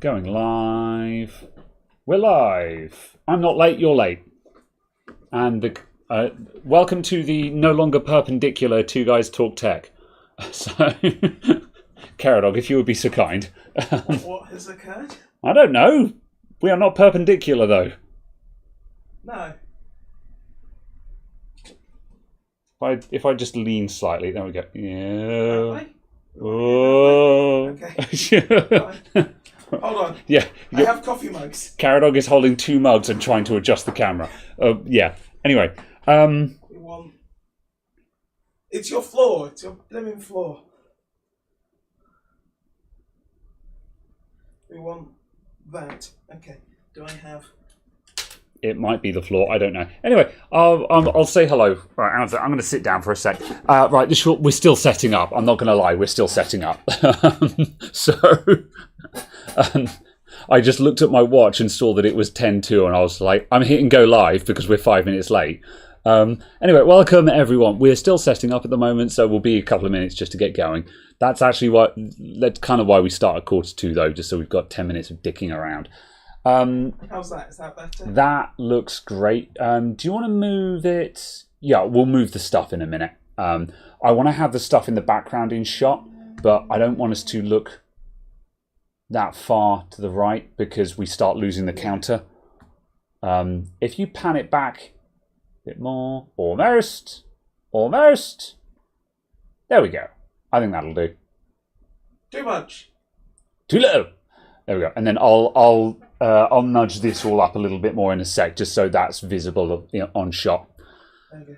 Going live. We're live. I'm not late, you're late. And welcome to the no longer perpendicular Two Guys Talk Tech. So, Caradog, if you would be so kind. What has occurred? I don't know. We are not perpendicular, though. No. If I just lean slightly, there we go. Yeah. Oh. Okay. Hold on. Yeah. I have coffee mugs. Caradog is holding two mugs and trying to adjust the camera. Yeah. Anyway. It's your floor. It's your living floor. We want that. Okay. Do I have... It might be the floor. I don't know. Anyway, I'll say hello. Right, I'm going to sit down for a sec. Right, we're still setting up. I'm not going to lie. We're still setting up. I just looked at my watch and saw that it was 10:02, and I was like, I'm hitting go live because we're 5 minutes late. Anyway, welcome everyone. We're still setting up at the moment, so we'll be a couple of minutes just to get going. That's kind of why we start at 1:45, though, just so we've got 10 minutes of dicking around. How's that? Is that better? That looks great. Do you want to move it? Yeah, we'll move the stuff in a minute. I want to have the stuff in the background in shot, but I don't want us to look that far to the right because we start losing the counter. If you pan it back a bit more, almost. There we go. I think that'll do. Too much. Too low. There we go. And then I'll nudge this all up a little bit more in a sec, just so that's visible, on shot. Okay.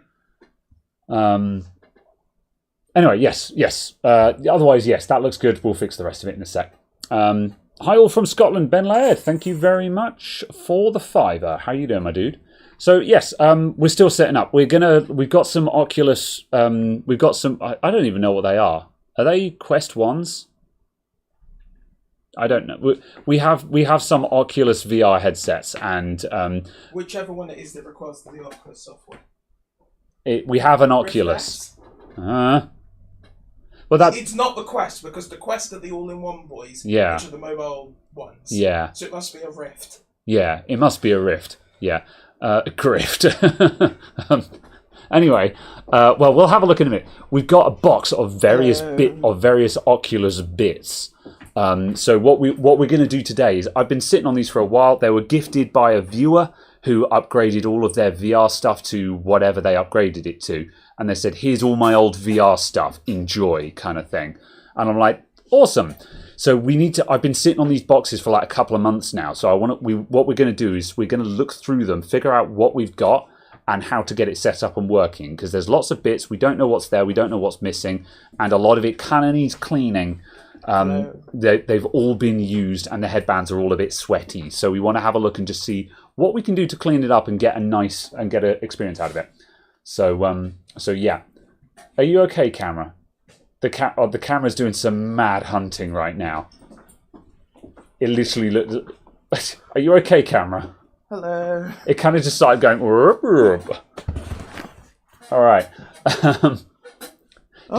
Anyway, yes. Otherwise, yes, that looks good. We'll fix the rest of it in a sec. Hi all from Scotland, Ben Laird. Thank you very much for the fiver. How you doing, my dude? So yes, we're still setting up. We've got some Oculus. We've got some. I don't even know what they are. Are they Quest 1s? I don't know. We have some Oculus VR headsets and whichever one it is that requires the Oculus software. We have an Oculus. Well, it's not the Quest because the Quest are the all-in-one boys. Yeah. Which are the mobile ones. Yeah. So it must be a Rift. Yeah, it must be a Rift. Yeah, a grift. Anyway, well, we'll have a look in a minute. We've got a box of various Oculus bits. So what we're going to do today is I've been sitting on these for a while. They were gifted by a viewer who upgraded all of their VR stuff to whatever they upgraded it to, and they said, "Here's all my old VR stuff. Enjoy," kind of thing. And I'm like, awesome. So I've been sitting on these boxes for like a couple of months now. So what we're going to do is we're going to look through them, figure out what we've got and how to get it set up and working. Because there's lots of bits. We don't know what's there. We don't know what's missing. And a lot of it kind of needs cleaning. They've all been used and the headbands are all a bit sweaty. So we want to have a look and just see what we can do to clean it up and get an experience out of it. So yeah. Are you okay, camera? The camera's doing some mad hunting right now. It literally looks... Are you okay, camera? Hello. It kind of just started going... Rup, rup. All right. Do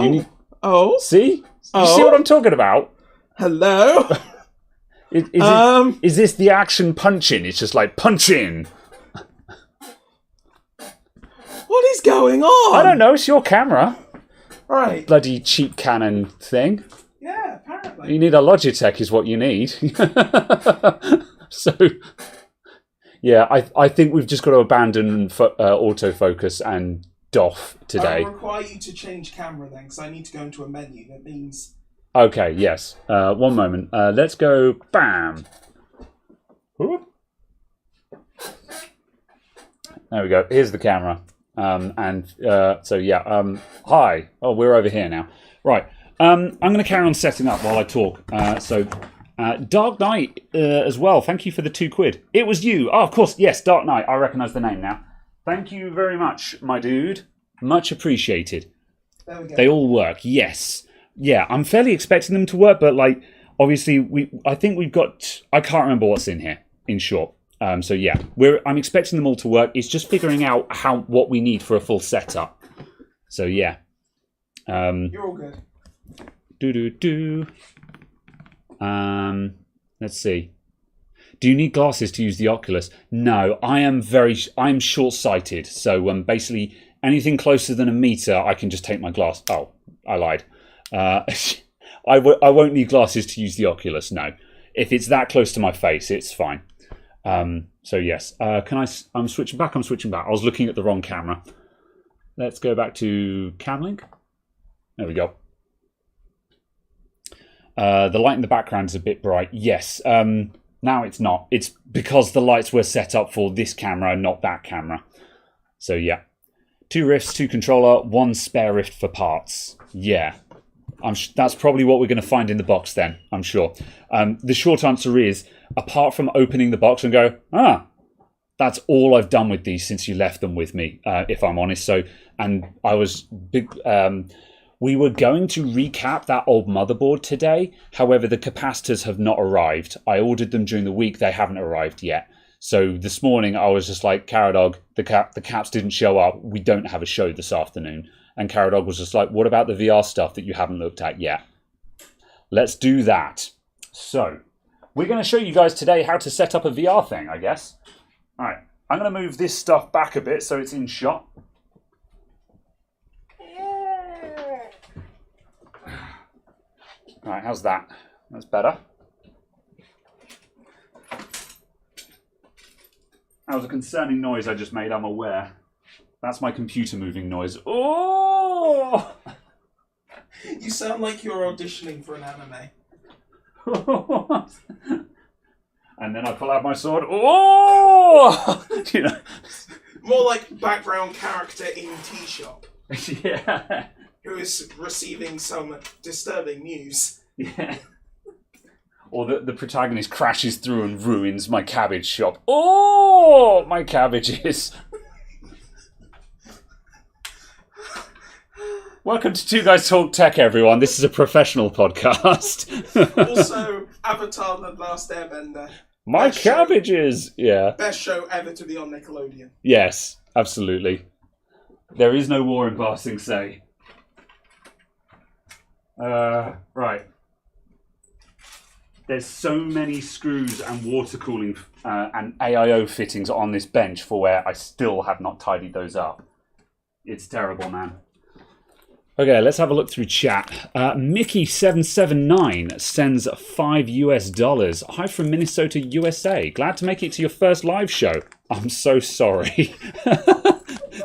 you need... See? You see what I'm talking about? Hello. Is this the action punch-in? It's just like, punch-in. What is going on? I don't know. It's your camera. Right. Bloody cheap Canon thing. Yeah, apparently. You need a Logitech is what you need. So, yeah, I think we've just got to abandon autofocus and DOF today. I require you to change camera then, because I need to go into a menu. That means... Okay, yes. One moment. Let's go. Bam. Whoop. There we go. Here's the camera. So yeah. Hi. Oh, we're over here now. Right. I'm going to carry on setting up while I talk. Dark Knight as well. Thank you for the £2. It was you. Oh, of course. Yes, Dark Knight. I recognise the name now. Thank you very much, my dude. Much appreciated. There we go. They all work. Yes. Yeah, I'm fairly expecting them to work, but like, obviously, I think we've got... I can't remember what's in here, in short. So yeah, I'm expecting them all to work. It's just figuring out what we need for a full setup. So yeah. You're all good. Let's Let's see. Do you need glasses to use the Oculus? No, I'm short-sighted. So basically, anything closer than a meter, I can just take my glass. Oh, I lied. I won't need glasses to use the Oculus. No, if it's that close to my face, it's fine. So yes, I'm switching back. I was looking at the wrong camera. Let's go back to Camlink. There we go. The light in the background is a bit bright. Yes. Now it's not. It's because the lights were set up for this camera, not that camera. So yeah. 2 rifts, 2 controller, 1 spare rift for parts. Yeah. That's probably what we're going to find in the box then, I'm sure. The short answer is, apart from opening the box and go, that's all I've done with these since you left them with me, if I'm honest. So, and I was big. We were going to recap that old motherboard today. However, the capacitors have not arrived. I ordered them during the week. They haven't arrived yet. So this morning I was just like, Caradog, the caps didn't show up. We don't have a show this afternoon. And Caradog was just like, what about the VR stuff that you haven't looked at yet? Let's do that. So we're going to show you guys today how to set up a VR thing, I guess. All right, I'm going to move this stuff back a bit so it's in shot. All right, how's that? That's better. That was a concerning noise I just made, I'm aware. That's my computer moving noise. Oh! You sound like you're auditioning for an anime. And then I pull out my sword. Oh! You know. More like background character in tea shop. Yeah. Who is receiving some disturbing news. Yeah. Or the protagonist crashes through and ruins my cabbage shop. Oh, my cabbages. Welcome to Two Guys Talk Tech, everyone. This is a professional podcast. Also, Avatar: The Last Airbender. My Best cabbages. Show, yeah. Best show ever to be on Nickelodeon. Yes, absolutely. There is no war in Ba Sing Se. Right. There's so many screws and water cooling and AIO fittings on this bench for where I still have not tidied those up. It's terrible, man. Okay, let's have a look through chat. Mickey779 sends $5. Hi from Minnesota, USA. Glad to make it to your first live show. I'm so sorry.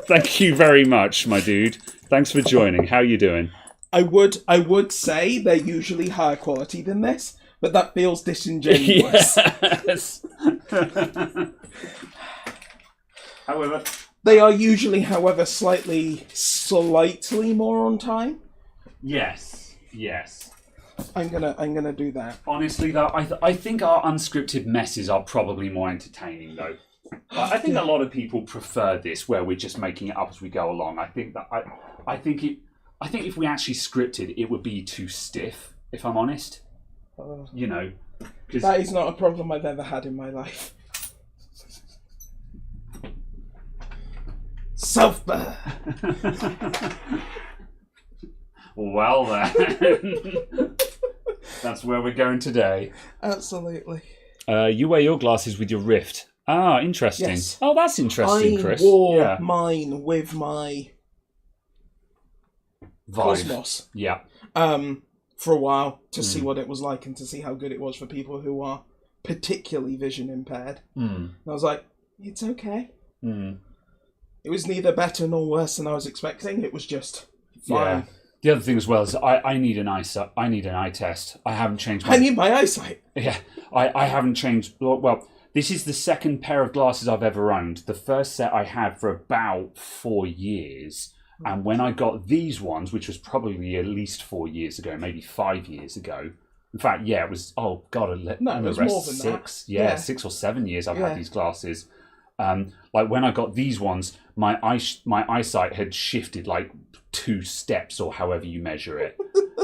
Thank you very much, my dude. Thanks for joining. How are you doing? I would say they're usually higher quality than this, but that feels disingenuous. Yes. However, they are usually, however, slightly more on time. Yes. I'm gonna do that. Honestly, though, I think our unscripted messes are probably more entertaining, though. I think a lot of people prefer this, where we're just making it up as we go along. I think if we actually scripted, it would be too stiff. If I'm honest, you know, that is not a problem I've ever had in my life. Self-burn. Well then, that's where we're going today. Absolutely. You wear your glasses with your Rift. Ah, interesting. Yes. Oh, that's interesting, Chris. I wore mine with my Vive. Cosmos. Yeah. For a while to see what it was like and to see how good it was for people who are particularly vision impaired. And I was like, it's okay. It was neither better nor worse than I was expecting. It was just fine. Yeah. The other thing as well is I need an eye test. I haven't changed. I need my eyesight. Yeah, I haven't changed. Well, this is the second pair of glasses I've ever owned. The first set I had for about 4 years. And when I got these ones, which was probably at least 4 years ago, maybe 5 years ago. In fact, yeah, it was, oh God, it was more than six. that. Yeah, 6 or 7 years I've had these glasses. Like when I got these ones, my eyesight had shifted like 2 steps or however you measure it.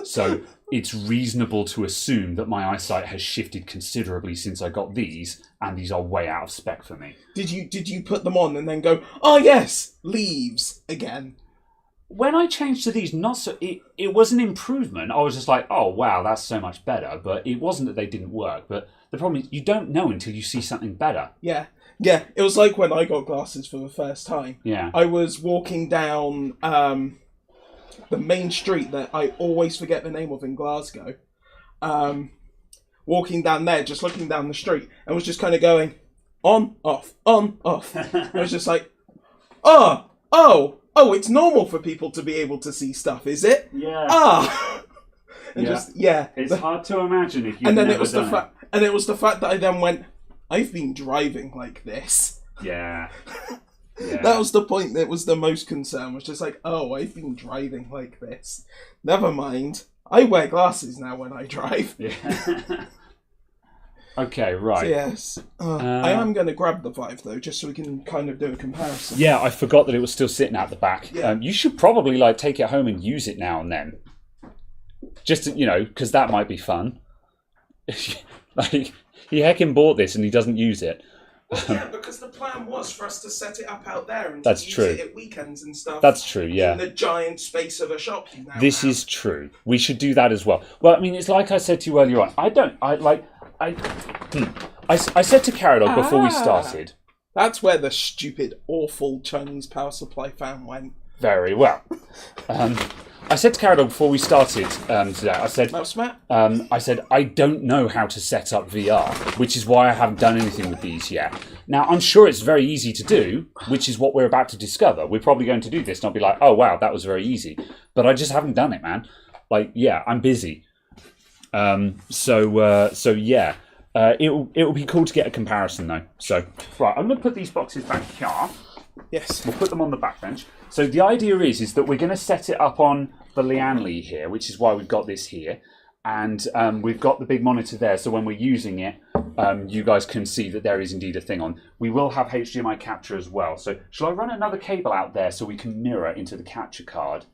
So it's reasonable to assume that my eyesight has shifted considerably since I got these, and these are way out of spec for me. Did you put them on and then go, oh yes, leaves again? when I changed to these, it was an improvement. I was just like, oh wow, that's so much better. But it wasn't that they didn't work. But the problem is, you don't know until you see something better. Yeah. Yeah, it was like when I got glasses for the first time. Yeah. I was walking down the main street that I always forget the name of in Glasgow. Walking down there, just looking down the street, and was just kind of going on, off, on, off. I was just like, oh, it's normal for people to be able to see stuff, is it? Yeah. And It's hard to imagine if you've and then never it was done the fact, and it was the fact that I then went, I've been driving like this. Yeah. That was the point that was the most concern, was just like, oh, I've been driving like this. Never mind. I wear glasses now when I drive. Yeah. Okay, right. So, yes. I am going to grab the Vive, though, just so we can kind of do a comparison. Yeah, I forgot that it was still sitting out the back. Yeah. You should probably take it home and use it now and then. Just to, because that might be fun. He heckin' bought this and he doesn't use it. Well, yeah, because the plan was for us to set it up out there and That's use true. it at weekends and stuff. That's true, yeah. In the giant space of a shop you now This have. is true. We should do that as well. Well, I mean, it's like I said to you earlier on. I said to Caradog before we started. That's where the stupid, awful Chinese power supply fan went. Very well. I said to Caradog before we started today, I said, Mouse Matt? I don't know how to set up VR, which is why I haven't done anything with these yet. Now, I'm sure it's very easy to do, which is what we're about to discover. We're probably going to do this and I'll be like, oh, wow, that was very easy. But I just haven't done it, man. I'm busy. Yeah. It'll be cool to get a comparison, though. So, right, I'm going to put these boxes back here. Yes. We'll put them on the back bench. So the idea is that we're going to set it up on the Lianli here, which is why we've got this here. And we've got the big monitor there, so when we're using it, you guys can see that there is indeed a thing on. We will have HDMI capture as well. So shall I run another cable out there so we can mirror into the capture card?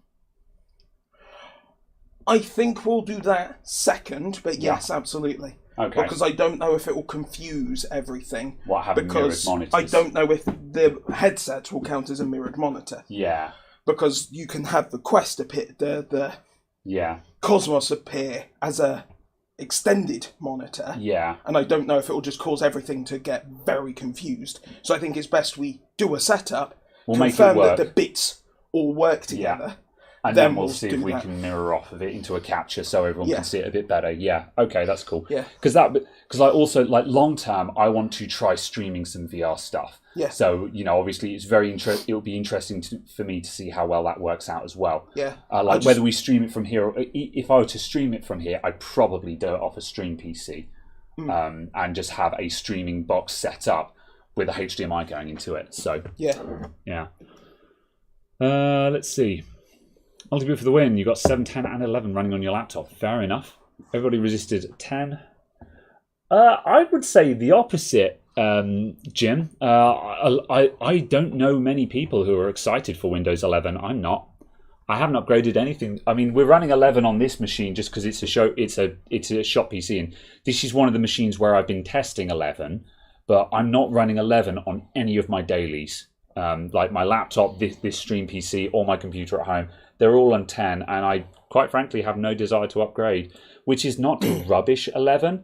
I think we'll do that second, but yes, absolutely. Okay. Because I don't know if it will confuse everything. What, having mirrored monitors? I don't know if the headsets will count as a mirrored monitor. Yeah. Because you can have the Quest appear, the Cosmos appear as a extended monitor. Yeah. And I don't know if it will just cause everything to get very confused. So I think it's best we do a setup, confirm that the bits all work together. Yeah. And then we'll see if we can mirror off of it into a capture so everyone can see it a bit better. Yeah, okay, that's cool. Yeah. Because I also, long term, I want to try streaming some VR stuff. Yeah. So, obviously it's very it'll be interesting for me to see how well that works out as well. Yeah. Whether we stream it from here, or if I were to stream it from here, I'd probably do it off a stream PC and just have a streaming box set up with a HDMI going into it. So, yeah. Let's see. Multiple for the win. You got 7, 10, and 11 running on your laptop. Fair enough. Everybody resisted 10. I would say the opposite, Jim. I don't know many people who are excited for Windows 11. I'm not. I haven't upgraded anything. I mean, we're running 11 on this machine just because it's a shop PC, and this is one of the machines where I've been testing 11. But I'm not running 11 on any of my dailies. Like my laptop, this stream PC, or my computer at home. They're all on 10, and I, quite frankly, have no desire to upgrade, which is not to rubbish 11,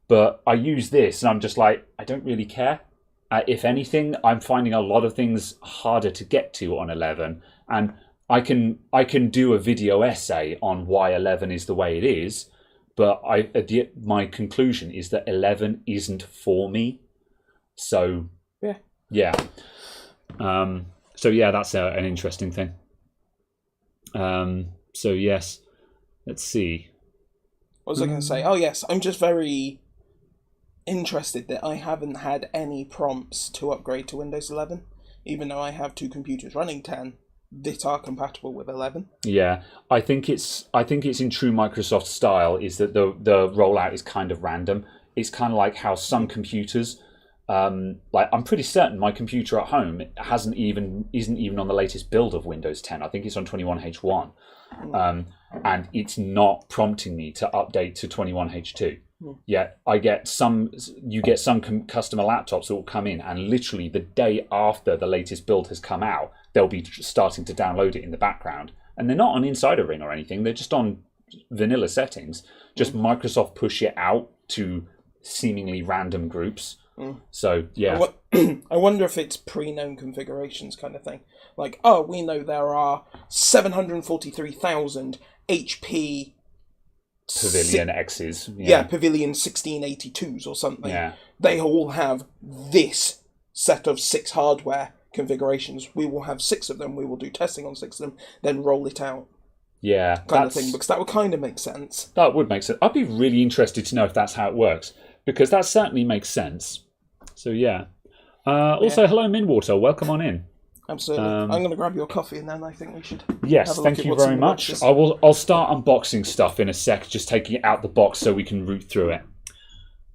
but I use this, and I'm just like, I don't really care. If anything, I'm finding a lot of things harder to get to on 11, and I can do a video essay on why 11 is the way it is, but my conclusion is that 11 isn't for me. So, yeah. So yeah, that's an interesting thing. So yes, let's see. What was I going to say? Oh yes, I'm just very interested that I haven't had any prompts to upgrade to Windows 11, even though I have 2 computers running 10 that are compatible with 11. Yeah, I think it's in true Microsoft style is that the rollout is kind of random. It's kind of like how some computers. I'm pretty certain my computer at home isn't even on the latest build of Windows 10. I think it's on 21H1, and it's not prompting me to update to 21H2. Yet you get some customer laptops that will come in, and literally the day after the latest build has come out, they'll be starting to download it in the background, and they're not on Insider Ring or anything. They're just on vanilla settings. Just Microsoft push it out to seemingly random groups. So yeah, I wonder if it's pre-known configurations kind of thing. Like, oh, we know there are 743,000 HP Pavilion X's. Pavilion 1682s or something. Yeah. They all have this set of 6 hardware configurations. We will have 6 of them. We will do testing on 6 of them, then roll it out. Yeah, kind of thing, because that would kind of make sense. That would make sense. I'd be really interested to know if that's how it works, because that certainly makes sense. So yeah. Also, hello Minwater, welcome on in. Absolutely. I'm going to grab your coffee, and then I think we should. Yes, thank you very much. I'll start unboxing stuff in a sec, just taking it out the box so we can root through it.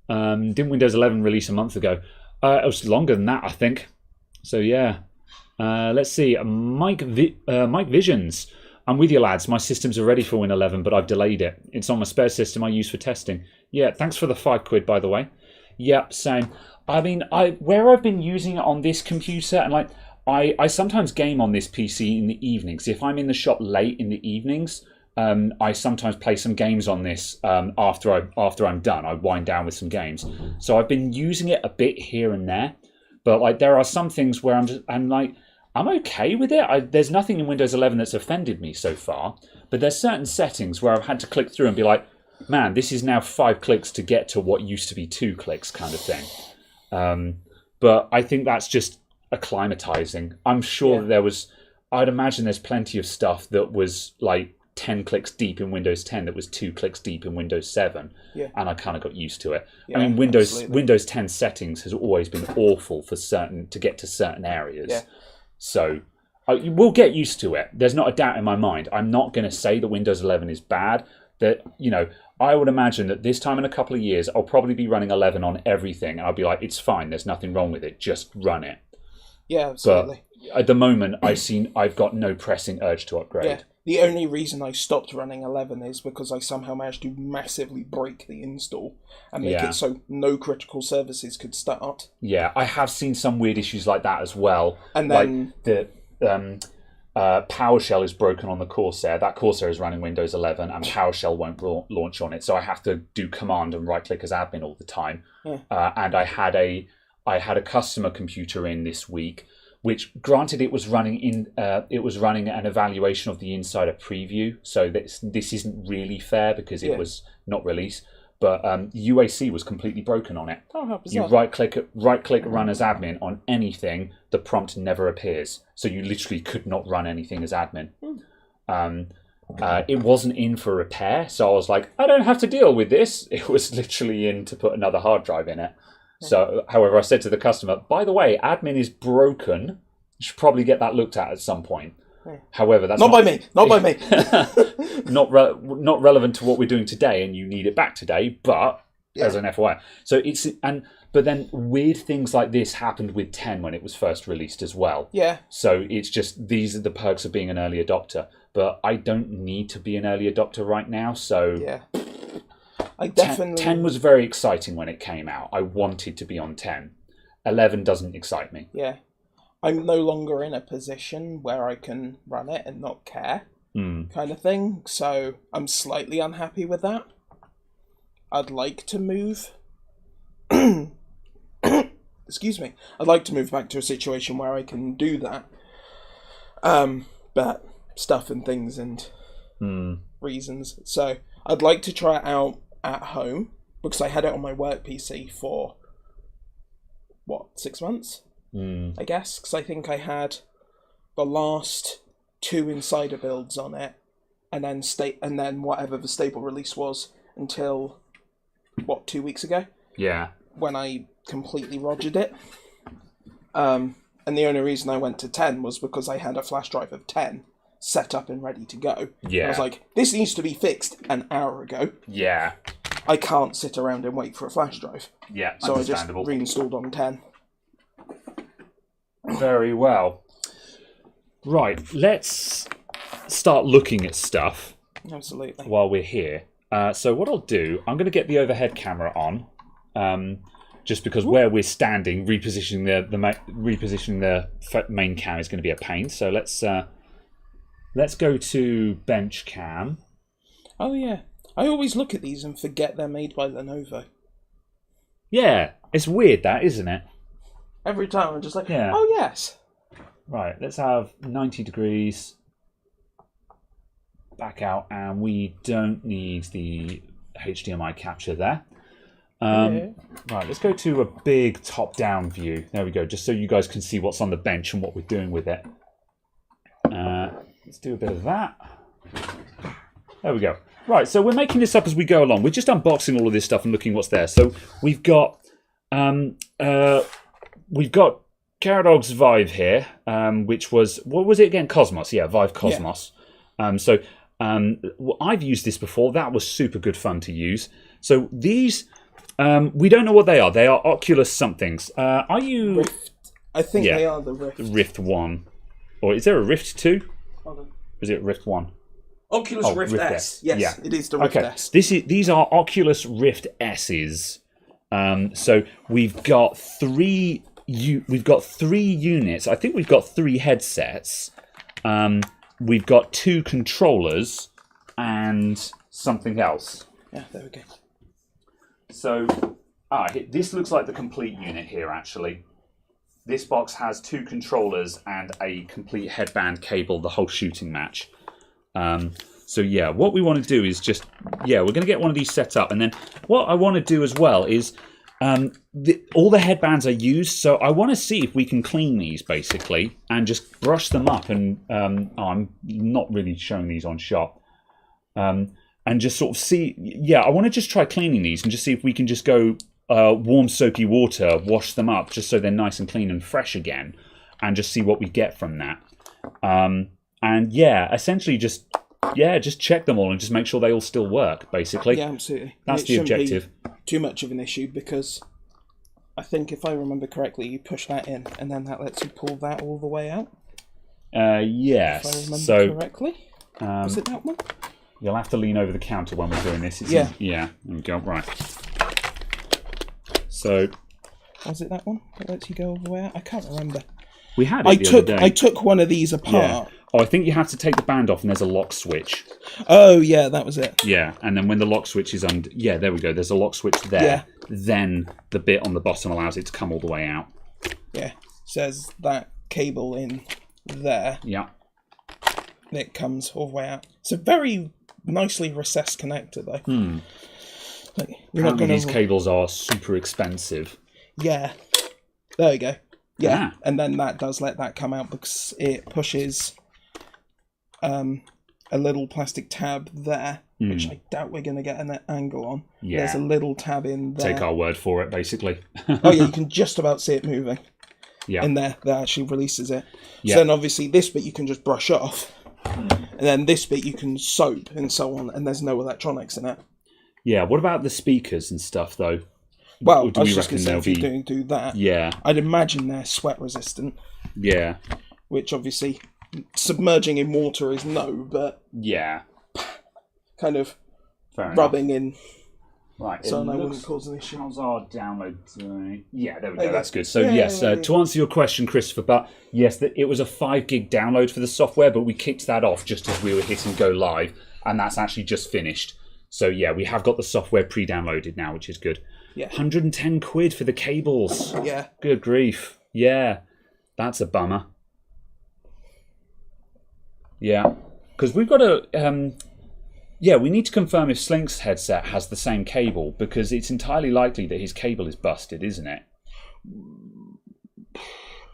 Didn't Windows 11 release a month ago? It was longer than that, I think. So yeah. Let's see. Mike Visions. I'm with you, lads. My systems are ready for Win 11, but I've delayed it. It's on my spare system I use for testing. Yeah, thanks for the £5, by the way. Yep, same. I mean, where I've been using it on this computer, and like, I sometimes game on this PC in the evenings. If I'm in the shop late in the evenings, I sometimes play some games on this after I'm done. I wind down with some games. So I've been using it a bit here and there, but like there are some things where I'm okay with it. There's nothing in Windows 11 that's offended me so far, but there's certain settings where I've had to click through and be like, man, this is now 5 clicks to get to what used to be 2 clicks kind of thing. But I think that's just acclimatizing. I'm sure I'd imagine there's plenty of stuff that was like 10 clicks deep in Windows 10 that was 2 clicks deep in Windows 7. Yeah. And I kind of got used to it. Yeah, I mean, Windows 10 settings has always been awful to get to certain areas. Yeah. So we'll get used to it. There's not a doubt in my mind. I'm not going to say that Windows 11 is bad. That, I would imagine that this time in a couple of years, I'll probably be running 11 on everything. And I'll be like, it's fine. There's nothing wrong with it. Just run it. Yeah, absolutely. But at the moment, I've got no pressing urge to upgrade. Yeah. The only reason I stopped running 11 is because I somehow managed to massively break the install and make it so no critical services could start. Yeah, I have seen some weird issues like that as well. And then like the PowerShell is broken on the Corsair. That Corsair is running Windows 11 and PowerShell won't launch on it. So I have to do command and right click as admin all the time. Yeah. And I had a customer computer in this week, which, granted, it was running an evaluation of the Insider preview, so this isn't really fair because it was not released. But UAC was completely broken on it. Oh, how bizarre. You right click run as admin on anything, the prompt never appears, so you literally could not run anything as admin. It wasn't in for repair, so I was like, I don't have to deal with this. It was literally in to put another hard drive in it. So, however, I said to the customer, by the way, admin is broken. You should probably get that looked at some point. However, that's not by me. Not by me. not relevant to what we're doing today, and you need it back today. But as an FYI, so but then weird things like this happened with 10 when it was first released as well. Yeah. So it's just these are the perks of being an early adopter. But I don't need to be an early adopter right now. So yeah. 10 was very exciting when it came out. I wanted to be on 10. 11 doesn't excite me. Yeah. I'm no longer in a position where I can run it and not care, kind of thing. So I'm slightly unhappy with that. I'd like to move. Excuse me. I'd like to move back to a situation where I can do that. But stuff and things and reasons. So I'd like to try it out at home because I had it on my work PC for 6 months, I guess, because I think I had the last 2 Insider builds on it, and then whatever the stable release was until 2 weeks ago. Yeah, when I completely rogered it. And the only reason I went to 10 was because I had a flash drive of 10 set up and ready to go. Yeah. I was like, this needs to be fixed an hour ago. Yeah. I can't sit around and wait for a flash drive. Yeah, so I just reinstalled on 10. Very well. Right, let's start looking at stuff. Absolutely. While we're here. So what I'll do, I'm going to get the overhead camera on. Just because where we're standing, repositioning the main cam is going to be a pain. So let's let's go to bench cam. Oh yeah, I always look at these and forget they're made by Lenovo. Yeah, it's weird that, isn't it? Every time I'm just like, Yeah. oh yes. Right, let's have 90 degrees. Back out, and we don't need the HDMI capture there. Right, let's go to a big top-down view. There we go, just so you guys can see what's on the bench and what we're doing with it. Let's do a bit of that. There we go. Right, so we're making this up as we go along. We're just unboxing all of this stuff and looking what's there. So we've got Caradog's Vive here, which was, what was it again? Cosmos, yeah, Vive Cosmos. Yeah. I've used this before. That was super good fun to use. So these, we don't know what they are. They are Oculus somethings. Are you... Rift. I think they are the Rift. Rift 1. Or is there a Rift 2? Hold on. Is it Rift 1? Oculus Rift S. Yes, yeah. It is the Rift S. These are Oculus Rift S's. So we've got three units. I think we've got 3 headsets. We've got 2 controllers and something else. Yeah, there we go. So this looks like the complete unit here, actually. This box has 2 controllers and a complete headband cable, the whole shooting match. So yeah, what we want to do is just, we're going to get one of these set up. And then what I want to do as well is, all the headbands are used, so I want to see if we can clean these, basically, and just brush them up. And I'm not really showing these on shop. And just sort of see, I want to just try cleaning these and just see if we can just go warm soapy water, wash them up, just so they're nice and clean and fresh again, and just see what we get from that. And essentially just check them all and just make sure they all still work, basically. Yeah, absolutely. That's the objective. Too much of an issue, because I think if I remember correctly, you push that in and then that lets you pull that all the way out. Yes. If I remember correctly. Was it that one? You'll have to lean over the counter when we're doing this. Yeah. There we go. Right. So. Was it that one that lets you go all the way out? I can't remember. We had it the other day. I took one of these apart. Yeah. Oh, I think you have to take the band off and there's a lock switch. Oh, yeah, that was it. Yeah, and then when the lock switch is under... Yeah, there we go. There's a lock switch there. Yeah. Then the bit on the bottom allows it to come all the way out. Yeah. Says that cable in there. Yeah. It comes all the way out. It's a very nicely recessed connector, though. Like, apparently these cables are super expensive. Yeah. There we go. Yeah. And then that does let that come out because it pushes... a little plastic tab there, which I doubt we're going to get an angle on. Yeah. There's a little tab in there. Take our word for it, basically. Oh yeah, you can just about see it moving. Yeah. In there, that actually releases it. Yeah. So then obviously this bit you can just brush off. And then this bit you can soap and so on, and there's no electronics in it. Yeah, what about the speakers and stuff, though? Well, I was just going to say, if you're going to do that, yeah, I'd imagine they're sweat resistant. Yeah. Which obviously... submerging in water is no, but kind of rubbing in. Right, so I wouldn't cause an issue. How's our download doing? Yeah, there we go. That's good. So to answer your question, Christopher, but yes, it was a 5 gig download for the software, but we kicked that off just as we were hitting go live, and that's actually just finished. So yeah, we have got the software pre-downloaded now, which is good. Yeah, 110 quid for the cables. Yeah, good grief. Yeah, that's a bummer. Yeah, because we've got to... we need to confirm if Slink's headset has the same cable, because it's entirely likely that his cable is busted, isn't it?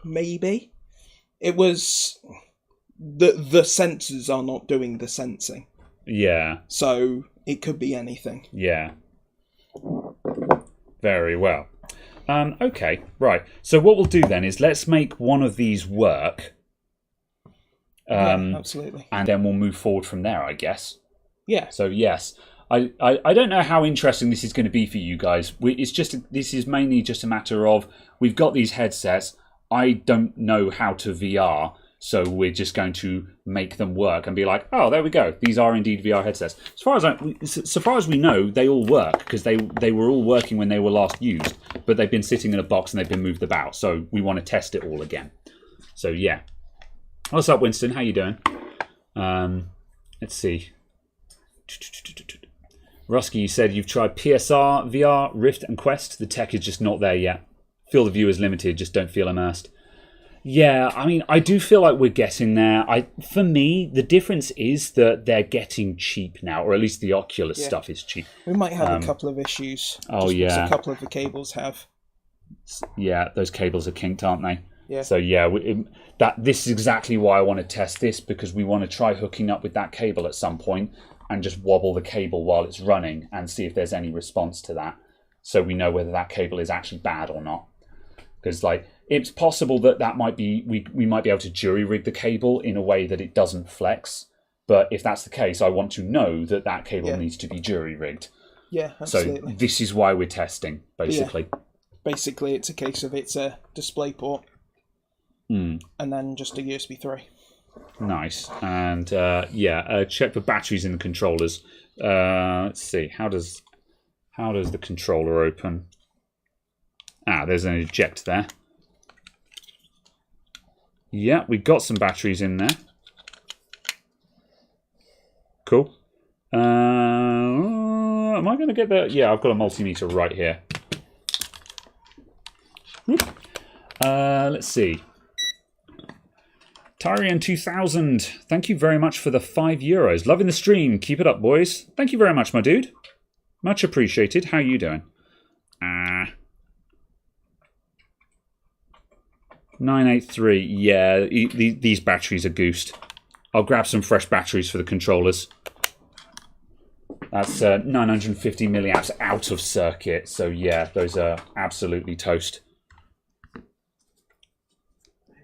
Maybe. It was... The sensors are not doing the sensing. Yeah. So it could be anything. Yeah. Very well. Okay, right. So what we'll do then is let's make one of these work. Absolutely. And then we'll move forward from there, I guess. Yeah. So yes, I don't know how interesting this is going to be for you guys. This is mainly just a matter of we've got these headsets. I don't know how to VR, so we're just going to make them work and be like, oh, there we go. These are indeed VR headsets. So far as we know, they all work because they were all working when they were last used, but they've been sitting in a box and they've been moved about. So we want to test it all again. So yeah. What's up, Winston? How you doing? Let's see. Rusky, you said you've tried PSR, VR, Rift, and Quest. The tech is just not there yet. Feel the view is limited, just don't feel immersed. Yeah, I mean, I do feel like we're getting there. For me, the difference is that they're getting cheap now, or at least the Oculus stuff is cheap. We might have a couple of issues. Oh, just yeah. because a couple of the cables have. Yeah, those cables are kinked, aren't they? Yeah. So yeah, this is exactly why I want to test this, because we want to try hooking up with that cable at some point and just wobble the cable while it's running and see if there's any response to that, so we know whether that cable is actually bad or not. Because like, it's possible that might be we might be able to jury rig the cable in a way that it doesn't flex. But if that's the case, I want to know that cable needs to be jury rigged. Yeah, absolutely. So this is why we're testing, basically. Yeah. Basically, it's a case of it's a display port and then just a USB 3. Nice. And check for batteries in the controllers. Let's see. How does the controller open? There's an eject there. Yeah, we got some batteries in there. Cool. Am I going to get the... Yeah, I've got a multimeter right here. Let's see. Tyrian 2000, thank you very much for the €5. Loving the stream. Keep it up, boys. Thank you very much, my dude. Much appreciated. How you doing? 983. Yeah, these batteries are goosed. I'll grab some fresh batteries for the controllers. That's 950 milliamps out of circuit. So yeah, those are absolutely toast.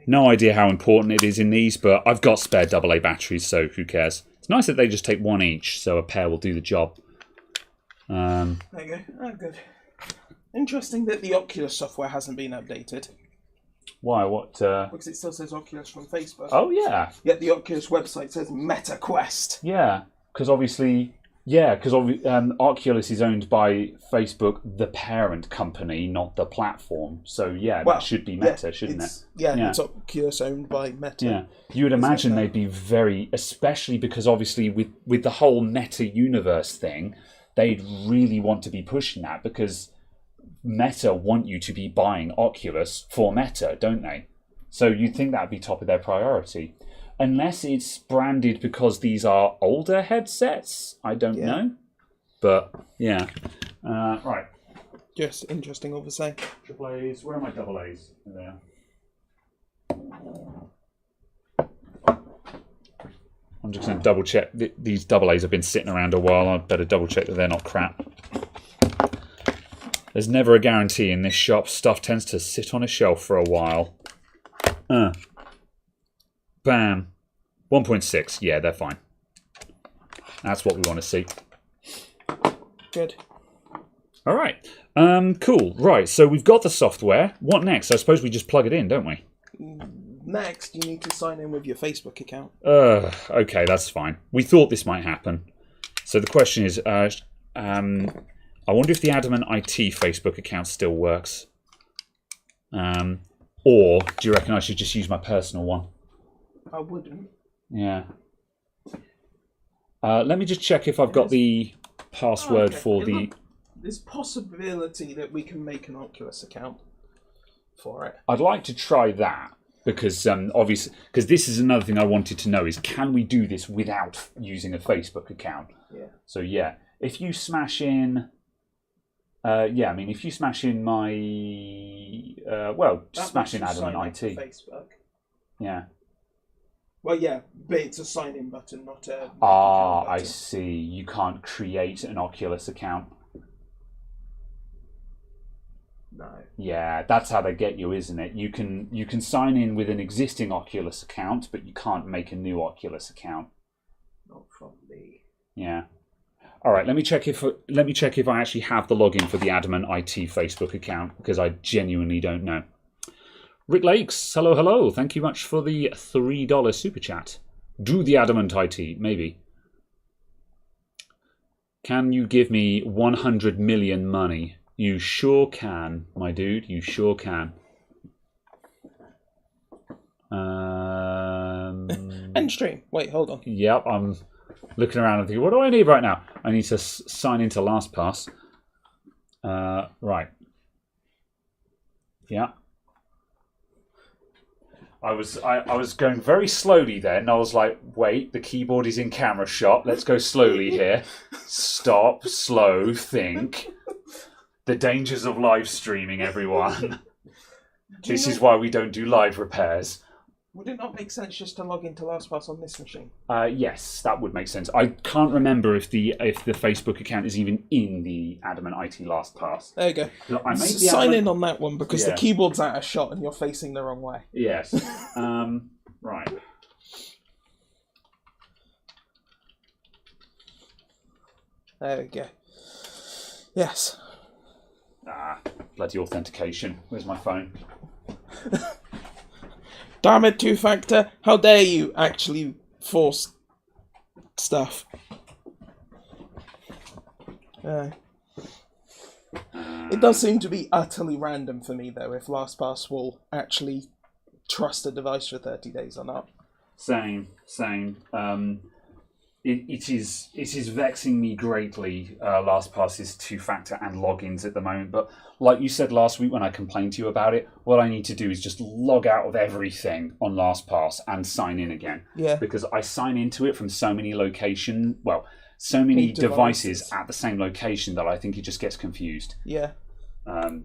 No idea how important it is in these, but I've got spare AA batteries, so who cares? It's nice that they just take one each, so a pair will do the job. There you go. Oh, good. Interesting that the Oculus software hasn't been updated. Why? What? Because it still says Oculus from Facebook. Oh, yeah. Yet the Oculus website says Meta Quest. Yeah, because obviously... Yeah, because Oculus is owned by Facebook, the parent company, not the platform. So yeah, that should be Meta, shouldn't it? Yeah, it's Oculus owned by Meta. Yeah, you would imagine they'd be very, especially because obviously with the whole Meta universe thing, they'd really want to be pushing that, because Meta want you to be buying Oculus for Meta, don't they? So you'd think that'd be top of their priority. Unless it's branded because these are older headsets. I don't know. But, yeah. Right. Just interesting, all the same. Triple A's. Where are my double A's? There. I'm just going to double check. These double A's have been sitting around a while. I'd better double check that they're not crap. There's never a guarantee in this shop. Stuff tends to sit on a shelf for a while. Bam. 1.6. Yeah, they're fine. That's what we want to see. Good. All right. Cool. Right, so we've got the software. What next? I suppose we just plug it in, don't we? Next, you need to sign in with your Facebook account. Okay, that's fine. We thought this might happen. So the question is, I wonder if the Adamant IT Facebook account still works. Or do you reckon I should just use my personal one? I wouldn't. Yeah. Let me just check if I've got the password for the... There's possibility that we can make an Oculus account for it. I'd like to try that, because obviously, because this is another thing I wanted to know is, can we do this without using a Facebook account? Yeah. So yeah, if you smash in... if you smash in my... smash in Adamant IT. Facebook. Yeah. Well, yeah, but it's a sign-in button, not a... I see. You can't create an Oculus account. No. Yeah, that's how they get you, isn't it? You can sign in with an existing Oculus account, but you can't make a new Oculus account. Not from me. Yeah. All right. Let me check if I actually have the login for the Adamant IT Facebook account, because I genuinely don't know. Rick Lakes, hello. Thank you much for the $3 super chat. Do the Adamant IT, maybe. Can you give me 100 million money? You sure can, my dude. You sure can. End stream. Wait, hold on. Yep, I'm looking around and thinking, what do I need right now? I need to sign into LastPass. Right. Yeah. I was going very slowly then. I was like, wait, the keyboard is in camera shot. Let's go slowly here. Stop, slow, think. The dangers of live streaming, everyone. This is why we don't do live repairs. Would it not make sense just to log into LastPass on this machine? Yes, that would make sense. I can't remember if the Facebook account is even in the Adamant IT LastPass. There you go. I Sign in on that one because the keyboard's out of shot and you're facing the wrong way. Yes. Right. There we go. Yes. Bloody authentication. Where's my phone? Damn it, two-factor. How dare you actually force stuff. It does seem to be utterly random for me, though, if LastPass will actually trust a device for 30 days or not. Same. It is vexing me greatly, LastPass's two-factor and logins at the moment. But like you said last week when I complained to you about it, what I need to do is just log out of everything on LastPass and sign in again. Yeah. Because I sign into it from so many so many devices at the same location that I think it just gets confused. Yeah.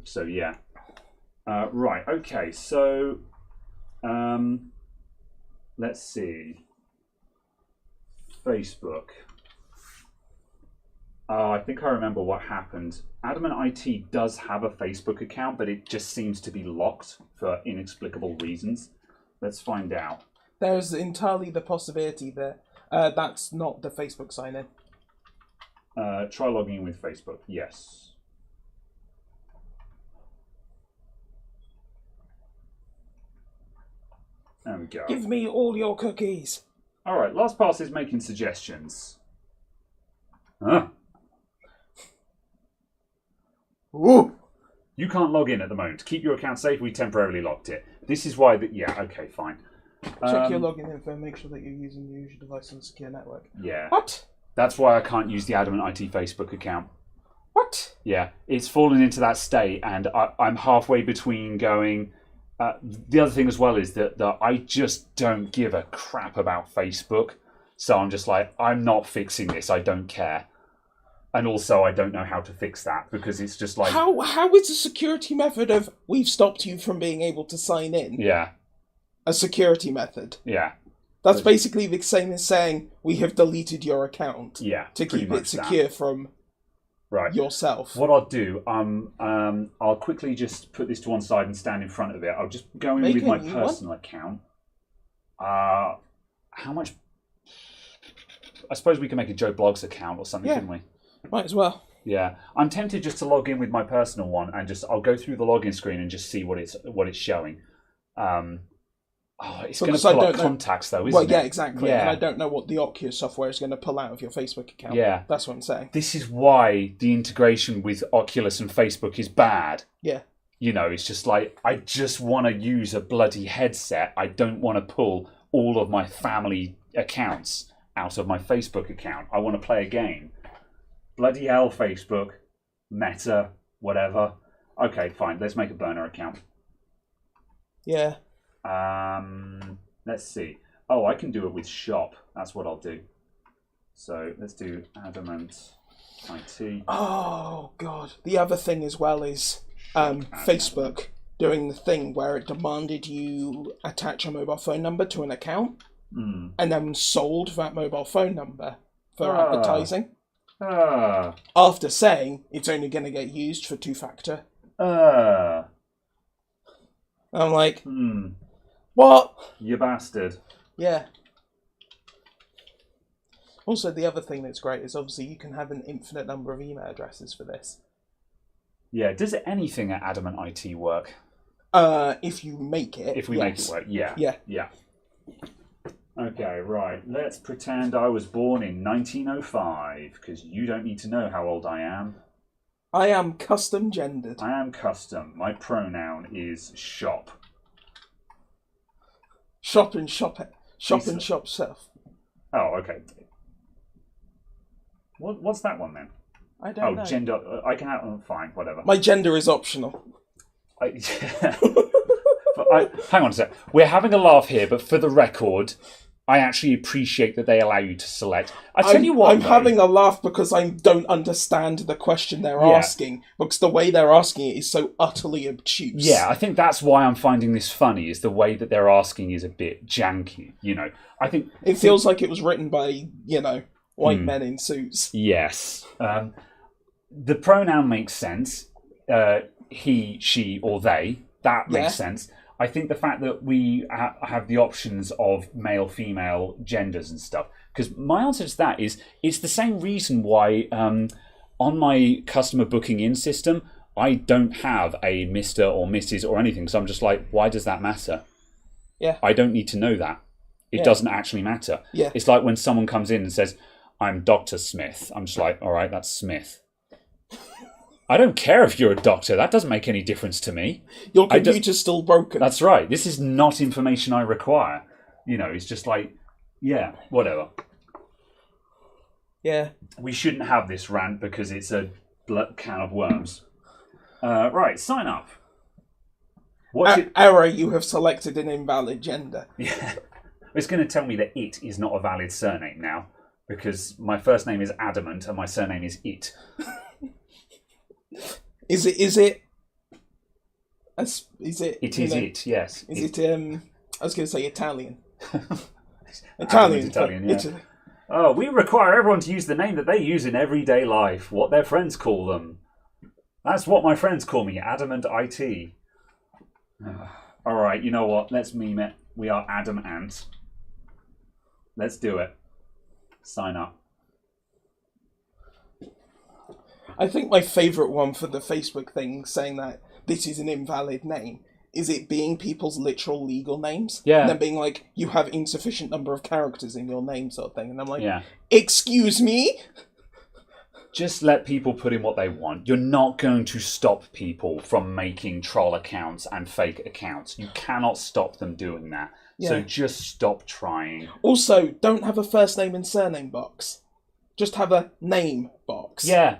So yeah. Right. Okay. So, let's see. Facebook. I think I remember what happened. Adamant IT does have a Facebook account, but it just seems to be locked for inexplicable reasons. Let's find out. There's entirely the possibility that that's not the Facebook sign-in. Try logging in with Facebook. Yes. There we go. Give me all your cookies. All right, LastPass is making suggestions. Huh? Ooh. You can't log in at the moment. To keep your account safe, we temporarily locked it. This is why... yeah, okay, fine. Check your login info and make sure that you're using your user device on a secure network. Yeah. What? That's why I can't use the Adamant IT Facebook account. What? Yeah, it's fallen into that state, and I'm halfway between going... the other thing as well is that I just don't give a crap about Facebook. So I'm just like, I'm not fixing this. I don't care. And also, I don't know how to fix that because it's just like... How is the security method of we've stopped you from being able to sign in Yeah. a security methad? Yeah. That's basically the same as saying we have deleted your account to keep it secure from yourself. What I'll do, I'll quickly just put this to one side and stand in front of it. I'll just go in with my personal account. How much? I suppose we can make a Joe Blogs account or something, couldn't we? Might as well. Yeah, I'm tempted just to log in with my personal one and I'll go through the login screen and just see what it's showing. It's going to pull up contacts though, isn't it? Well, yeah, exactly. Yeah. And I don't know what the Oculus software is going to pull out of your Facebook account. Yeah. That's what I'm saying. This is why the integration with Oculus and Facebook is bad. Yeah. You know, it's just like, I just want to use a bloody headset. I don't want to pull all of my family accounts out of my Facebook account. I want to play a game. Bloody hell, Facebook, Meta, whatever. Okay, fine. Let's make a burner account. Yeah. Let's see. Oh, I can do it with Shop. That's what I'll do. So let's do Adamant IT. Oh, God. The other thing as well is Facebook doing the thing where it demanded you attach a mobile phone number to an account and then sold that mobile phone number for advertising. After saying it's only going to get used for two-factor. I'm like, what? You bastard. Yeah. Also, the other thing that's great is obviously you can have an infinite number of email addresses for this. Yeah, does anything at Adamant IT work? If you make it. If we make it work, yeah. Yeah. Okay, right. Let's pretend I was born in 1905, because you don't need to know how old I am. I am custom gendered. I am custom. My pronoun is shop. Shop and shop. Shop and shop self. Oh, okay. What's that one then? I don't know. Gender. I can have. Fine, whatever. My gender is optional. Hang on a sec. We're having a laugh here, but for the record, I actually appreciate that they allow you to select. I tell you what, I'm having a laugh because I don't understand the question they're asking, because the way they're asking it is so utterly obtuse. Yeah, I think that's why I'm finding this funny, is the way that they're asking is a bit janky, you know. I think it feels like it was written by, white men in suits. Yes. The pronoun makes sense. He, she, or they. That makes sense. I think the fact that we have the options of male, female, genders and stuff. Because my answer to that is, it's the same reason why on my customer booking in system, I don't have a Mr. or Mrs. or anything. So I'm just like, why does that matter? Yeah. I don't need to know that. It doesn't actually matter. Yeah. It's like when someone comes in and says, I'm Dr. Smith. I'm just like, all right, that's Smith. I don't care if you're a doctor. That doesn't make any difference to me. Your computer's still broken. That's right. This is not information I require. It's just like, yeah, whatever. Yeah. We shouldn't have this rant because it's a can of worms. Right, sign up. Error, you have selected an invalid gender. Yeah. It's going to tell me that it is not a valid surname now, because my first name is Adamant and my surname is It. Is it? It is it, yes. Is it, I was going to say Italian. Italian, yeah. Italy. Oh, we require everyone to use the name that they use in everyday life, what their friends call them. That's what my friends call me, Adamant IT. All right, you know what? Let's meme it. We are Adam Ant. Let's do it. Sign up. I think my favourite one for the Facebook thing saying that this is an invalid name is it being people's literal legal names. Yeah. And then being like, you have insufficient number of characters in your name sort of thing. And I'm like, yeah. Excuse me? Just let people put in what they want. You're not going to stop people from making troll accounts and fake accounts. You cannot stop them doing that. Yeah. So just stop trying. Also, don't have a first name and surname box. Just have a name box. Yeah.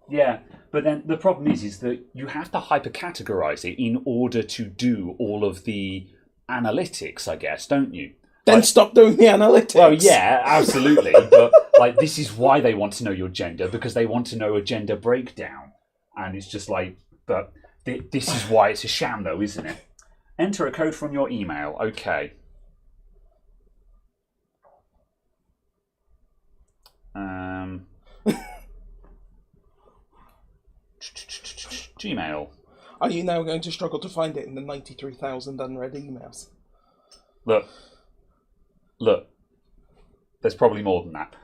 Yeah, but then the problem is that you have to hypercategorize it in order to do all of the analytics, I guess, don't you? Then stop doing the analytics. Well, yeah, absolutely. But this is why they want to know your gender, because they want to know a gender breakdown. And it's just like, but this is why it's a sham, though, isn't it? Enter a code from your email. Okay. Gmail. Are you now going to struggle to find it in the 93,000 unread emails? Look. There's probably more than that.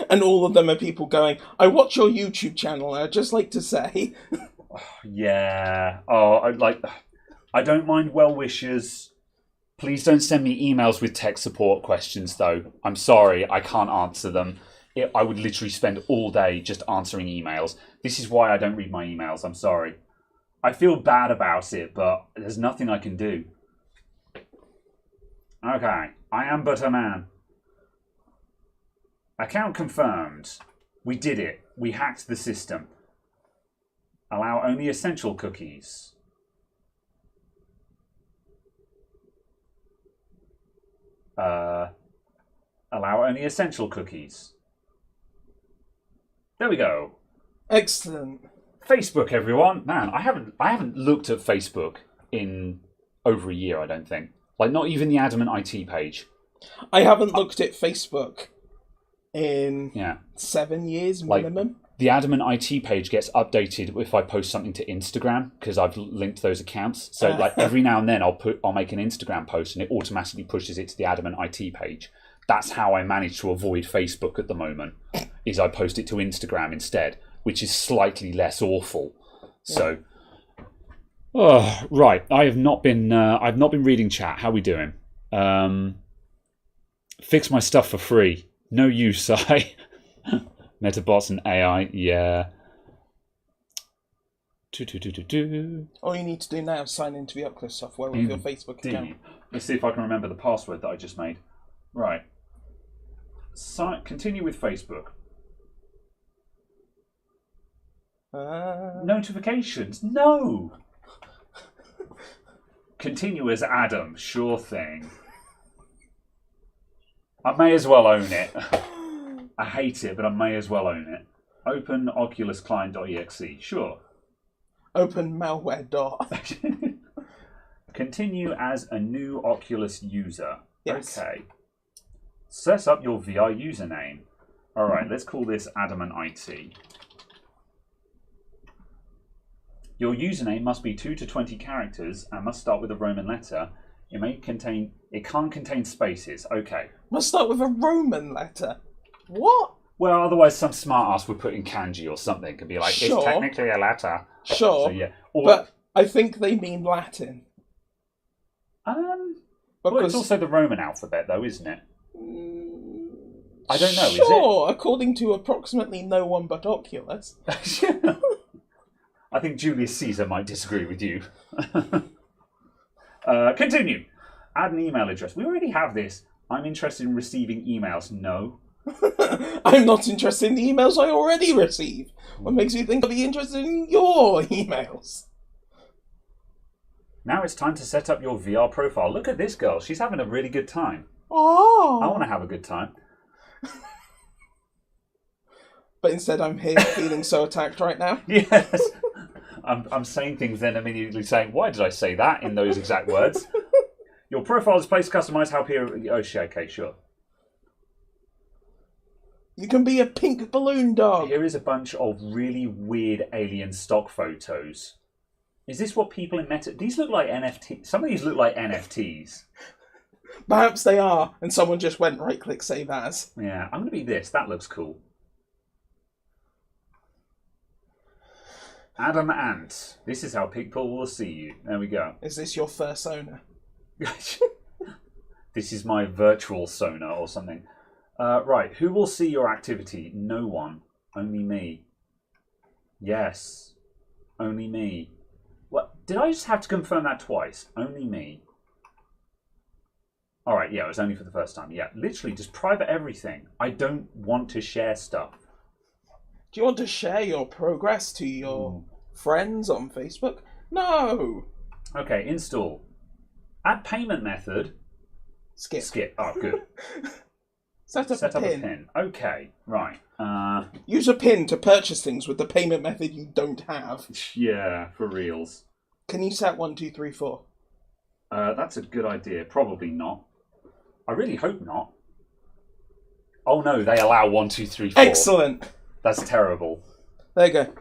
And all of them are people going, I watch your YouTube channel, and I'd just like to say... Yeah. I don't mind well wishers. Please don't send me emails with tech support questions, though. I'm sorry, I can't answer them. I would literally spend all day just answering emails. This is why I don't read my emails. I'm sorry. I feel bad about it, but there's nothing I can do. Okay. I am but a man. Account confirmed. We did it. We hacked the system. Allow only essential cookies. Allow only essential cookies. There we go. Excellent. Facebook, everyone. Man, I haven't looked at Facebook in over a year, I don't think. Not even the Adamant IT page. I haven't looked at Facebook in 7 years minimum. The Adamant IT page gets updated if I post something to Instagram, because I've linked those accounts. So every now and then I'll make an Instagram post and it automatically pushes it to the Adamant IT page. That's how I manage to avoid Facebook at the moment, is I post it to Instagram instead, which is slightly less awful. So, right. I've not been reading chat. How are we doing? Fix my stuff for free. No use, Metabots and AI, yeah. All you need to do now is sign into the Oculus software with your Facebook account. Let's see if I can remember the password that I just made. Right. Continue with Facebook. Notifications? No! Continue as Adam. Sure thing. I may as well own it. I hate it, but I may as well own it. Open Oculus Client.exe. Sure. Open malware dot. Continue as a new Oculus user. Yes. Okay. Set up your VR username. All right, let's call this Adamant IT. Your username must be 2 to 20 characters and must start with a Roman letter. It can't contain spaces. Okay. Must start with a Roman letter. What? Well, otherwise some smart ass would put in kanji or something and be like, Sure. it's technically a letter. Sure. So, yeah. But I think they mean Latin. Well, it's also the Roman alphabet, though, isn't it? I don't know, Sure, according to approximately no one but Oculus. I think Julius Caesar might disagree with you. Continue. Add an email address. We already have this. I'm interested in receiving emails. No. I'm not interested in the emails I already receive. What makes you think I'll be interested in your emails? Now it's time to set up your VR profile. Look at this girl. She's having a really good time. Oh. I want to have a good time. But instead I'm here feeling so attacked right now. Yes. I'm saying things then immediately saying, why did I say that in those exact words? Your profile is placed customized how here. Oh, okay, sure. You can be a pink balloon dog. Here is a bunch of really weird alien stock photos. Is this what people in Meta... These look like NFTs. Some of these look like NFTs. Perhaps they are, and someone just went right-click save as. Yeah, I'm going to be this. That looks cool. Adam Ant. This is how people will see you. There we go. Is this your first owner? This is my virtual sonar or something. Right, who will see your activity? No one. Only me. Yes. Only me. What? Did I just have to confirm that twice? Only me. Alright, yeah, it was only for the first time. Yeah, literally just private everything. I don't want to share stuff. Do you want to share your progress to your friends on Facebook? No. Okay, install. Add payment method. Skip. Skip. Oh, good. Set up a pin. Okay, right. Use a pin to purchase things with the payment method you don't have. Yeah, for reals. Can you set 1, 2, 3, 4? That's a good idea. Probably not. I really hope not. Oh no, they allow 1, 2, 3, 4. Excellent. That's terrible. There you go.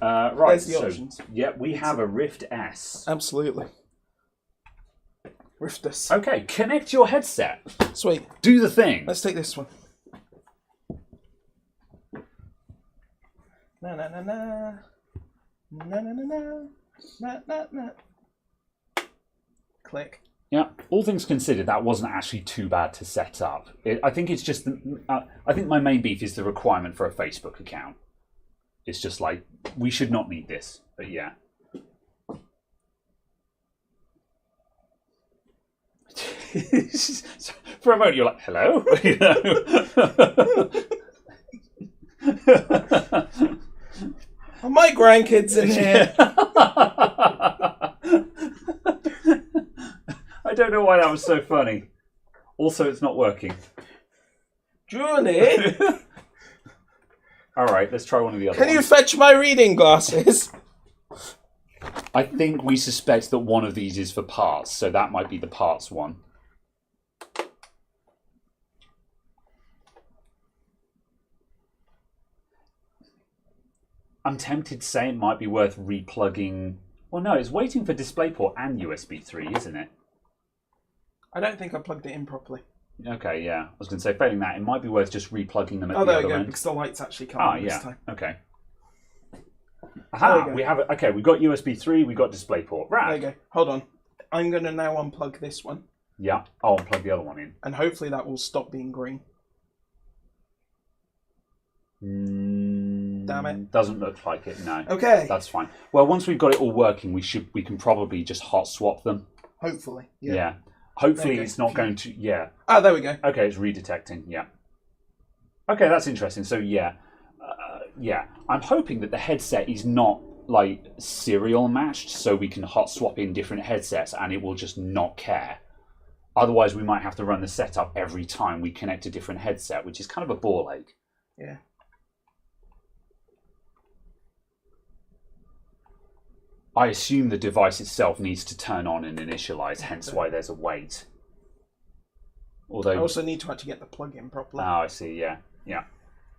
Right, There's the options. Yeah, we have a Rift S. Absolutely. Rift S. Okay, connect your headset. Sweet. Do the thing. Let's take this one. Na na na na. Na na na na. Na na na. Click. Yeah, all things considered, that wasn't actually too bad to set up. I think it's just... I think my main beef is the requirement for a Facebook account. It's just like, we should not need this. But yeah. For a moment, you're like, hello? You know? Are my grandkids in here? I don't know why that was so funny. Also, it's not working. Julie? All right, let's try one of the other Can you ones. fetch my reading glasses? I think we suspect that one of these is for parts, so that might be the parts one. I'm tempted to say it might be worth replugging... Well, no, it's waiting for DisplayPort and USB 3, isn't it? I don't think I plugged it in properly. Okay, yeah. I was going to say, failing that, it might be worth just replugging them at Oh, the there other we go, end. because the light's actually coming on yeah. this time. Okay. Aha, There we go. we have it. Okay, we've got USB 3, we've got DisplayPort. There Right. you go. Hold on. I'm going to now unplug this one, Yeah, I'll plug the other one in. and hopefully that will stop being green. Damn it. Doesn't look like it, no. Okay. That's fine. Well, once we've got it all working, we can probably just hot swap them. Hopefully. Yeah. Hopefully it's not going to... Yeah. Ah, there we go. Okay, it's redetecting, yeah. Okay, that's interesting. So, yeah. I'm hoping that the headset is not, like, serial matched, so we can hot swap in different headsets and it will just not care. Otherwise, we might have to run the setup every time we connect a different headset, which is kind of a ball ache. Yeah. I assume the device itself needs to turn on and initialize, hence why there's a wait. Although I also need to actually get the plug in properly. Oh, I see, yeah. Yeah.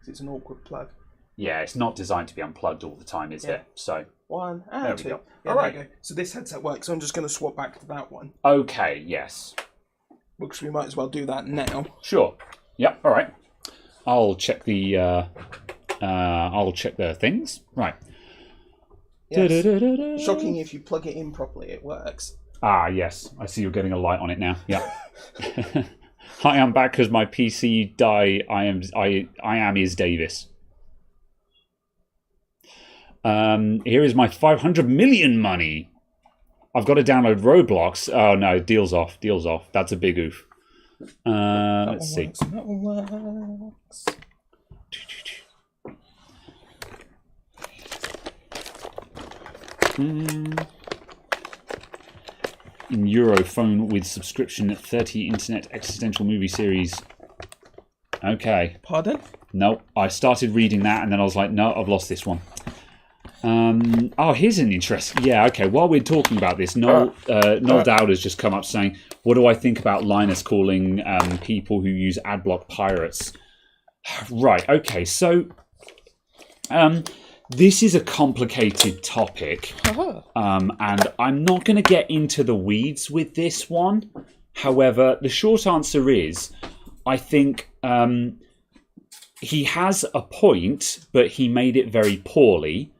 It's an awkward plug. Yeah, it's not designed to be unplugged all the time, is it? So one and there two. we go. Yeah, All right. there we go. So this headset works, so I'm just going to swap back to that one. Okay, yes. Because we might as well do that now. Sure. Yep, all right. I'll check the things. Right. Yes. Shocking, if you plug it in properly, it works. Ah, yes. I see you're getting a light on it now. Yeah. Hi, I'm back because my PC died. I am is Davis. Here is my 500 million money. I've got to download Roblox. Oh no, deal's off. Deal's off. That's a big oof. Let's see. That one works. In Euro phone with subscription at 30 internet existential movie series. Okay. Pardon? No, I started reading that and then I was like, no, I've lost this one. Oh, here's an interest. Yeah, okay. While we're talking about this, Noel Dowd has just come up saying, what do I think about Linus calling people who use adblock pirates? Right, okay. So, this is a complicated topic, and I'm not going to get into the weeds with this one. However, the short answer is, I think he has a point, but he made it very poorly,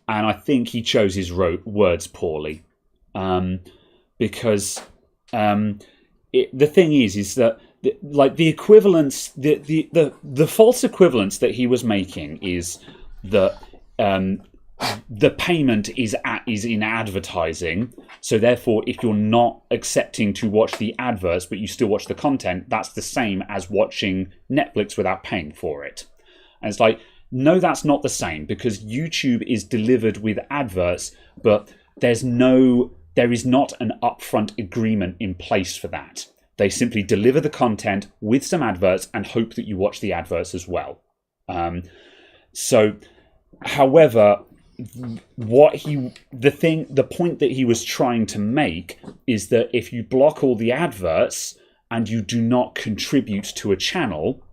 and I think he chose his words poorly, because the thing is that the equivalence, the false equivalence that he was making is that. The payment is in advertising, so therefore if you're not accepting to watch the adverts but you still watch the content, that's the same as watching Netflix without paying for it. And it's like, no, that's not the same, because YouTube is delivered with adverts, but there is not an upfront agreement in place for that. They simply deliver the content with some adverts and hope that you watch the adverts as well. However, the point that he was trying to make is that if you block all the adverts and you do not contribute to a channel,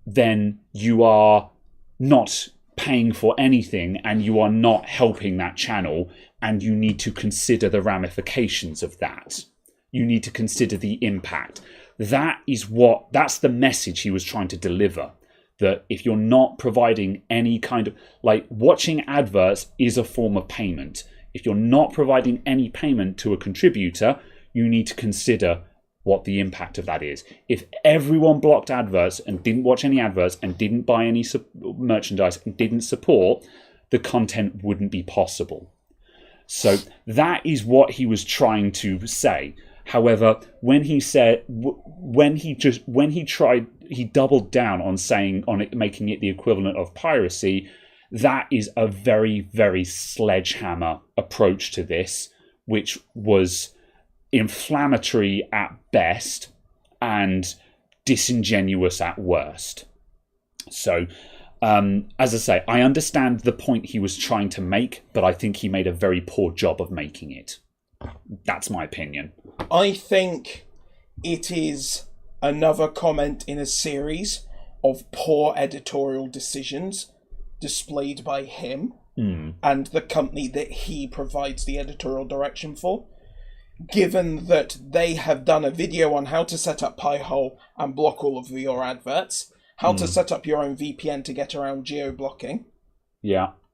then you are not paying for anything and you are not helping that channel, and you need to consider the ramifications of that. You need to consider the impact. That's the message he was trying to deliver. That if you're not providing any kind of, like, watching adverts is a form of payment. If you're not providing any payment to a contributor, you need to consider what the impact of that is. If everyone blocked adverts and didn't watch any adverts and didn't buy any merchandise and didn't support, the content wouldn't be possible. So that is what he was trying to say. However, when he doubled down on it, making it the equivalent of piracy. That is a very, very sledgehammer approach to this, which was inflammatory at best and disingenuous at worst. So, as I say, I understand the point he was trying to make, but I think he made a very poor job of making it. That's my opinion. I think it is another comment in a series of poor editorial decisions displayed by him and the company that he provides the editorial direction for. Given that they have done a video on how to set up Pi-hole and block all of your adverts, how to set up your own VPN to get around geo-blocking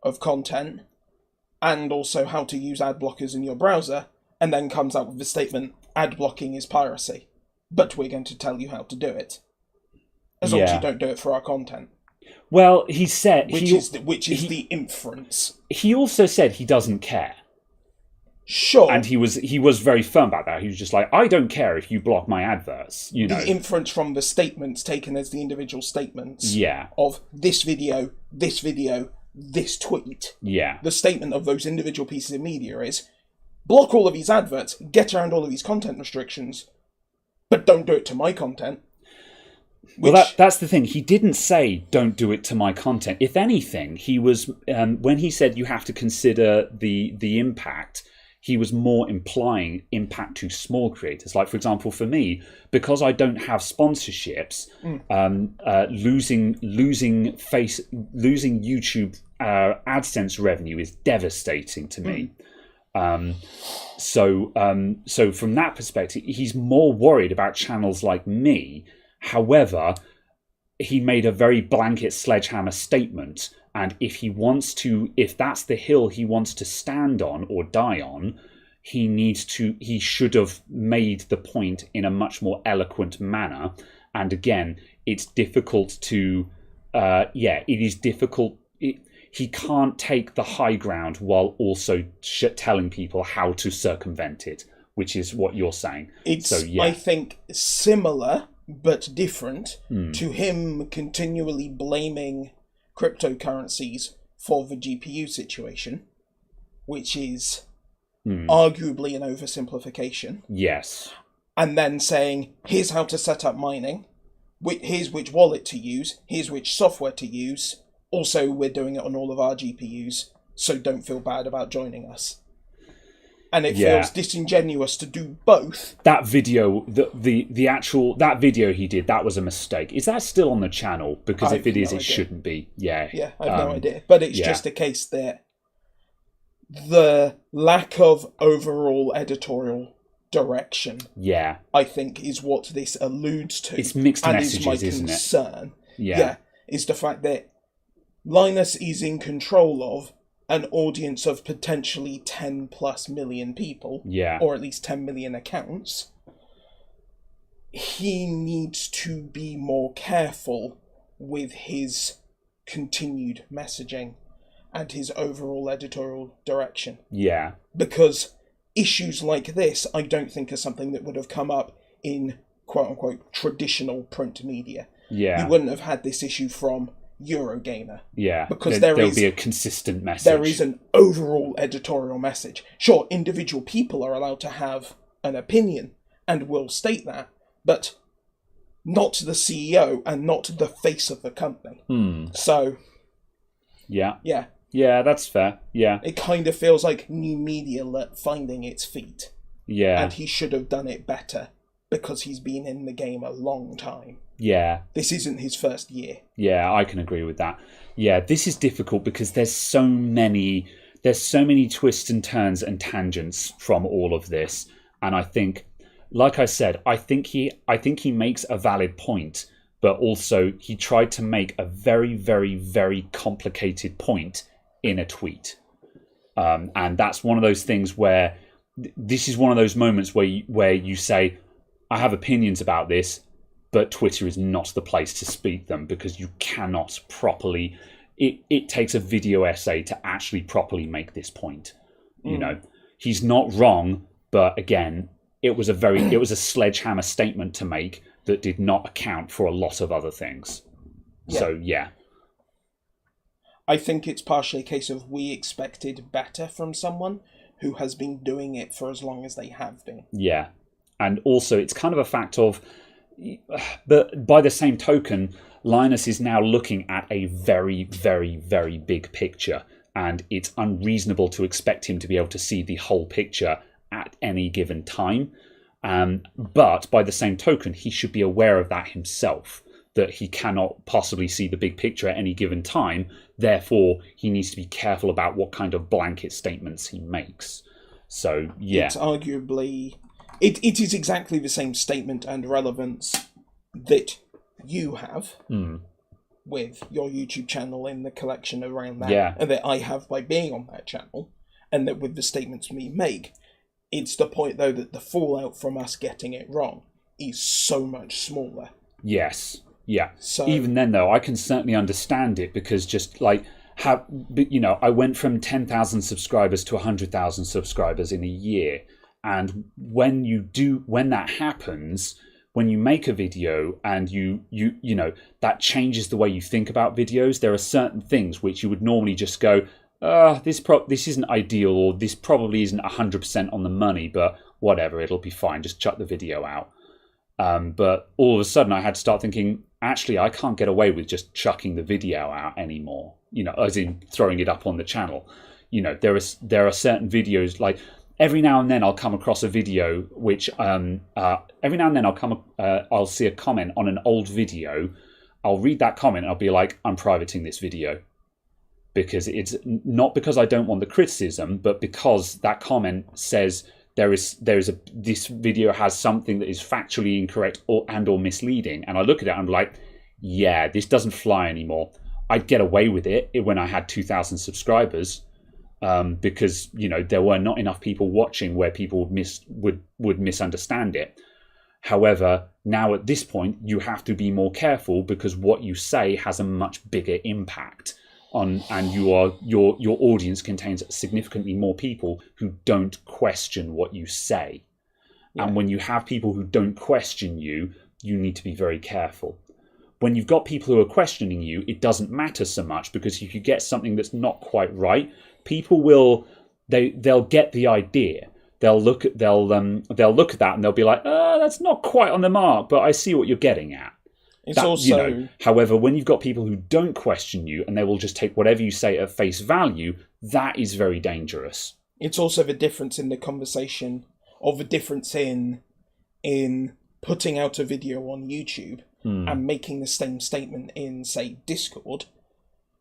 of content, and also how to use ad blockers in your browser, and then comes out with the statement, ad blocking is piracy, but we're going to tell you how to do it. As long as you don't do it for our content. Well, he said... Which is the inference. He also said he doesn't care. Sure. And he was very firm about that. He was just like, I don't care if you block my adverts, you know. The inference from the statements taken as the individual statements Yeah. of this video, this tweet. Yeah. The statement of those individual pieces of media is, block all of these adverts, get around all of these content restrictions, but don't do it to my content. Well, that's the thing. He didn't say, don't do it to my content. If anything, he was, when he said you have to consider the impact, he was more implying impact to small creators. Like, for example, for me, because I don't have sponsorships, losing YouTube AdSense revenue is devastating to me. So from that perspective, he's more worried about channels like me. However, he made a very blanket sledgehammer statement, and if that's the hill he wants to stand on or die on, he should have made the point in a much more eloquent manner. And again, it's difficult to, it is difficult. He can't take the high ground while also telling people how to circumvent it, which is what you're saying. I think, similar but different to him continually blaming cryptocurrencies for the GPU situation, which is arguably an oversimplification. Yes. And then saying, here's how to set up mining, here's which wallet to use, here's which software to use. Also, we're doing it on all of our GPUs, so don't feel bad about joining us. And it feels disingenuous to do both. That video, that video he did, that was a mistake. Is that still on the channel? Because if it is, it shouldn't be. Yeah. Yeah, I have no idea. But it's just a case that the lack of overall editorial direction, I think, is what this alludes to. It's mixed messages, is my isn't concern. it? Yeah. Is the fact that Linus is in control of an audience of potentially 10 plus million people, or at least 10 million accounts. He needs to be more careful with his continued messaging and his overall editorial direction. Yeah. Because issues like this, I don't think are something that would have come up in quote-unquote traditional print media. Yeah. You wouldn't have had this issue from Eurogamer. Yeah, because there'll be a consistent message. There is an overall editorial message. Sure, individual people are allowed to have an opinion and will state that, but not the CEO and not the face of the company. So, yeah, that's fair. Yeah, it kind of feels like new media finding its feet. Yeah, and he should have done it better because he's been in the game a long time. Yeah. This isn't his first year. Yeah, I can agree with that. Yeah, this is difficult because there's so many twists and turns and tangents from all of this. And I think, like I said, I think he makes a valid point, but also he tried to make a very, very, very complicated point in a tweet. And that's one of those things where this is one of those moments where you say, I have opinions about this, but Twitter is not the place to speak them because you cannot properly... It takes a video essay to actually properly make this point. You know, he's not wrong, but again, it was a sledgehammer statement to make that did not account for a lot of other things. Yeah. So, yeah. I think it's partially a case of we expected better from someone who has been doing it for as long as they have been. Yeah. And also, it's kind of a fact of... But by the same token, Linus is now looking at a very, very, very big picture, and it's unreasonable to expect him to be able to see the whole picture at any given time. But by the same token, he should be aware of that himself, that he cannot possibly see the big picture at any given time. Therefore, he needs to be careful about what kind of blanket statements he makes. So, yeah. It's arguably... It is exactly the same statement and relevance that you have with your YouTube channel in the collection around that, and that I have by being on that channel, and that with the statements we make. It's the point, though, that the fallout from us getting it wrong is so much smaller. Yes. Yeah. So even then, though, I can certainly understand it because just like I went from 10,000 subscribers to 100,000 subscribers in a year, and when that happens, when you make a video and you that changes the way you think about videos. There are certain things which you would normally just go, this isn't ideal, or this probably isn't 100% on the money, but whatever, it'll be fine. Just chuck the video out. But all of a sudden, I had to start thinking, actually, I can't get away with just chucking the video out anymore. As in throwing it up on the channel. There are certain videos, like every now and then I'll come across a video which every now and then I'll see a comment on an old video. I'll read that comment and I'll be like, I'm privating this video, because it's not because I don't want the criticism, but because that comment says this video has something that is factually incorrect or misleading, and I look at it and I'm like, yeah, this doesn't fly anymore. I'd get away with it when I had 2,000 subscribers, because there were not enough people watching where people would misunderstand it. However, now at this point, you have to be more careful, because what you say has a much bigger impact on, and your audience contains significantly more people who don't question what you say. Yeah. And when you have people who don't question you, you need to be very careful. When you've got people who are questioning you, it doesn't matter so much, because if you get something that's not quite right, people they'll get the idea. They'll look at that and they'll be like, that's not quite on the mark, but I see what you're getting at. However, when you've got people who don't question you and they will just take whatever you say at face value, that is very dangerous. It's also the difference in the conversation, or the difference in putting out a video on YouTube and making the same statement in, say, Discord,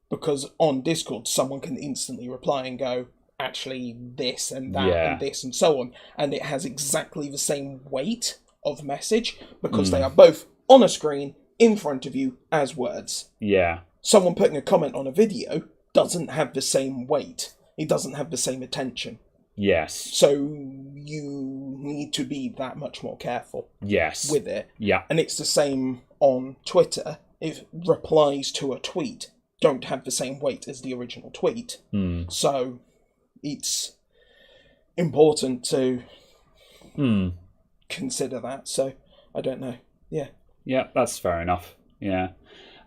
because on Discord someone can instantly reply and go, actually this and that and this and so on, and it has exactly the same weight of message, because they are both on a screen in front of you as words. Yeah. Someone putting a comment on a video doesn't have the same weight. It doesn't have the same attention. Yes. So you need to be that much more careful. Yes. With it. Yeah. And it's the same on Twitter. If replies to a tweet don't have the same weight as the original tweet. So it's important to consider that. So I don't know. Yeah. Yeah, that's fair enough. Yeah.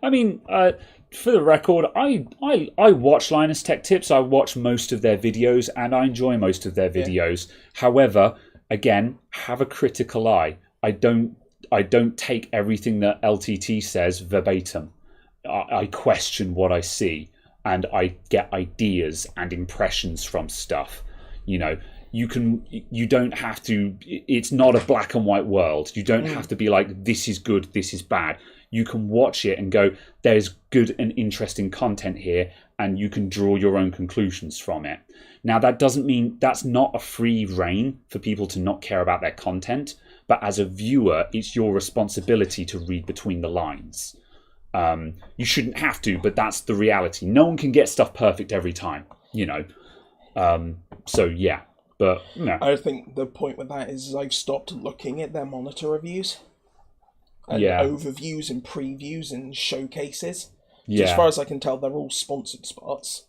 I mean, for the record, I watch Linus Tech Tips. I watch most of their videos and I enjoy most of their videos. Yeah. However, again, have a critical eye. I don't take everything that LTT says verbatim. I question what I see, and I get ideas and impressions from stuff. You don't have to, it's not a black and white world. You don't have to be like, this is good, this is bad. You can watch it and go, there's good and interesting content here, and you can draw your own conclusions from it. Now, that doesn't mean, that's not a free rein for people to not care about their content, but as a viewer, it's your responsibility to read between the lines. You shouldn't have to, but that's the reality. No one can get stuff perfect every time, so yeah. But no. I think the point with that is I've stopped looking at their monitor reviews and overviews and previews and showcases. Yeah. So as far as I can tell, they're all sponsored spots,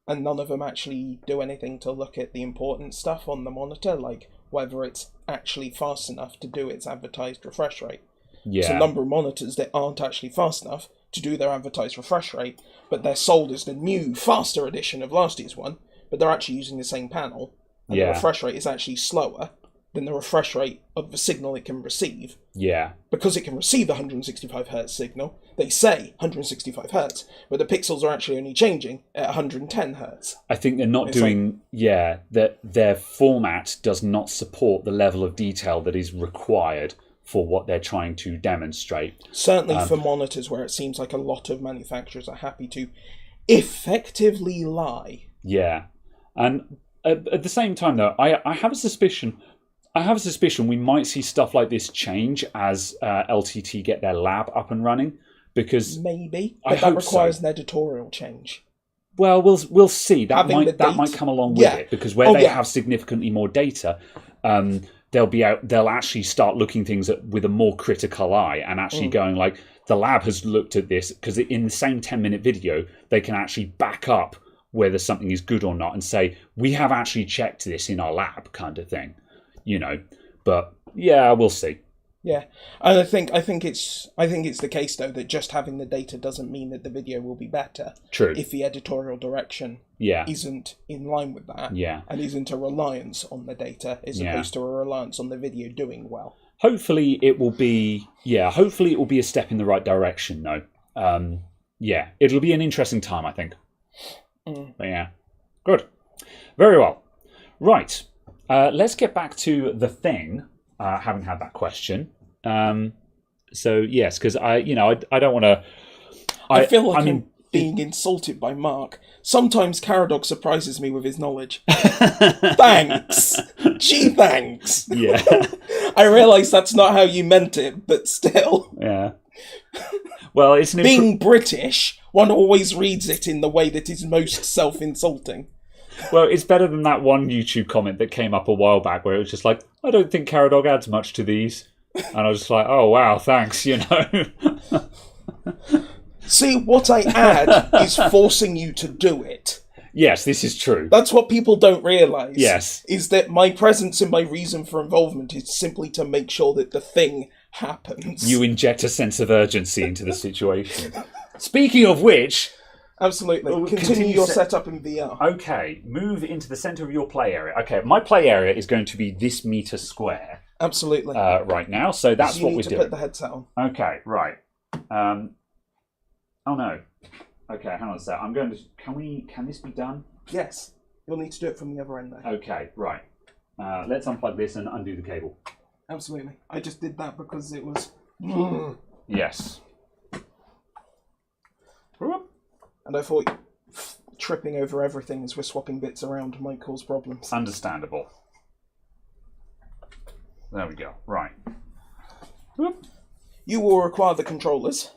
and none of them actually do anything to look at the important stuff on the monitor, like whether it's actually fast enough to do its advertised refresh rate. Yeah. There's a number of monitors that aren't actually fast enough to do their advertised refresh rate, but they're sold as the new, faster edition of last year's one, but they're actually using the same panel. And the refresh rate is actually slower than the refresh rate of the signal it can receive. Yeah. Because it can receive the 165 Hz signal, they say 165 Hz, but the pixels are actually only changing at 110 Hz. I think they're not doing, that their format does not support the level of detail that is required for what they're trying to demonstrate. Certainly for monitors where it seems like a lot of manufacturers are happy to effectively lie. Yeah. And at the same time, though, I have a suspicion. We might see stuff like this change as LTT get their lab up and running, because maybe, but that requires an editorial change. Well, we'll see. That might come along with it, because where they have significantly more data, they'll actually start looking things at with a more critical eye and actually going like, the lab has looked at this, because in the same 10-minute video they can actually back up whether something is good or not and say, we have actually checked this in our lab, kind of thing, but yeah, we'll see. Yeah, and I think it's the case though that just having the data doesn't mean that the video will be better. True. If the editorial direction isn't in line with that, and isn't a reliance on the data as opposed to a reliance on the video doing well. Hopefully it will be a step in the right direction though. It'll be an interesting time, I think. But yeah, good, very well. Right, let's get back to the thing. Having had that question, so yes, because I don't want to. I feel like I'm being insulted by Mark. Sometimes Caradoc surprises me with his knowledge. Thanks, gee, thanks. Yeah, I realise that's not how you meant it, but still. Yeah. Well, it's being British. One always reads it in the way that is most self-insulting. Well, it's better than that one YouTube comment that came up a while back where it was just like, I don't think Caradoc adds much to these. And I was just like, oh, wow, thanks, See, what I add is forcing you to do it. Yes, this is true. That's what people don't realise. Yes. Is that my presence and my reason for involvement is simply to make sure that the thing happens. You inject a sense of urgency into the situation. Speaking of which... Absolutely. Continue your setup in VR. Okay, move into the centre of your play area. Okay, my play area is going to be this metre square. Absolutely. Right now, so that's what we're doing. You need to put the headset on. Okay, right. Oh no. Okay, hang on a sec. I'm going to. Can this be done? Yes. You'll need to do it from the other end though. Okay, right. Let's unplug this and undo the cable. Absolutely. I just did that because it was. Yes. And I thought tripping over everything as we're swapping bits around might cause problems. Understandable. There we go. Right. You will require the controllers,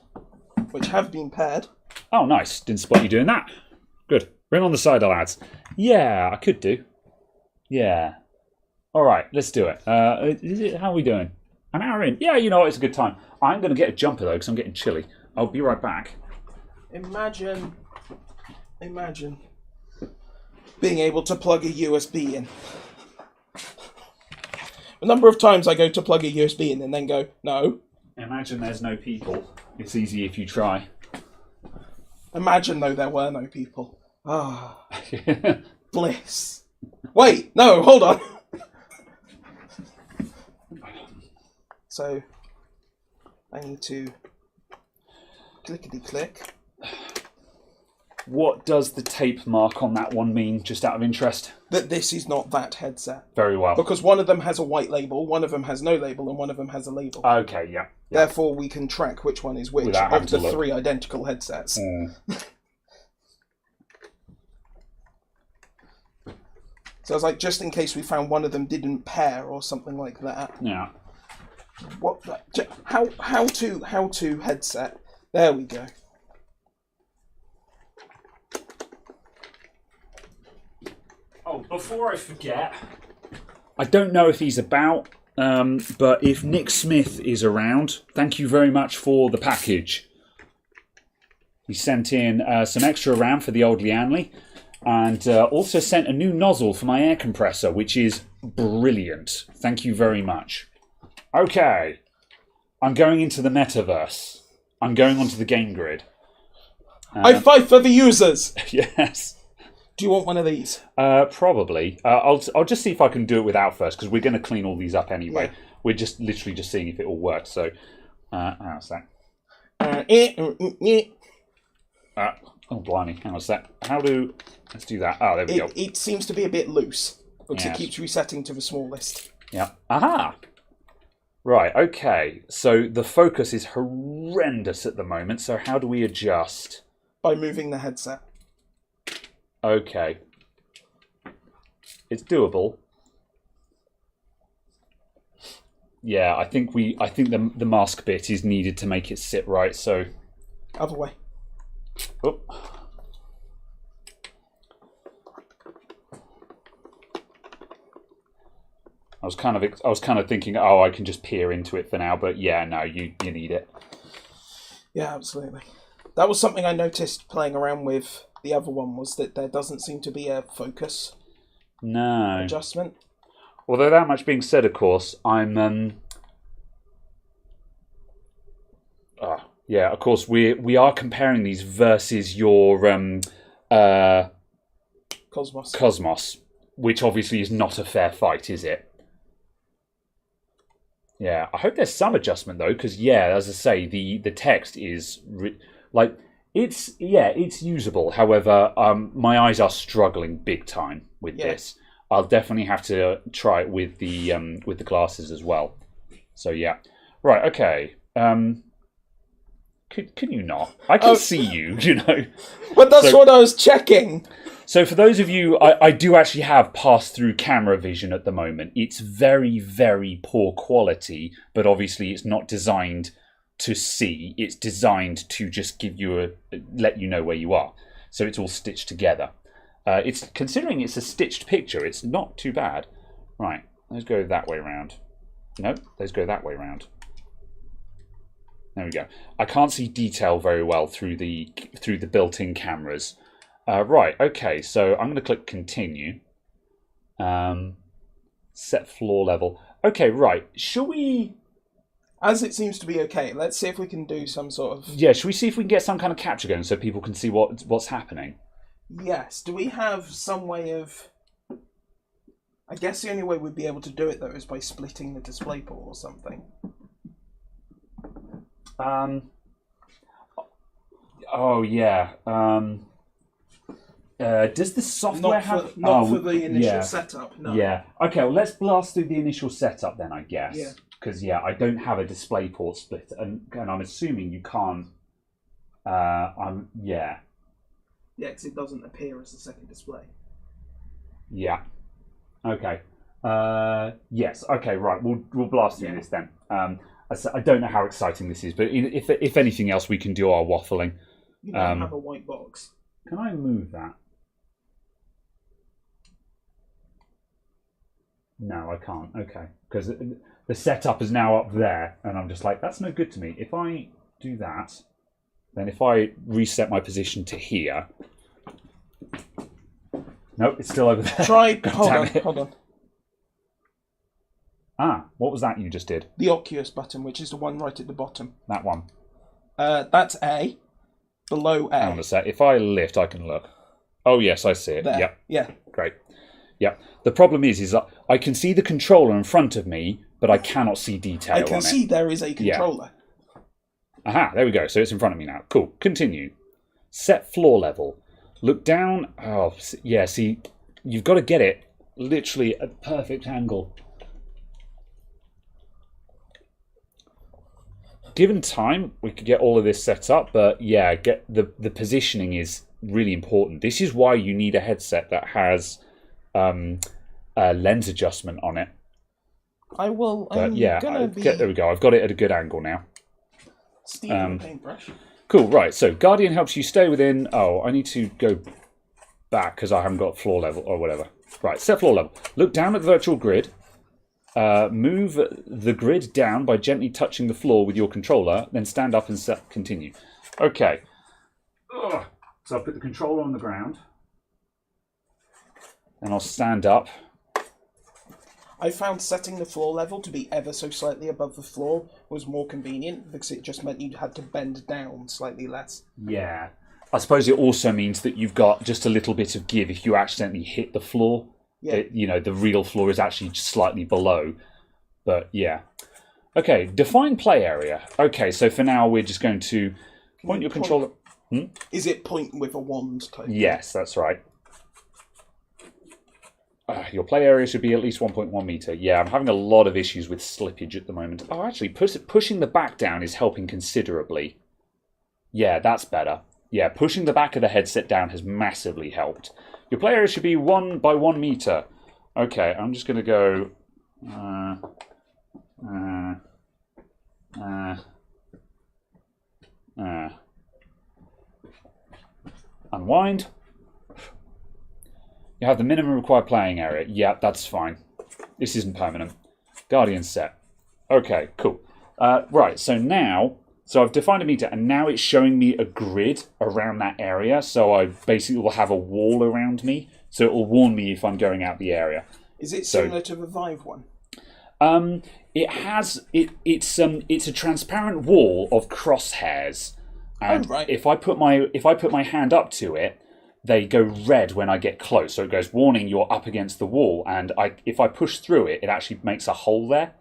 which have been paired. Oh, nice. Didn't spot you doing that. Good. Bring on the cider, lads. Yeah, I could do. Yeah. All right, let's do it. How are we doing? An hour in? Yeah, it's a good time. I'm going to get a jumper, though, because I'm getting chilly. I'll be right back. Imagine being able to plug a USB in. A number of times I go to plug a USB in and then go, no. Imagine there's no people. It's easy if you try. Imagine, though, there were no people. Ah. Bliss. Wait, no, hold on. So, I need to clickety-click. What does the tape mark on that one mean, just out of interest? That this is not that headset. Very well. Because one of them has a white label, one of them has no label, and one of them has a label. Okay, yeah. Therefore, we can track which one is which of the three identical headsets. So I was like, just in case we found one of them didn't pair or something like that. Yeah. What? How to headset? There we go. Oh, before I forget, I don't know if he's about, but if Nick Smith is around, thank you very much for the package. He sent in some extra RAM for the old Lianli, and also sent a new nozzle for my air compressor, which is brilliant. Thank you very much. Okay, I'm going into the metaverse. I'm going onto the game grid. I fight for the users! Yes. Do you want one of these? Probably. I'll just see if I can do it without first, because we're going to clean all these up anyway. Yeah. We're just literally just seeing if it all works. So, hang on a sec. Oh, blimey. Hang on a sec. Let's do that. Oh, there we go. It seems to be a bit loose, because Yes. it keeps resetting to the smallest. Yeah. Aha! Right, okay. So the focus is horrendous at the moment. So how do we adjust? By moving the headset. Okay. It's doable. Yeah, I think the mask bit is needed to make it sit right, so Other way. oh. I was kind of thinking, oh, I can just peer into it for now, but yeah, no, you need it. Yeah, absolutely. That was something I noticed playing around with the other one, was that there doesn't seem to be a focus adjustment. Although that much being said, of course, I'm yeah, of course we are comparing these versus your Cosmos, which obviously is not a fair fight, is it? Yeah, I hope there's some adjustment though, because yeah, as I say, the text is it's usable. However, my eyes are struggling big time with this. I'll definitely have to try it with the glasses as well. So yeah, right, okay. Can you not? I can see you, you know. But that's what I was checking. So for those of you, I do actually have pass-through camera vision at the moment. It's very, very poor quality, but obviously it's not designed to see. It's designed to just give you let you know where you are. So it's all stitched together. It's considering it's a stitched picture, it's not too bad. Right, let's go that way around. No, let's go that way around. There we go. I can't see detail very well through the built-in cameras. Right, okay, so I'm going to click continue. Set floor level. Okay, right. Shall we... As it seems to be okay, let's see if we can do some sort of... Yeah, shall we see if we can get some kind of capture going so people can see what's happening? Yes. Do we have some way of... I guess the only way we'd be able to do it, though, is by splitting the display port or something. Oh, yeah. Does the software have... Not for the initial setup, no. Yeah. Okay, well, let's blast through the initial setup then, I guess. Yeah. Because, yeah, I don't have a display port split, and I'm assuming you can't... Yeah. Yeah, because it doesn't appear as a second display. Yeah. Okay. Yes. Okay, right. We'll blast through this then. I don't know how exciting this is, but if anything else, we can do our waffling. You don't have a white box. Can I move that? No, I can't. Okay. Because the setup is now up there, and I'm just like, that's no good to me. If I do that, then if I reset my position to here... Nope, it's still over there. Hold on. Ah, what was that you just did? The Oculus button, which is the one right at the bottom. That one. That's A. Below A. Hang on a sec. If I lift, I can look. Oh, yes, I see it. There. Yep. Yeah. Great. Yep. The problem is that I can see the controller in front of me, but I cannot see detail on it. I can see there is a controller. Yeah. Aha, there we go. So it's in front of me now. Cool. Continue. Set floor level. Look down. Oh, yeah, see, you've got to get it literally at a perfect angle. Given time, we could get all of this set up, but yeah, get the positioning is really important. This is why you need a headset that has a lens adjustment on it. I will. There we go. I've got it at a good angle now. Stealing the paintbrush. Cool. Right. So Guardian helps you stay within. Oh, I need to go back because I haven't got floor level or whatever. Right. Set floor level. Look down at the virtual grid. Move the grid down by gently touching the floor with your controller, then stand up and continue. Okay. Ugh. So I'll put the controller on the ground. And I'll stand up. I found setting the floor level to be ever so slightly above the floor was more convenient because it just meant you had to bend down slightly less. Yeah. I suppose it also means that you've got just a little bit of give if you accidentally hit the floor. Yeah. The real floor is actually just slightly below. But yeah. Okay, define play area. Okay, so for now we're just going to point your controller... Is it point with a wand type? Yes, that's right. Your play area should be at least 1.1 meter. Yeah, I'm having a lot of issues with slippage at the moment. Oh, actually, pushing the back down is helping considerably. Yeah, that's better. Yeah, pushing the back of the headset down has massively helped. Your play area should be 1 by 1 meter. Okay, I'm just going to go... Unwind. You have the minimum required playing area. Yeah, that's fine. this isn't permanent. Guardian set. Okay, cool. Right, so now, I've defined a meter, and now it's showing me a grid around that area. So I basically will have a wall around me, so it will warn me if I'm going out the area. Is it similar to the Vive one? It's a transparent wall of crosshairs, and right. if I put my hand up to it, they go red when I get close. So it goes, warning, you're up against the wall, and if I push through it, it actually makes a hole there.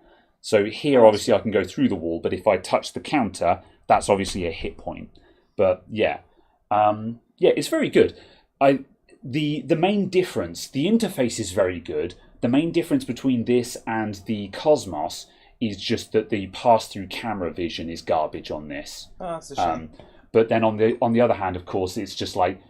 So here, obviously, I can go through the wall, but if I touch the counter, that's obviously a hit point. But yeah, it's very good. The main difference, the interface is very good. The main difference between this and the Cosmos is just that the pass-through camera vision is garbage on this. Oh, that's a shame. But then on the other hand, of course, it's just like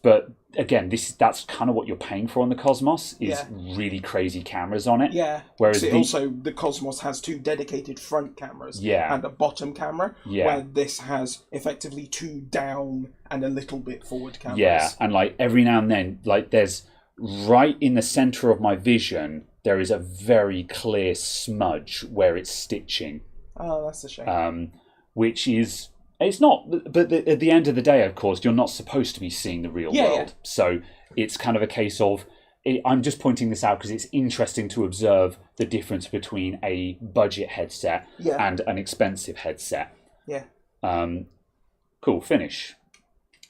but again, that's kind of what you're paying for on the Cosmos is really crazy cameras on it. Yeah. Whereas also the Cosmos has 2 dedicated front cameras and a bottom camera. Yeah. Where this has effectively 2 down and a little bit forward cameras. Yeah, and like every now and then, like there's right in the center of my vision, there is a very clear smudge where it's stitching. Oh, that's a shame. Which is. It's not, but at the end of the day, of course, you're not supposed to be seeing the real world. Yeah. So it's kind of a case of, I'm just pointing this out because it's interesting to observe the difference between a budget headset and an expensive headset. Yeah. Cool, finish.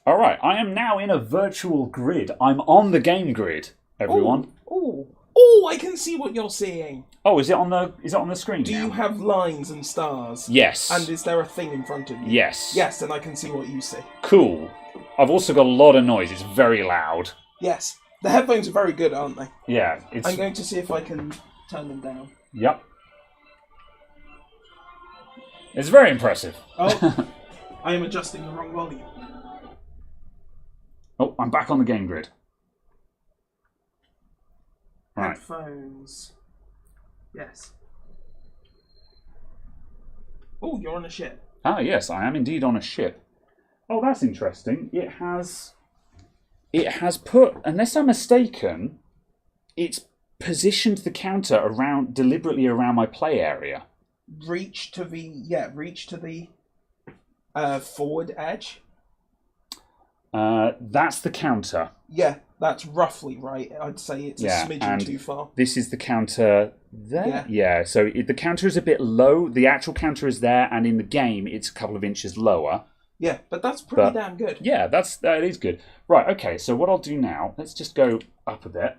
All right, I am now in a virtual grid. I'm on the game grid, everyone. Oh, I can see what you're seeing. Oh, is it on the screen? Do you have lines and stars? Yes. And is there a thing in front of you? Yes. Yes, then I can see what you see. Cool. I've also got a lot of noise. It's very loud. Yes. The headphones are very good, aren't they? Yeah. I'm going to see if I can turn them down. Yep. It's very impressive. Oh, I am adjusting the wrong volume. Oh, I'm back on the game grid. Right. Headphones. Yes. Oh, you're on a ship. Ah, yes, I am indeed on a ship. Oh, that's interesting. It has put, unless I'm mistaken, it's positioned the counter deliberately around my play area. Reach to the forward edge. That's the counter. Yeah, that's roughly right. I'd say it's a smidgen too far. This is the counter there. Yeah. So the counter is a bit low. The actual counter is there, and in the game, it's a couple of inches lower. Yeah, but that's pretty damn good. Yeah, that is good. Right. Okay. So what I'll do now? Let's just go up a bit.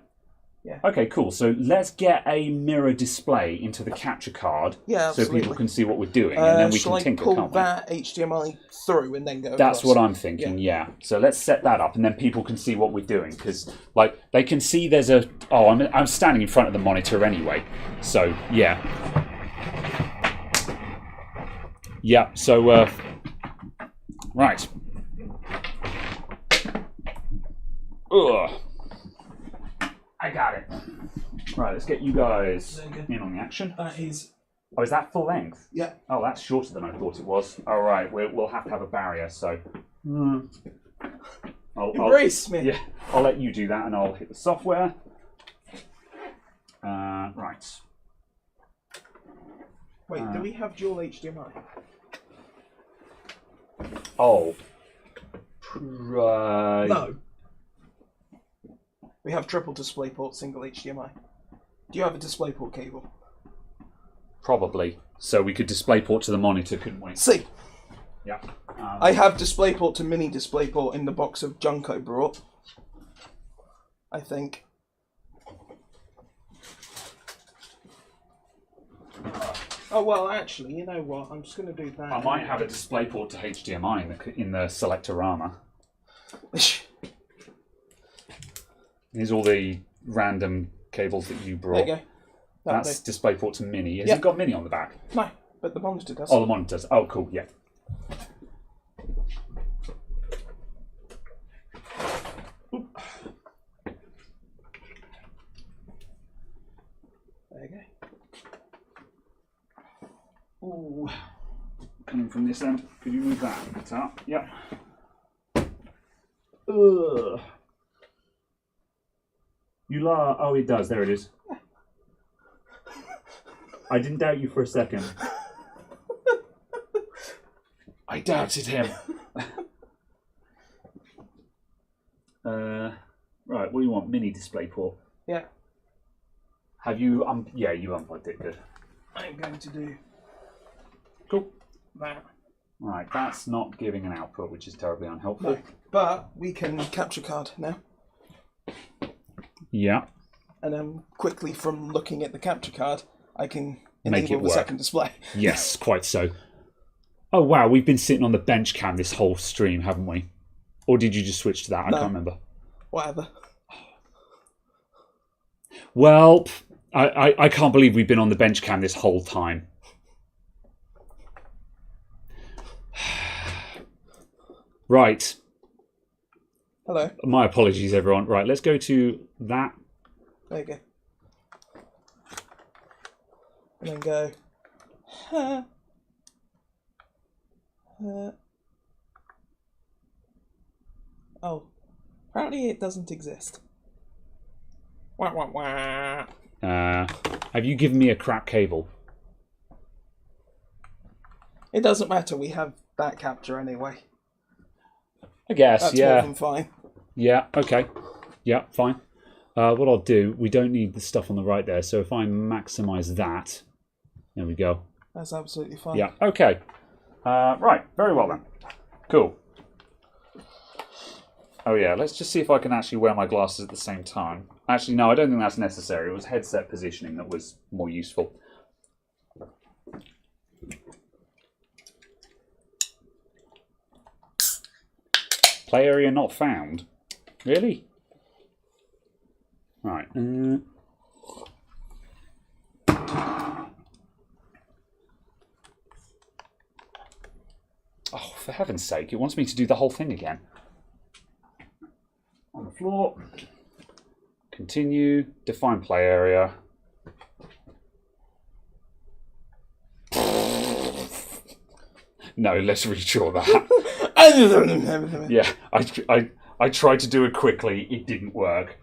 Yeah. Okay, cool. So let's get a mirror display into the capture card so people can see what we're doing, and then we can tinker, can't we? Shall I pull that HDMI through and then go That's across? What I'm thinking, yeah. So let's set that up, and then people can see what we're doing, because like they can see there's a... Oh, I'm standing in front of the monitor anyway, so yeah. Yeah, so... right. Ugh. I got it. Right, let's get you guys in on the action. That is... Oh, is that full length? Yeah. Oh, that's shorter than I thought it was. All right, we'll have to have a barrier, so... Embrace me. Yeah, I'll let you do that, and I'll hit the software. Right. Wait, do we have dual HDMI? Oh. Right. No. We have triple DisplayPort, single HDMI. Do you have a DisplayPort cable? Probably. So we could DisplayPort to the monitor, couldn't we? See. Yeah. I have DisplayPort to mini DisplayPort in the box of junk I brought. I think. Oh, well, actually, you know what? I'm just going to do that. I might have a DisplayPort to HDMI in the Selectorama. Here's all the random cables that you brought. There you go. That's DisplayPort to mini. Has it got mini on the back? No, but the monitor does. Oh, the monitor does. Oh, cool, yeah. Oop. There you go. Ooh. Coming from this end. Could you move that up? Yep. Ugh. Oh, it does. There it is. I didn't doubt you for a second. I doubted him. Right, what do you want? Mini display port. Yeah. Have you? Yeah, you unplugged it. Good. I'm going to do Cool. that. Right, that's not giving an output, which is terribly unhelpful. No, but we can capture card now. Yeah. And then quickly from looking at the capture card, I can Make enable it the work. second display. Yes, quite so. Oh wow, we've been sitting on the bench cam this whole stream, haven't we? Or did you just switch to that? No. I can't remember. Whatever. Well, I can't believe we've been on the bench cam this whole time. Right. Hello. My apologies, everyone. Right, let's go to that. There you go. And then go. Oh. Apparently it doesn't exist. Wah, wah, wah. Have you given me a crap cable? It doesn't matter, we have that capture anyway. I guess, That's yeah. more than fine. Yeah, okay. Yeah, fine. What I'll do, we don't need the stuff on the right there, so if I maximise that, there we go. That's absolutely fine. Yeah, okay. Right, very well then. Cool. Oh yeah, let's just see if I can actually wear my glasses at the same time. Actually, no, I don't think that's necessary. It was headset positioning that was more useful. Play area not found? Really? Right. Oh, for heaven's sake, it wants me to do the whole thing again. On the floor. Continue. Define play area. No, let's redraw that. Yeah, I tried to do it quickly. It didn't work.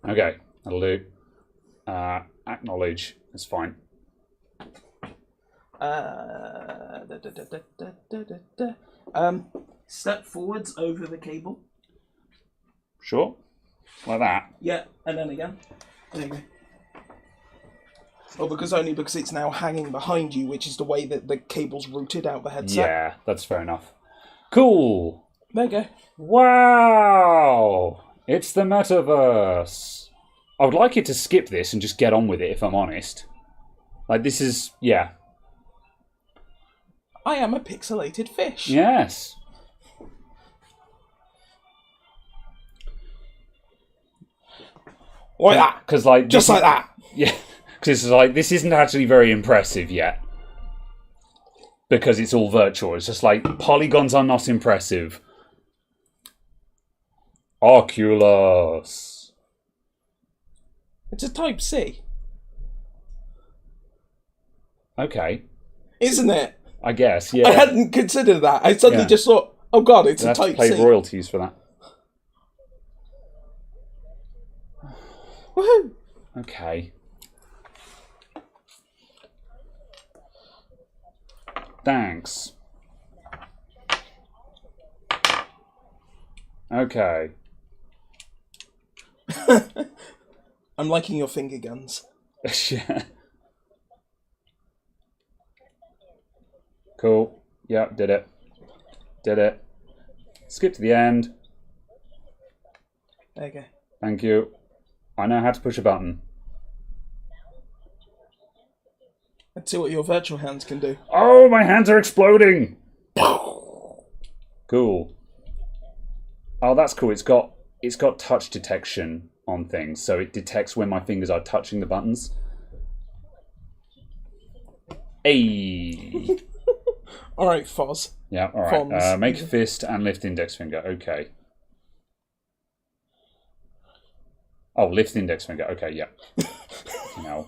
Okay, that'll do. Acknowledge. That's fine. Step forwards over the cable. Sure. Like that. Yeah, and then again. There you go. Oh, because it's now hanging behind you, which is the way that the cable's routed out the headset. Yeah, that's fair enough. Cool. There you go. Wow. It's the metaverse. I would like it to skip this and just get on with it, if I'm honest. Like, this is, yeah. I am a pixelated fish. Yes. Like that. Because, like, Just like that. Yeah. Because it's like, this isn't actually very impressive yet. Because it's all virtual. It's just like, polygons are not impressive. Oculus. It's a Type C. Okay. Isn't it? I guess, yeah. I hadn't considered that. I suddenly just thought, oh god, it's a Let's Type pay C. royalties for that. Woohoo! Okay. Thanks. Okay. I'm liking your finger guns. Yeah. Cool. Yeah, did it. Did it. Skip to the end. There you go. Thank you. I know how to push a button. Let's see what your virtual hands can do. Oh, my hands are exploding! Cool. Oh, that's cool. It's got touch detection on things, so it detects when my fingers are touching the buttons. Hey. All right, Foz. Yeah. All right. Make a fist and lift index finger. Okay. Oh, lift index finger. Okay. Yeah. No.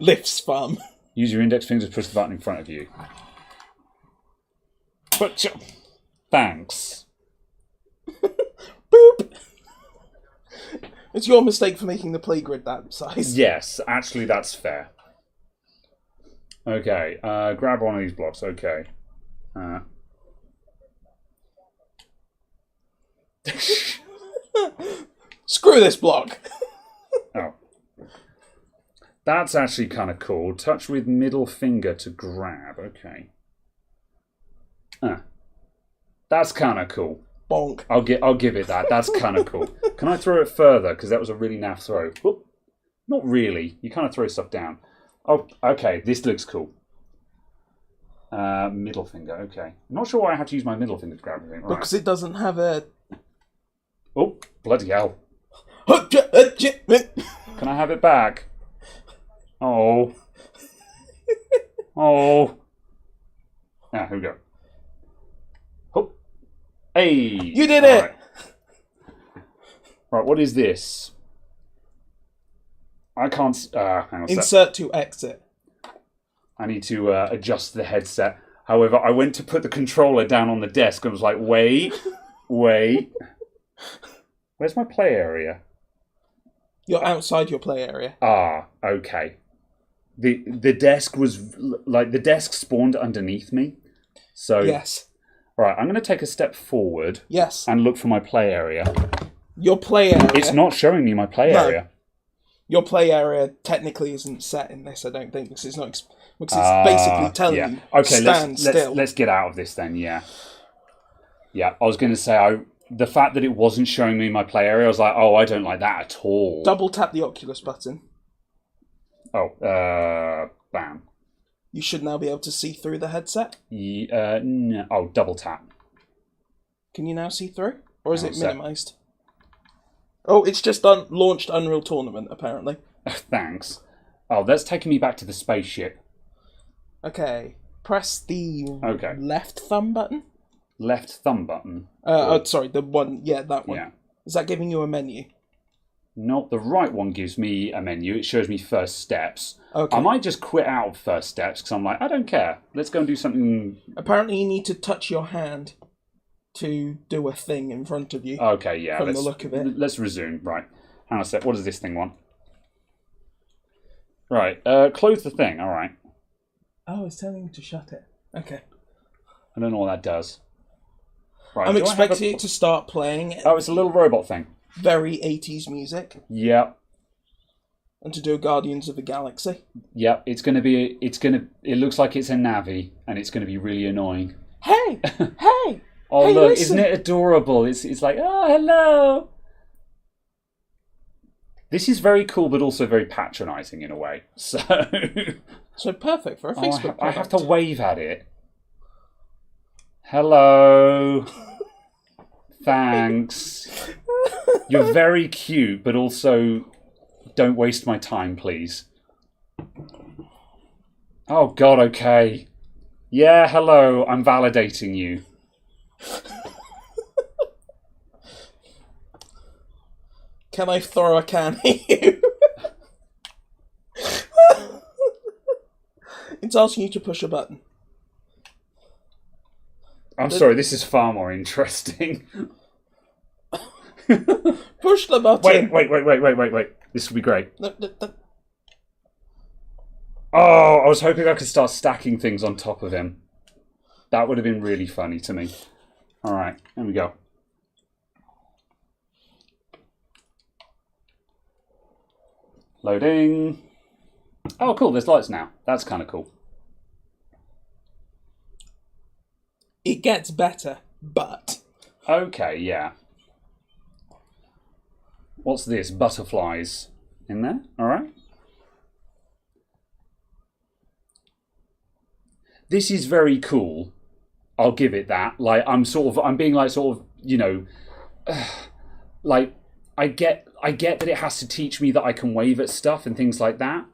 Lifts farm. Use your index finger to push the button in front of you. But thanks. Boop. It's your mistake for making the play grid that size. Yes, actually, that's fair. Okay, grab one of these blocks. Okay. Screw this block. Oh. That's actually kind of cool. Touch with middle finger to grab. Okay. That's kind of cool. Bonk. I'll give it that. That's kind of cool. Can I throw it further? Because that was a really naff throw. Whoop. Not really. You kind of throw stuff down. Oh, okay. This looks cool. Middle finger. Okay. I'm not sure why I have to use my middle finger to grab everything. Right. Because it doesn't have a... Oh, bloody hell. Can I have it back? Oh. Oh. Here we go. Oh. Hey. You did it! Right, what is this? I can't... hang on a sec. Insert to exit. I need to adjust the headset. However, I went to put the controller down on the desk and was like, wait. Where's my play area? You're outside your play area. Okay. The desk was... Like, the desk spawned underneath me. So... Yes. Right, I'm going to take a step forward. Yes. And look for my play area. Your play area... It's not showing me my play area. Your play area technically isn't set in this, I don't think, because it's not... Because it's basically telling you, okay, stand still. Let's get out of this then, yeah. Yeah, I was going to say, the fact that it wasn't showing me my play area, I was like, oh, I don't like that at all. Double tap the Oculus button. Oh, bam. You should now be able to see through the headset. No. Oh, double tap. Can you now see through? Or is it minimised? Oh, it's just launched Unreal Tournament, apparently. Thanks. Oh, that's taking me back to the spaceship. Okay. Press the Okay. left thumb button. Left thumb button? Sorry, the one. Yeah, that one. Yeah. Is that giving you a menu? Not the right one gives me a menu. It shows me first steps. Okay. I might just quit out of first steps because I'm like, I don't care. Let's go and do something. Apparently, you need to touch your hand to do a thing in front of you. Okay, yeah. From the look of it. Let's resume. Right. Hang on a sec. What does this thing want? Right. Close the thing. All right. Oh, it's telling you to shut it. Okay. I don't know what that does. Right. I'm expecting it to start playing. Oh, it's a little robot thing. Very 80s music. Yeah. And to do Guardians of the Galaxy. Yeah, it looks like it's a Navi, and it's going to be really annoying. Hey! Hey! Oh, hey, look, listen. isn't it adorable? It's like, oh, hello! This is very cool, but also very patronising in a way. So perfect for a Facebook I have to wave at it. Hello. Thanks. You're very cute, but also don't waste my time, please. Oh, God, okay. Yeah, hello, I'm validating you. Can I throw a can at you? It's asking you to push a button. I'm sorry, this is far more interesting. Push the button. Wait. This will be great. No. Oh, I was hoping I could start stacking things on top of him. That would have been really funny to me. All right, there we go. Loading. Oh, cool, there's lights now. That's kind of cool. It gets better, but... Okay, yeah. What's this? Butterflies in there? All right. This is very cool. I'll give it that. Like, I'm being like sort of, you know, like, I get that it has to teach me that I can wave at stuff and things like that.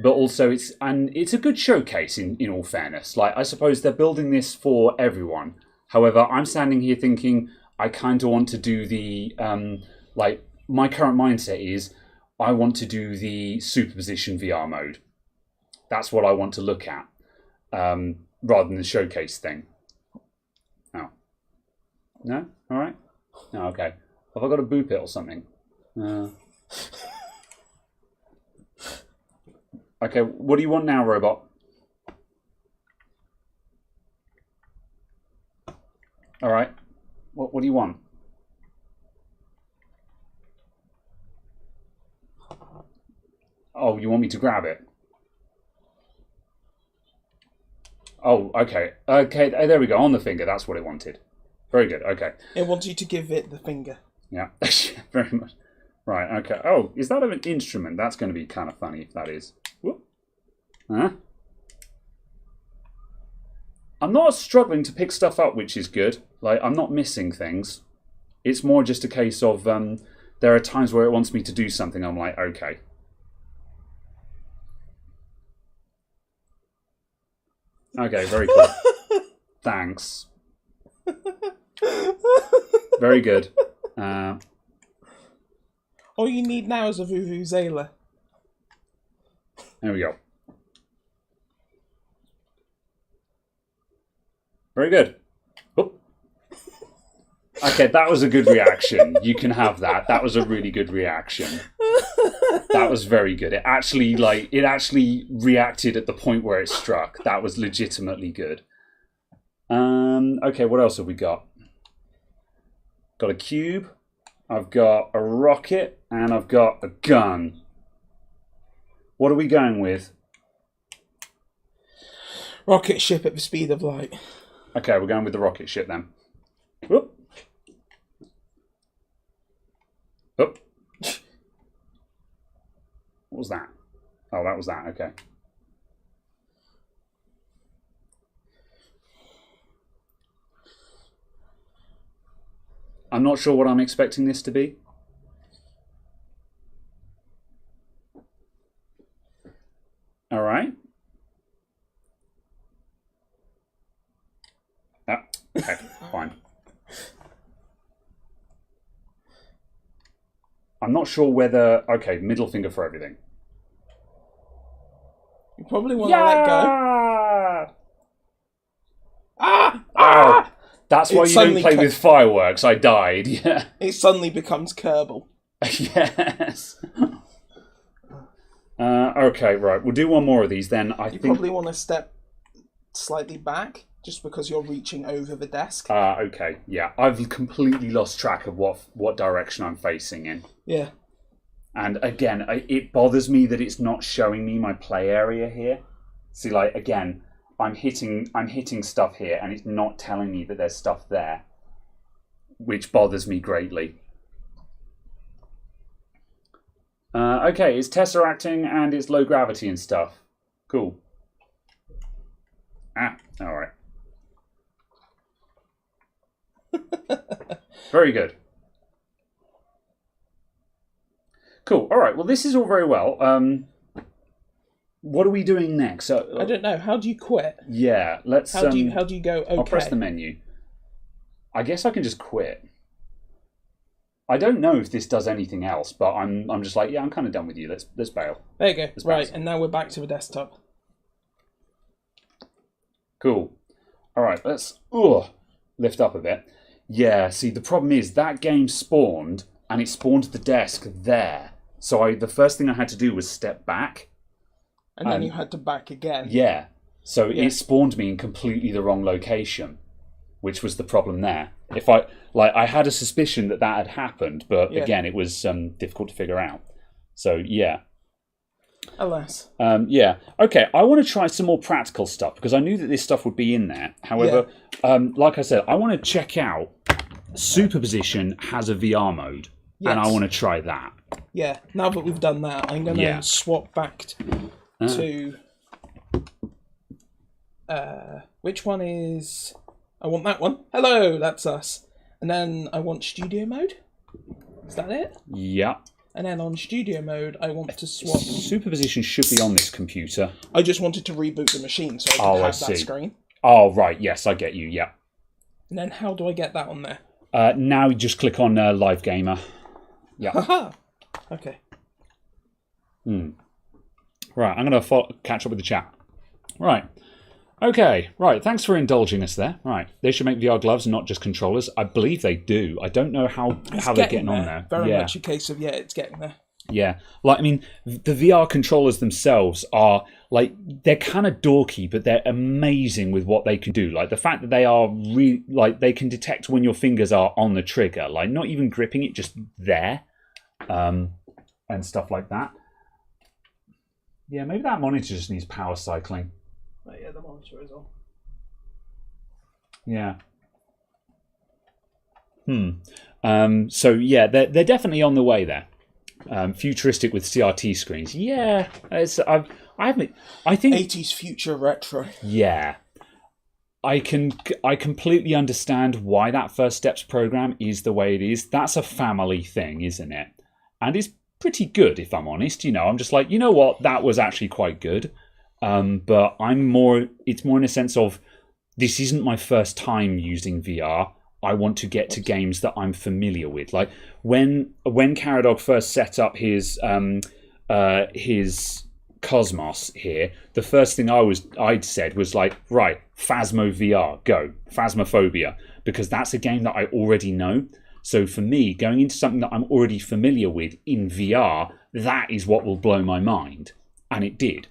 But also it's a good showcase in all fairness. Like, I suppose they're building this for everyone. However, I'm standing here thinking I kind of want to do the, like, my current mindset is I want to do the superposition VR mode. That's what I want to look at, rather than the showcase thing. Oh. No? All right. No, okay. Have I got to boop it or something? Okay, what do you want now, robot? All right. What do you want? Oh, you want me to grab it? Oh, okay. Okay, there we go. On the finger. That's what it wanted. Very good. Okay. It wants you to give it the finger. Yeah, very much. Right, okay. Oh, is that an instrument? That's going to be kind of funny if that is. Whoop. Huh? I'm not struggling to pick stuff up, which is good. Like, I'm not missing things. It's more just a case of there are times where it wants me to do something. I'm like, okay. Okay, very cool. Thanks. Very good. All you need now is a vuvuzela. There we go. Very good. Oh. Okay, that was a good reaction. You can have that. That was a really good reaction. That was very good. It actually reacted at the point where it struck. That was legitimately good. Okay, what else have we got? Got a cube. I've got a rocket, and I've got a gun. What are we going with? Rocket ship at the speed of light. Okay, we're going with the rocket ship then. Whoop. Whoop. What was that? Oh, that was that. Okay. I'm not sure what I'm expecting this to be. All right. Oh, okay, fine. I'm not sure whether... Okay, middle finger for everything. You probably want to let go. Ah! Oh, that's why you don't play with fireworks. I died. Yeah. It suddenly becomes Kerbal. Yes. Okay, right. We'll do one more of these then. I think... probably want to step slightly back, just because you're reaching over the desk. Okay, yeah. I've completely lost track of what direction I'm facing in. Yeah. And again, it bothers me that it's not showing me my play area here. See, like, again, I'm hitting stuff here, and it's not telling me that there's stuff there, which bothers me greatly. Okay, it's tesseracting and it's low gravity and stuff. Cool. Ah, all right. Very good. Cool. All right. Well, this is all very well. What are we doing next? I don't know. How do you quit? Yeah, let's. How do you go? Okay. I'll press the menu. I guess I can just quit. I don't know if this does anything else, but I'm just like, yeah, I'm kind of done with you. Let's bail. There you go. Right, and now we're back to the desktop. Cool. All right, let's lift up a bit. Yeah, see, the problem is that game spawned, and it spawned the desk there. So the first thing I had to do was step back. And then you had to back again. Yeah. So it spawned me in completely the wrong location, which was the problem there. I had a suspicion that had happened, but again, it was difficult to figure out. So, yeah. Alas. Yeah. Okay, I want to try some more practical stuff because I knew that this stuff would be in there. However, like I said, I want to check out Superposition has a VR mode, and I want to try that. Yeah, now that we've done that, I'm going to swap back to... which one is... I want that one. Hello, that's us. And then I want studio mode. Is that it? Yeah. And then on studio mode, I want to swap... Superposition should be on this computer. I just wanted to reboot the machine so I could have that screen. Oh, right. Yes, I get you. Yeah. And then how do I get that on there? Now you just click on Live Gamer. Yeah. Haha. Okay. Right, I'm going to catch up with the chat. Right. Okay, right, thanks for indulging us there. Right, they should make VR gloves and not just controllers. I believe they do. I don't know how they're getting on there. Very much a case of, it's getting there. Yeah, like I mean, the VR controllers themselves are like they're kind of dorky, but they're amazing with what they can do. Like the fact that they are like they can detect when your fingers are on the trigger, like not even gripping it, just there, and stuff like that. Yeah, maybe that monitor just needs power cycling. Oh, yeah, the monitor is on. Yeah. So yeah, they're definitely on the way there. Futuristic with CRT screens. Yeah, I think 80s future retro. Yeah, I completely understand why that First Steps program is the way it is. That's a family thing, isn't it? And it's pretty good, if I'm honest. You know, I'm just like, you know what, that was actually quite good. But it's more in a sense of this isn't my first time using VR. I want to get to games that I'm familiar with. Like when Caradog first set up his Cosmos here, the first thing I'd said was like, right, Phasmo VR, go, Phasmophobia, because that's a game that I already know. So for me, going into something that I'm already familiar with in VR, that is what will blow my mind, and it did.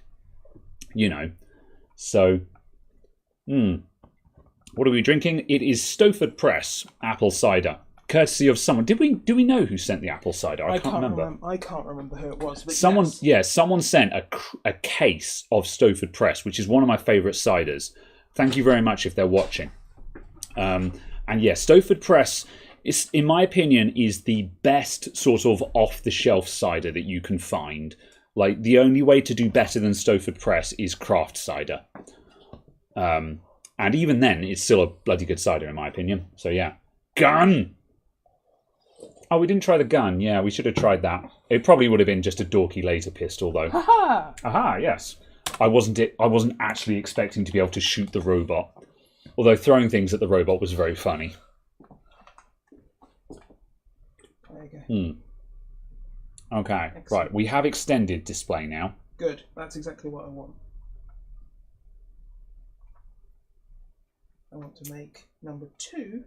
You know, so. What are we drinking? It is Stoford Press apple cider, courtesy of someone. Do we know who sent the apple cider? I can't remember. I can't remember who it was. But someone sent a case of Stoford Press, which is one of my favourite ciders. Thank you very much if they're watching. And yeah, Stoford Press, in my opinion, is the best sort of off-the-shelf cider that you can find. Like the only way to do better than Stoford Press is craft cider. And even then, it's still a bloody good cider, in my opinion. So yeah. Gun! Oh, we didn't try the gun. Yeah, we should have tried that. It probably would have been just a dorky laser pistol, though. Haha! Aha, yes. I wasn't actually expecting to be able to shoot the robot. Although throwing things at the robot was very funny. There you go. Okay, Excellent. right. We have extended display now. Good. That's exactly what I want. I want to make number 2.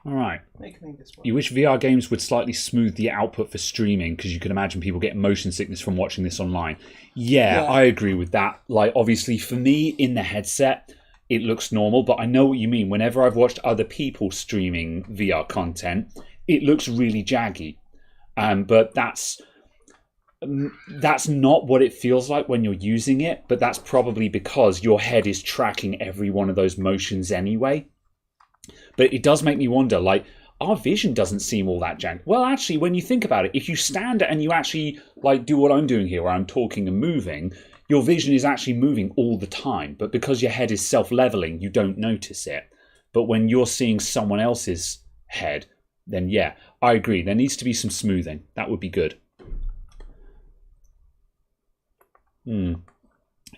All right. Make me this one. You wish VR games would slightly smooth the output for streaming because you can imagine people get motion sickness from watching this online. Yeah, I agree with that. Like, obviously, for me, in the headset, it looks normal, but I know what you mean. Whenever I've watched other people streaming VR content, it looks really jaggy. But that's not what it feels like when you're using it, but that's probably because your head is tracking every one of those motions anyway. But it does make me wonder, like, our vision doesn't seem all that jank. Well, actually, when you think about it, if you stand and you actually like do what I'm doing here, where I'm talking and moving, your vision is actually moving all the time. But because your head is self-leveling, you don't notice it. But when you're seeing someone else's head, then yeah, I agree. There needs to be some smoothing. That would be good. You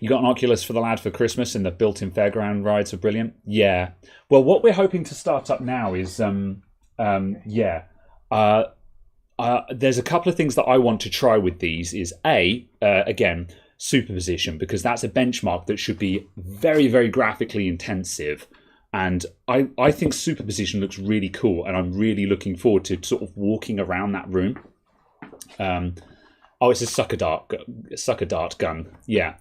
got an Oculus for the lad for Christmas, and the built-in fairground rides are brilliant. Yeah. Well, what we're hoping to start up now is, there's a couple of things that I want to try with these. Is again, superposition, because that's a benchmark that should be very, very graphically intensive. And I think superposition looks really cool, and I'm really looking forward to sort of walking around that room. It's a sucker dart gun. Yeah.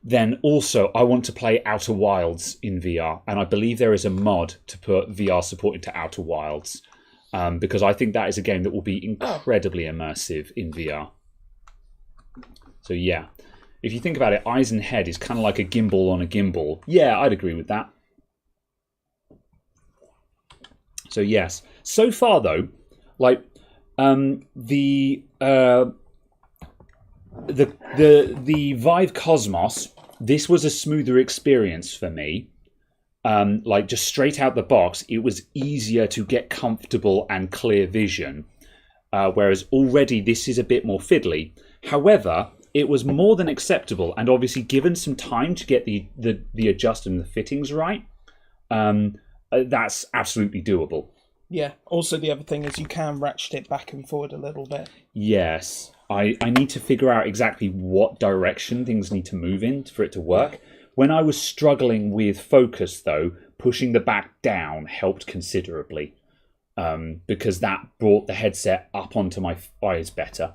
Then also, I want to play Outer Wilds in VR, and I believe there is a mod to put VR support into Outer Wilds, because I think that is a game that will be incredibly immersive in VR. So yeah, if you think about it, eyes and head is kind of like a gimbal on a gimbal. Yeah, I'd agree with that. So yes, so far though, like the Vive Cosmos, this was a smoother experience for me. Like just straight out the box, it was easier to get comfortable and clear vision. Whereas already this is a bit more fiddly. However, it was more than acceptable, and obviously given some time to get the adjust and the fittings right, that's absolutely doable. Yeah. Also, the other thing is you can ratchet it back and forward a little bit. Yes. I need to figure out exactly what direction things need to move in for it to work. When I was struggling with focus, though, pushing the back down helped considerably. because that brought the headset up onto my eyes better.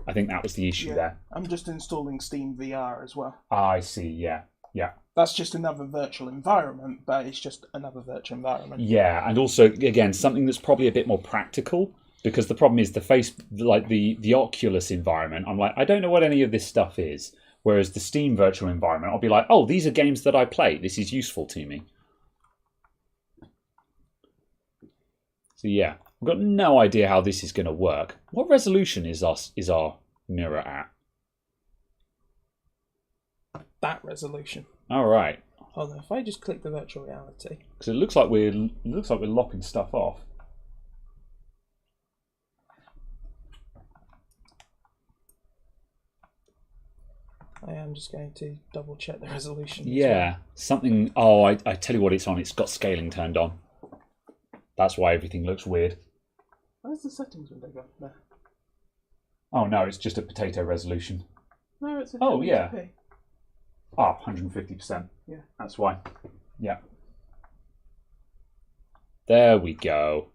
I think that was the issue there. I'm just installing Steam VR as well. I see, yeah. That's just another virtual environment, but it's just another virtual environment. Yeah, and also, again, something that's probably a bit more practical, because the problem is the Oculus environment, I'm like, I don't know what any of this stuff is. Whereas the Steam virtual environment, I'll be like, oh, these are games that I play. This is useful to me. So yeah, I've got no idea how this is going to work. What resolution is our mirror at? That resolution. All right. Hold on, if I just click the virtual reality, because it looks like we're lopping stuff off. I am just going to double check the resolution. Yeah, something. Oh, I tell you what it's on. It's got scaling turned on. That's why everything looks weird. Where's the settings window go? There. Oh no, it's just a potato resolution. No, it's a 1080p. Oh yeah. Oh, 150%. Yeah. That's why. Yeah. There we go.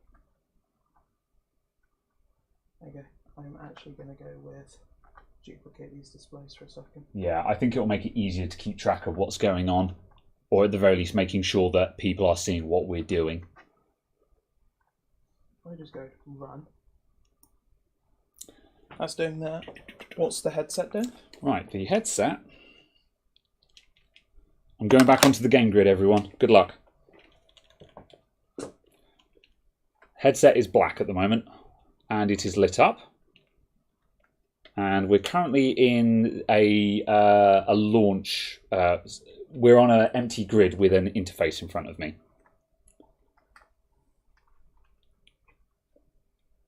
Okay, I'm actually going to go with duplicate these displays for a second. Yeah, I think it'll make it easier to keep track of what's going on, or at the very least making sure that people are seeing what we're doing. I just go run. That's doing that. What's the headset doing? Right, the headset. I'm going back onto the game grid, everyone. Good luck. Headset is black at the moment, and it is lit up. And we're currently in a launch. We're on an empty grid with an interface in front of me.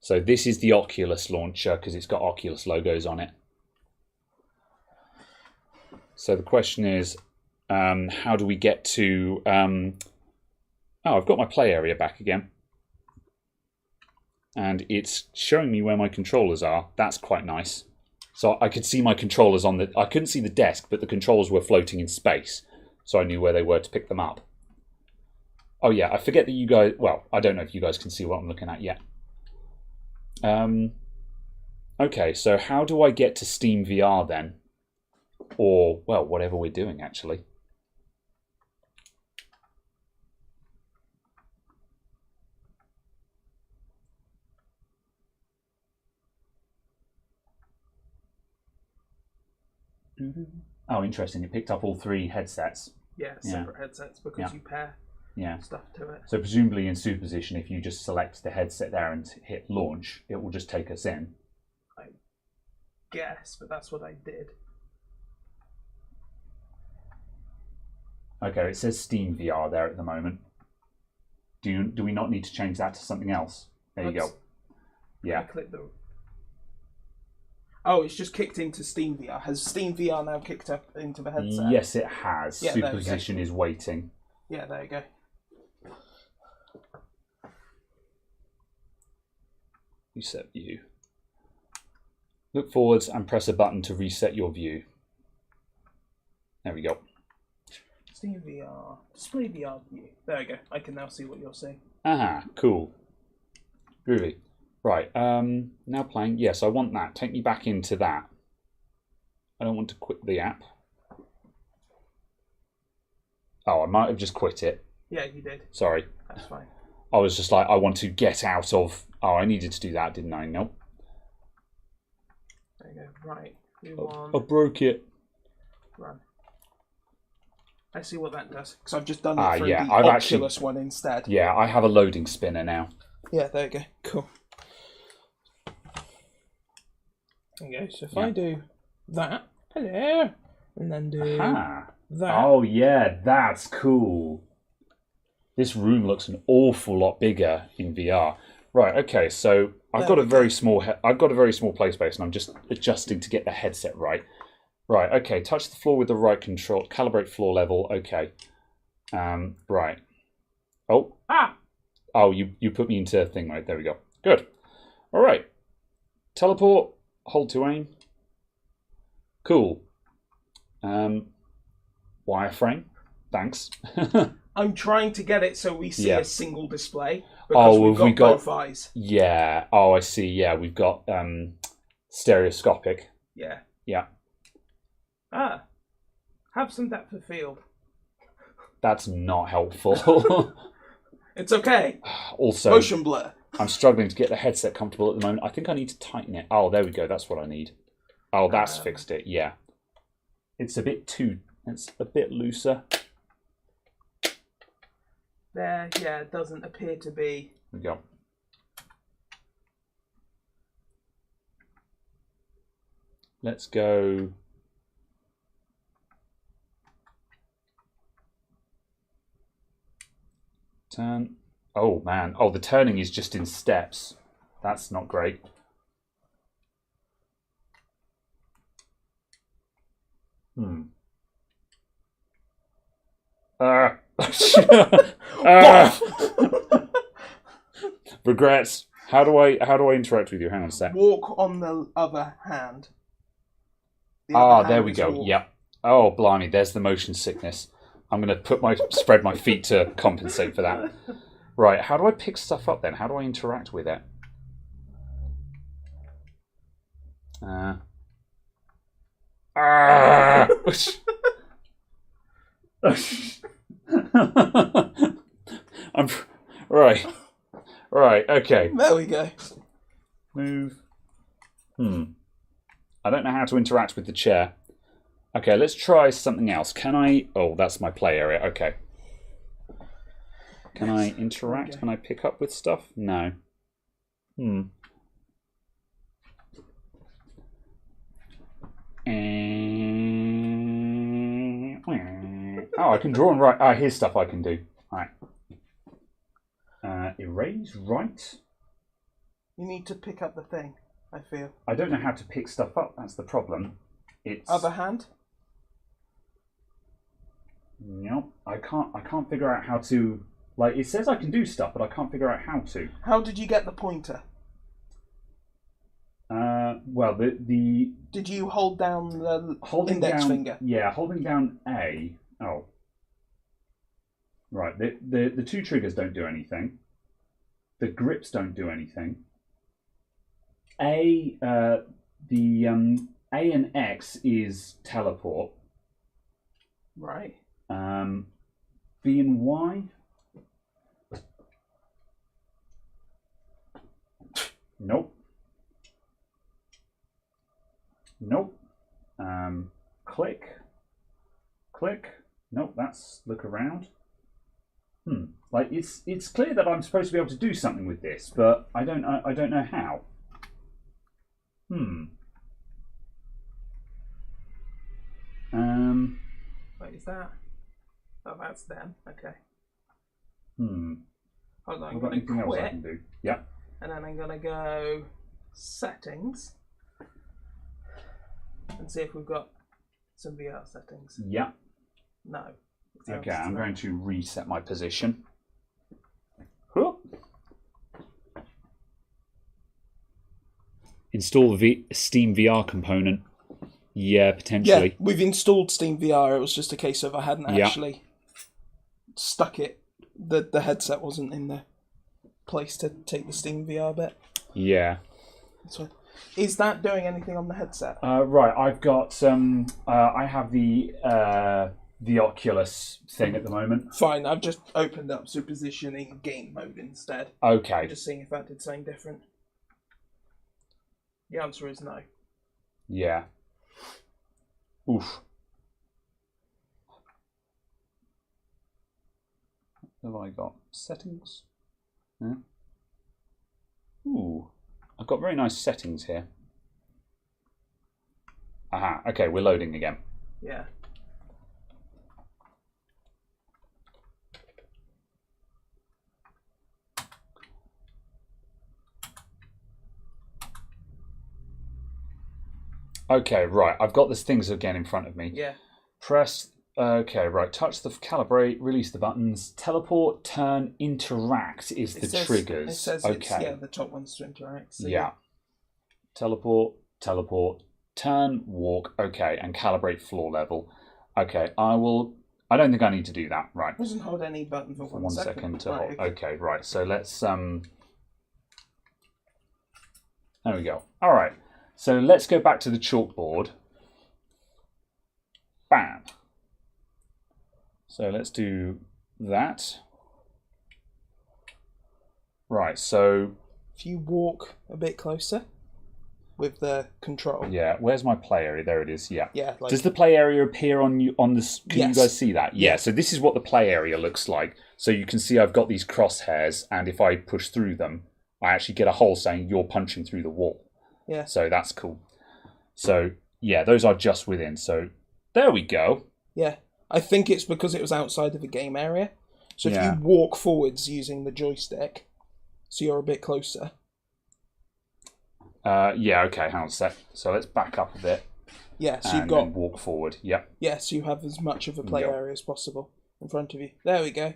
So this is the Oculus Launcher because it's got Oculus logos on it. So the question is, how do we get to... oh, I've got my play area back again. And it's showing me where my controllers are. That's quite nice. So I could see my controllers on the... I couldn't see the desk, but the controllers were floating in space. So I knew where they were to pick them up. Oh yeah, I forget that you guys... Well, I don't know if you guys can see what I'm looking at yet. Okay, so how do I get to Steam VR then? Or, well, whatever we're doing, actually. Oh, interesting. It picked up all three headsets. Yeah, separate headsets because you pair stuff to it. So presumably in superposition, if you just select the headset there and hit launch, it will just take us in. I guess, but that's what I did. Okay, it says Steam VR there at the moment. Do we not need to change that to something else? There you go. Yeah. I click the... Oh, it's just kicked into Steam VR. Has Steam VR now kicked up into the headset? Yes, it has. Yeah, superposition is waiting. Yeah, there you go. Reset view. Look forwards and press a button to reset your view. There we go. Steam VR. Display VR view. There we go. I can now see what you're seeing. Aha, cool. Groovy. Right, now playing. Yes, I want that. Take me back into that. I don't want to quit the app. Oh, I might have just quit it. Yeah, you did. Sorry. That's fine. I was just like, I want to get out of... Oh, I needed to do that, didn't I? Nope. There you go. Right. I broke it. Run. I see what that does. Because I've just done it for the Oculus one instead. Yeah, I have a loading spinner now. Yeah, there you go. Cool. Okay, so if I do that, hello, and then do that. Oh yeah, that's cool. This room looks an awful lot bigger in VR. Right, okay, so I've got a very small play space, and I'm just adjusting to get the headset right. Right, okay, touch the floor with the right control, calibrate floor level. Okay, right. Oh, oh, you put me into a thing, right? There we go. Good. All right, teleport. Hold to aim. Cool. Wireframe. Thanks. I'm trying to get it so we see a single display. Because Oh, we've got both eyes. Yeah. Oh, I see. Yeah, we've got stereoscopic. Yeah. Yeah. Have some depth of field. That's not helpful. It's okay. Also, motion blur. I'm struggling to get the headset comfortable at the moment. I think I need to tighten it. Oh, there we go. That's what I need. Oh, that's fixed it. Yeah. It's a bit looser. There, yeah, it doesn't appear to be. There we go. Let's go. Turn. Oh, man. Oh, the turning is just in steps. That's not great. Regrets. How do I interact with you? Hang on a sec. Walk on the other hand. There we go. Walk. Yep. Oh, blimey! There's the motion sickness. I'm going to spread my feet to compensate for that. Right. How do I pick stuff up then? How do I interact with it? I'm right. Right. Okay. There we go. Move. I don't know how to interact with the chair. Okay, let's try something else. Can I... Oh, that's my play area. Okay. Can I interact? Okay. Can I pick up with stuff? No. Oh, I can draw and write. Here's stuff I can do. All right. Erase, right. You need to pick up the thing, I feel. I don't know how to pick stuff up. That's the problem. It's... Other hand? Nope. I can't figure out how to... Like, it says I can do stuff, but I can't figure out how to. How did you get the pointer? Well, the... Did you hold down the index finger? Yeah, holding down A. Oh. Right, the two triggers don't do anything. The grips don't do anything. A and X is teleport. Right. B and Y. Nope. Nope. Click. Click. Nope. That's look around. Like it's clear that I'm supposed to be able to do something with this, but I don't know how. Wait, is that? Oh, that's them. Okay. Hold Hold on. I've got anything else I can do? Yeah. And then I'm gonna go settings and see if we've got some VR settings. Yeah. No. Okay, I'm going to reset my position. Install the Steam VR component. Yeah, potentially. Yeah, we've installed Steam VR. It was just a case of I hadn't actually stuck it. The headset wasn't in the place to take the Steam VR bit. Yeah. So, is that doing anything on the headset? Right, I've got I have the Oculus thing at the moment. Fine, I've just opened up superpositioning game mode instead. Okay. Just seeing if that did something different. The answer is no. Yeah. Oof. What have I got? Settings? Yeah. Ooh. I've got very nice settings here. Aha, okay, we're loading again. Yeah. Okay, right. I've got these things again in front of me. Yeah. Press. Okay, right. Touch the calibrate. Release the buttons. Teleport. Turn. Interact is the triggers. It says okay. the top one's to interact. So yeah. Teleport. Teleport. Turn. Walk. Okay, and calibrate floor level. Okay, I I don't think I need to do that. Right. Doesn't hold any button for 1 second. to hold. Okay, right. So let's there we go. All right. So let's go back to the chalkboard. Bam. So let's do that. Right. So if you walk a bit closer with the control. Yeah. Where's my play area? There it is. Yeah. Yeah. Does the play area appear on you on this? Can you guys see that? Yeah. So this is what the play area looks like. So you can see I've got these crosshairs, and if I push through them, I actually get a hole saying you're punching through the wall. Yeah. So that's cool. So yeah, those are just within. So there we go. Yeah. I think it's because it was outside of the game area. So if Yeah. you walk forwards using the joystick, so you're a bit closer. Yeah, okay, hang on a sec. So let's back up a bit. Yeah, so and you've got then walk forward. Yep. Yeah, so you have as much of a play Yep. area as possible in front of you. There we go.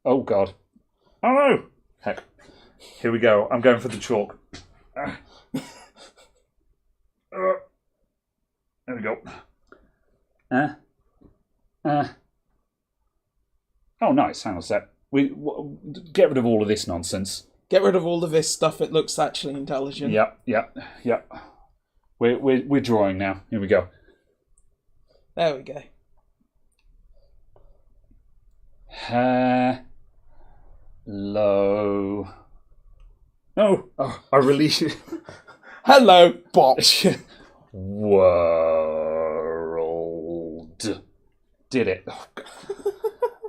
Oh god. Oh no! Heck. Here we go. I'm going for the chalk. There we go. Oh, nice. Hang on a sec. Get rid of all of this nonsense. Get rid of all of this stuff. It looks actually intelligent. Yep. We're drawing now. Here we go. There we go. Hello. No. Oh, I release it. Hello, bot. World. Did it. Oh,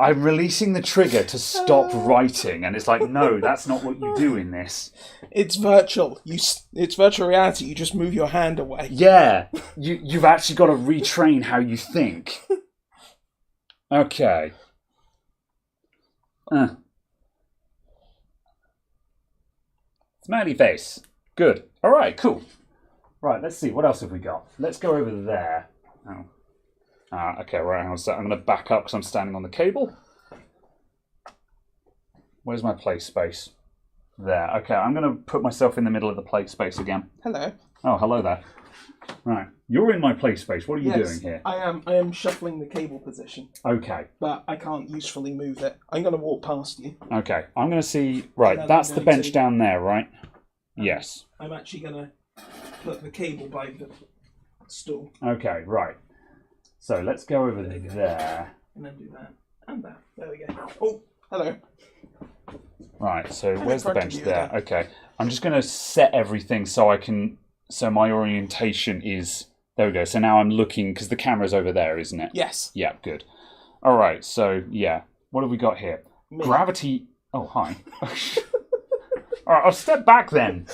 I'm releasing the trigger to stop writing, and it's like, no, that's not what you do in this. It's virtual. It's virtual reality. You just move your hand away. Yeah, you've actually got to retrain how you think. Okay. Smiley face. Good. All right, cool. Right, let's see. What else have we got? Let's go over there. Oh. Okay, right. I'm going to back up because I'm standing on the cable. Where's my play space? There. Okay, I'm going to put myself in the middle of the play space again. Hello. Oh, hello there. Right. You're in my play space. What are you doing here? I am shuffling the cable position. Okay. But I can't usefully move it. I'm going to walk past you. Okay. I'm going to see... Right, that's the bench down there, right? Yes. I'm actually going to put the cable by the stool. Okay, right. So let's go over there. And then do that. And that. There we go. Oh, hello. Right, so I'm where's the in front bench of you there? again. Okay. I'm just going to set everything so I can... So my orientation is... There we go. So now I'm looking... Because the camera's over there, isn't it? Yes. Yeah, good. All right, so, yeah. What have we got here? Me. Gravity... Oh, hi. All right, I'll step back then.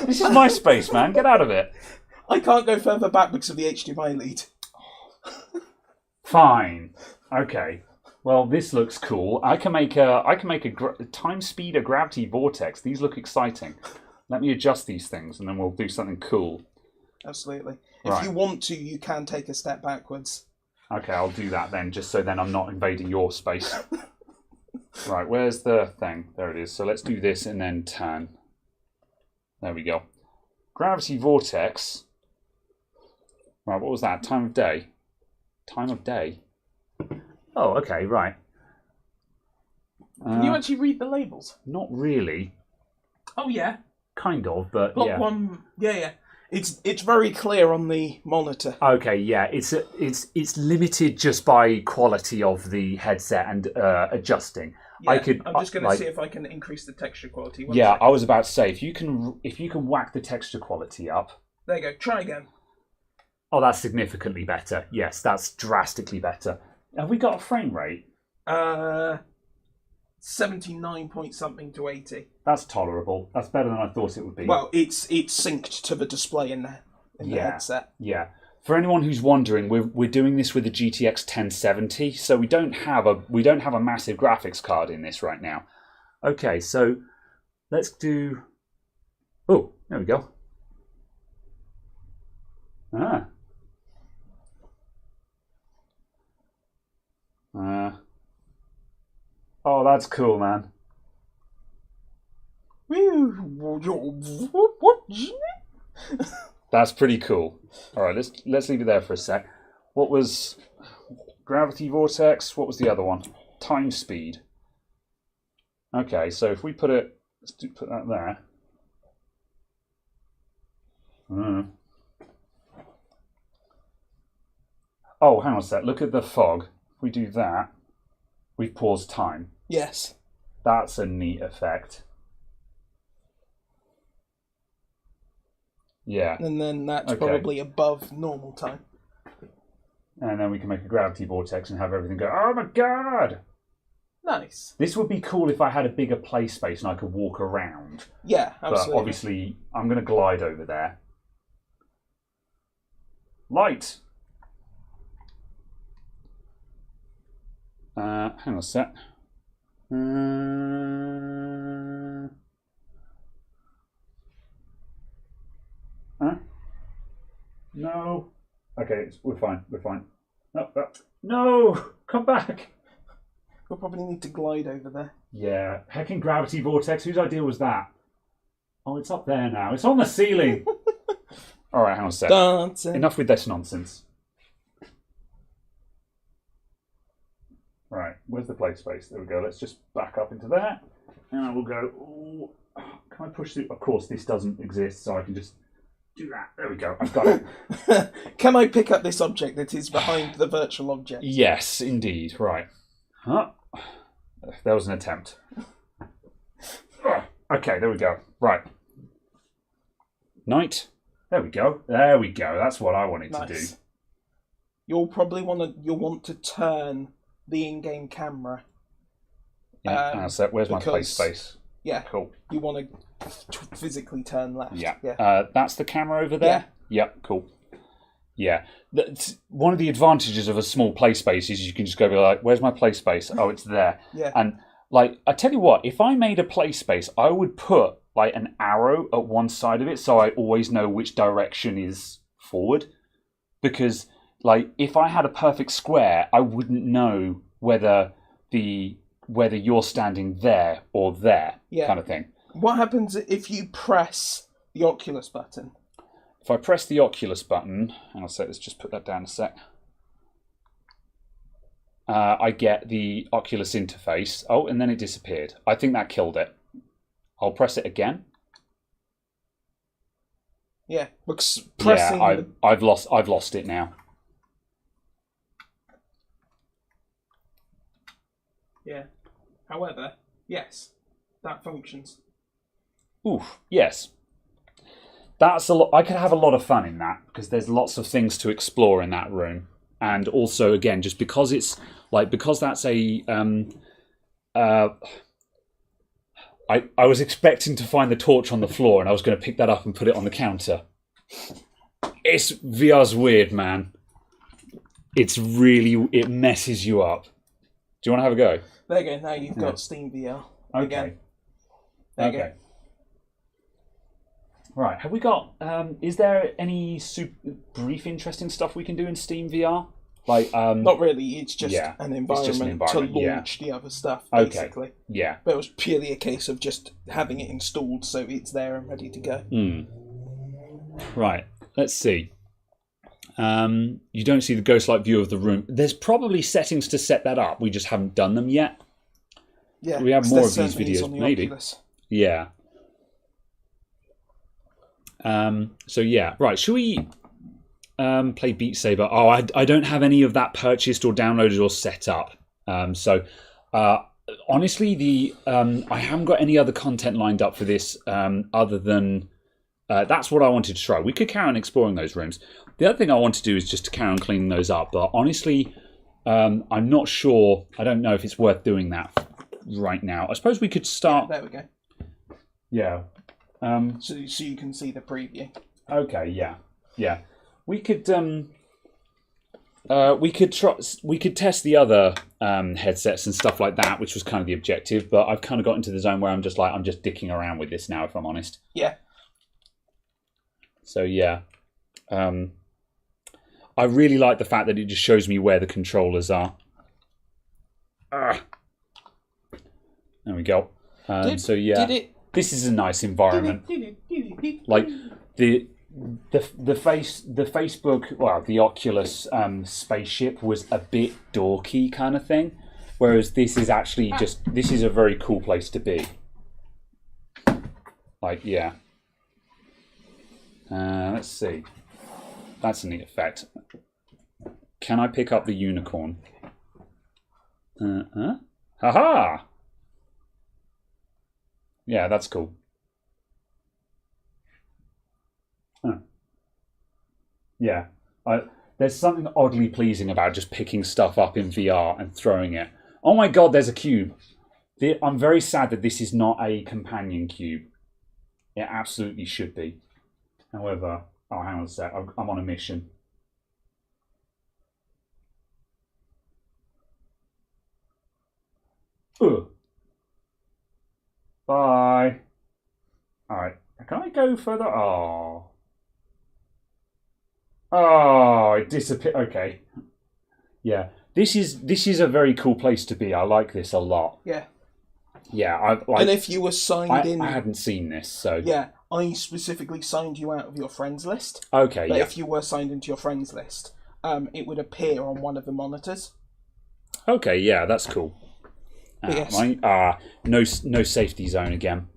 This is my space, man. Get out of it. I can't go further back because of the HDMI lead. Fine. Okay. Well, this looks cool. I can make a time speed, a gravity vortex. These look exciting. Let me adjust these things, and then we'll do something cool. Absolutely. Right. If you want to, you can take a step backwards. Okay, I'll do that then, just so then I'm not invading your space. Right, where's the thing? There it is. So let's do this and then turn. There we go. Gravity vortex. Right, what was that? Time of day. Time of day. Oh, okay, right. Can you actually read the labels? Not really. Oh yeah. Kind of, but Got yeah. one. Yeah. It's very clear on the monitor. Okay, yeah. It's limited just by quality of the headset and adjusting. Yeah, I'm just going to see if I can increase the texture quality. One Yeah, second. I was about to say if you can whack the texture quality up. There you go. Try again. Oh, that's significantly better. Yes, that's drastically better. Have we got a frame rate? 79 point something to 80. That's tolerable. That's better than I thought it would be. Well, it's synced to the display in the headset. Yeah. For anyone who's wondering, we're doing this with a GTX 1070, so we don't have a massive graphics card in this right now. Okay, so let's do. Oh, there we go. Oh, that's cool, man. Woo! That's pretty cool. All right, let's leave it there for a sec. What was Gravity vortex. What was the other one? Time speed. Okay, so if we put it, put that there. Oh, hang on a sec. Look at the fog. If we do that, we pause time. Yes. That's a neat effect. Yeah. And then that's probably above normal time. And then we can make a gravity vortex and have everything go, oh my god! Nice. This would be cool if I had a bigger play space and I could walk around. Yeah, absolutely. But obviously, I'm going to glide over there. Light! Hang on a sec. Huh? No. Okay, we're fine. We're fine. No! Come back! We'll probably need to glide over there. Yeah. Heckin' gravity vortex. Whose idea was that? Oh, it's up there now. It's on the ceiling. All right, hang on a sec. Dancing. Enough with this nonsense. Right, where's the play space? There we go. Let's just back up into there. And we'll go, ooh, can I push through? Of course, this doesn't exist, so I can just do that. There we go. I've got it. Can I pick up this object that is behind the virtual object? Yes, indeed. Right. Huh? There was an attempt. Okay, there we go. Right. Night. There we go. There we go. That's what I wanted to do. You'll probably want to turn the in-game camera. Yeah. So where's my play space? Yeah. Cool. You want to physically turn left. Yeah. That's the camera over there? Yeah. Yep, cool. Yeah. That's one of the advantages of a small play space is you can just go be like, where's my play space? Oh, it's there. Yeah. And like, I tell you what, if I made a play space, I would put like an arrow at one side of it so I always know which direction is forward. Because like, if I had a perfect square, I wouldn't know whether you're standing there or there, kind of thing. What happens if you press the Oculus button? If I press the Oculus button, and I'll say, let's just put that down a sec. I get the Oculus interface. Oh, and then it disappeared. I think that killed it. I'll press it again. Yeah, because pressing. Yeah, I've lost it now. Yeah. However, yes, that functions. Oof. Yes. That's a lot. I could have a lot of fun in that because there's lots of things to explore in that room, and also again, just because it's like because that's a. I was expecting to find the torch on the floor, and I was going to pick that up and put it on the counter. VR's weird, man. It messes you up. Do you want to have a go? There you go. Now you've got Steam VR. Okay. Again. There you go. Right. Have we got? Is there any brief, interesting stuff we can do in Steam VR? Like, not really. It's just an environment to launch the other stuff, basically. Okay. Yeah. But it was purely a case of just having it installed, so it's there and ready to go. Right. Let's see. You don't see the ghost-like view of the room. There's probably settings to set that up. We just haven't done them yet. Yeah. We have more of these videos, maybe. Oculus. Yeah. So yeah. Right. Should we play Beat Saber? Oh, I don't have any of that purchased or downloaded or set up. Honestly, I haven't got any other content lined up for this other than. That's what I wanted to try. We could carry on exploring those rooms. The other thing I want to do is just to carry on cleaning those up. But honestly, I'm not sure. I don't know if it's worth doing that right now. I suppose we could start. Yeah, there we go. Yeah. So you can see the preview. Okay. Yeah. We could we could test the other headsets and stuff like that, which was kind of the objective. But I've kind of got into the zone where I'm just dicking around with this now, if I'm honest. Yeah. So yeah, I really like the fact that it just shows me where the controllers are. There we go. So yeah, this is a nice environment. Like the Facebook, well, the Oculus spaceship was a bit dorky kind of thing, whereas this is actually this is a very cool place to be. Like, yeah. Let's see. That's a neat effect. Can I pick up the unicorn? Haha! Yeah, that's cool. Huh. Yeah. There's something oddly pleasing about just picking stuff up in VR and throwing it. Oh my god, there's a cube. I'm very sad that this is not a companion cube. It absolutely should be. However, oh, hang on a sec. I'm on a mission. Ugh. Bye. Alright. Can I go further? Oh. Oh, it disappeared. Okay. Yeah. This is a very cool place to be. I like this a lot. Yeah. Yeah. And if you were signed in... I hadn't seen this, so... Yeah. I specifically signed you out of your friends list. Okay, but yeah. if you were signed into your friends list, it would appear on one of the monitors. Okay, yeah, that's cool. Yes. No safety zone again.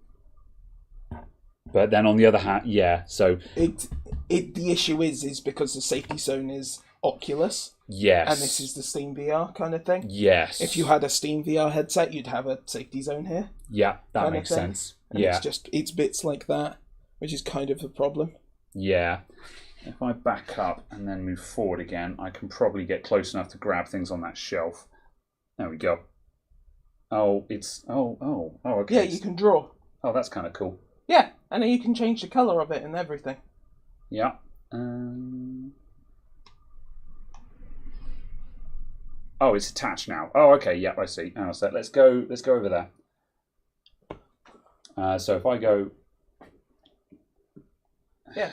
But then on the other hand, yeah, so... The issue is because the safety zone is Oculus. Yes. And this is the Steam VR kind of thing. Yes. If you had a Steam VR headset, you'd have a safety zone here. Yeah, that makes sense. And yeah. It's bits like that, which is kind of a problem. Yeah. If I back up and then move forward again, I can probably get close enough to grab things on that shelf. There we go. Oh, it's... Oh, okay. Yeah, you can draw. Oh, that's kind of cool. Yeah, and then you can change the colour of it and everything. Yeah. Oh, it's attached now. Oh, okay. Yeah, I see. Hang on a sec. Let's go over there. So if I go... Yeah.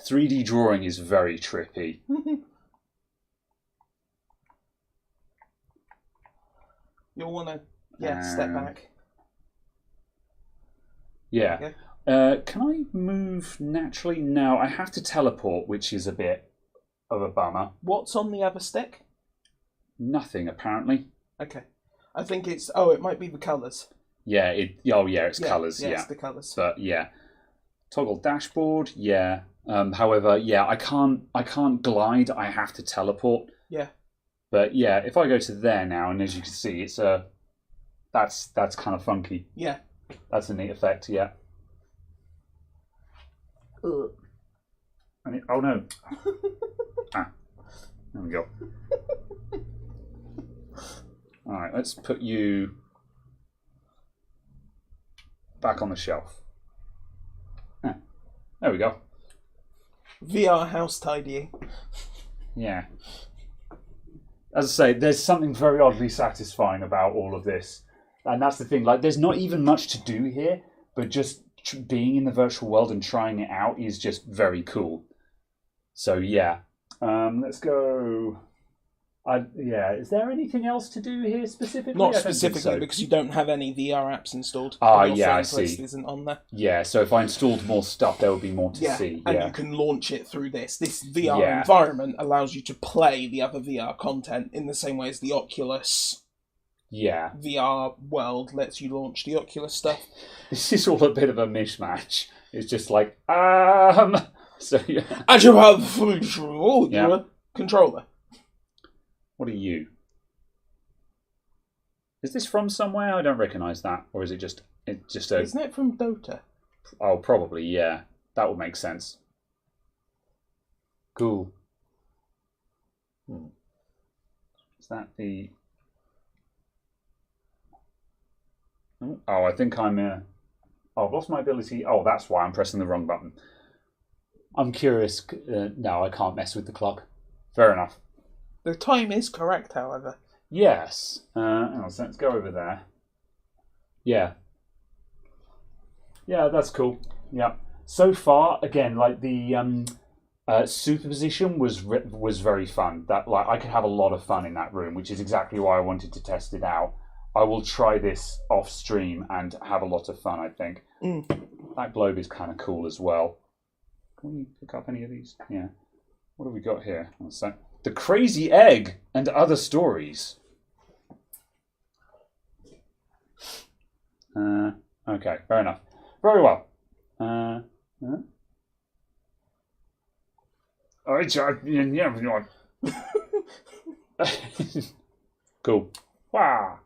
3D drawing is very trippy. You'll want to, step back. Yeah. Can I move naturally? No, I have to teleport, which is a bit of a bummer. What's on the other stick? Nothing, apparently. Okay. I think it's... Oh, it might be the colours. Yeah, it's colours, yeah. It's the colours. But, yeah. Toggle dashboard, yeah. However, yeah, I can't glide, I have to teleport. Yeah. But, yeah, if I go to there now, and as you can see, it's that's kind of funky. Yeah. That's a neat effect, yeah. Oh no. There we go. Alright, let's put you back on the shelf. There we go. VR house tidying. Yeah. As I say, there's something very oddly satisfying about all of this. And that's the thing, like, there's not even much to do here, but just being in the virtual world and trying it out is just very cool. So, yeah. Let's go... is there anything else to do here specifically? Not specifically, because you don't have any VR apps installed. Yeah, I see. List isn't on there. Yeah, so if I installed more stuff, there would be more to see. And you can launch it through this. This VR environment allows you to play the other VR content in the same way as the Oculus VR world lets you launch the Oculus stuff. This is all a bit of a mishmash. It's just like, so yeah. And you have you're a controller. What are you? Is this from somewhere? I don't recognise that. Or is it just a... Isn't it from Dota? Oh, probably, yeah. That would make sense. Cool. Is that the... Oh, I think I'm... Oh, I've lost my ability. Oh, that's why I'm pressing the wrong button. I'm curious. No, I can't mess with the clock. Fair enough. The time is correct, however. Yes. So let's go over there. Yeah. Yeah, that's cool. Yeah. So far, again, like the superposition was very fun. That like I could have a lot of fun in that room, which is exactly why I wanted to test it out. I will try this off stream and have a lot of fun, I think. That globe is kind of cool as well. Can we pick up any of these? Yeah. What have we got here? One sec. The Crazy Egg and Other Stories. Okay, fair enough. Very well. Cool. Wow.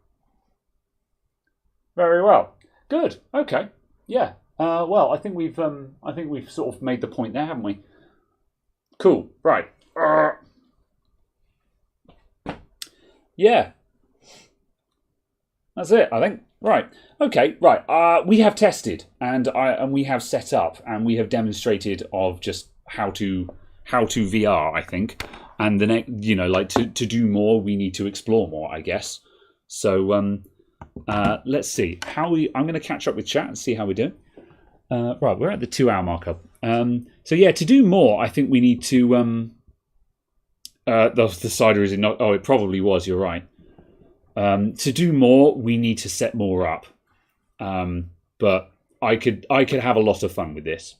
Very well. Good. Okay. Yeah. Well, I think we've sort of made the point there, haven't we? Cool. Right. Yeah. That's it, I think. Right. Okay. Right. We have tested and we have set up and we have demonstrated of just how to VR, I think. And the next, to do more, we need to explore more, I guess. So let's see I'm going to catch up with chat and see how we're doing. Right, we're at the 2 hour marker. So yeah, to do more, I think we need to. The cider is not. Oh, it probably was. You're right. To do more, we need to set more up. But I could have a lot of fun with this.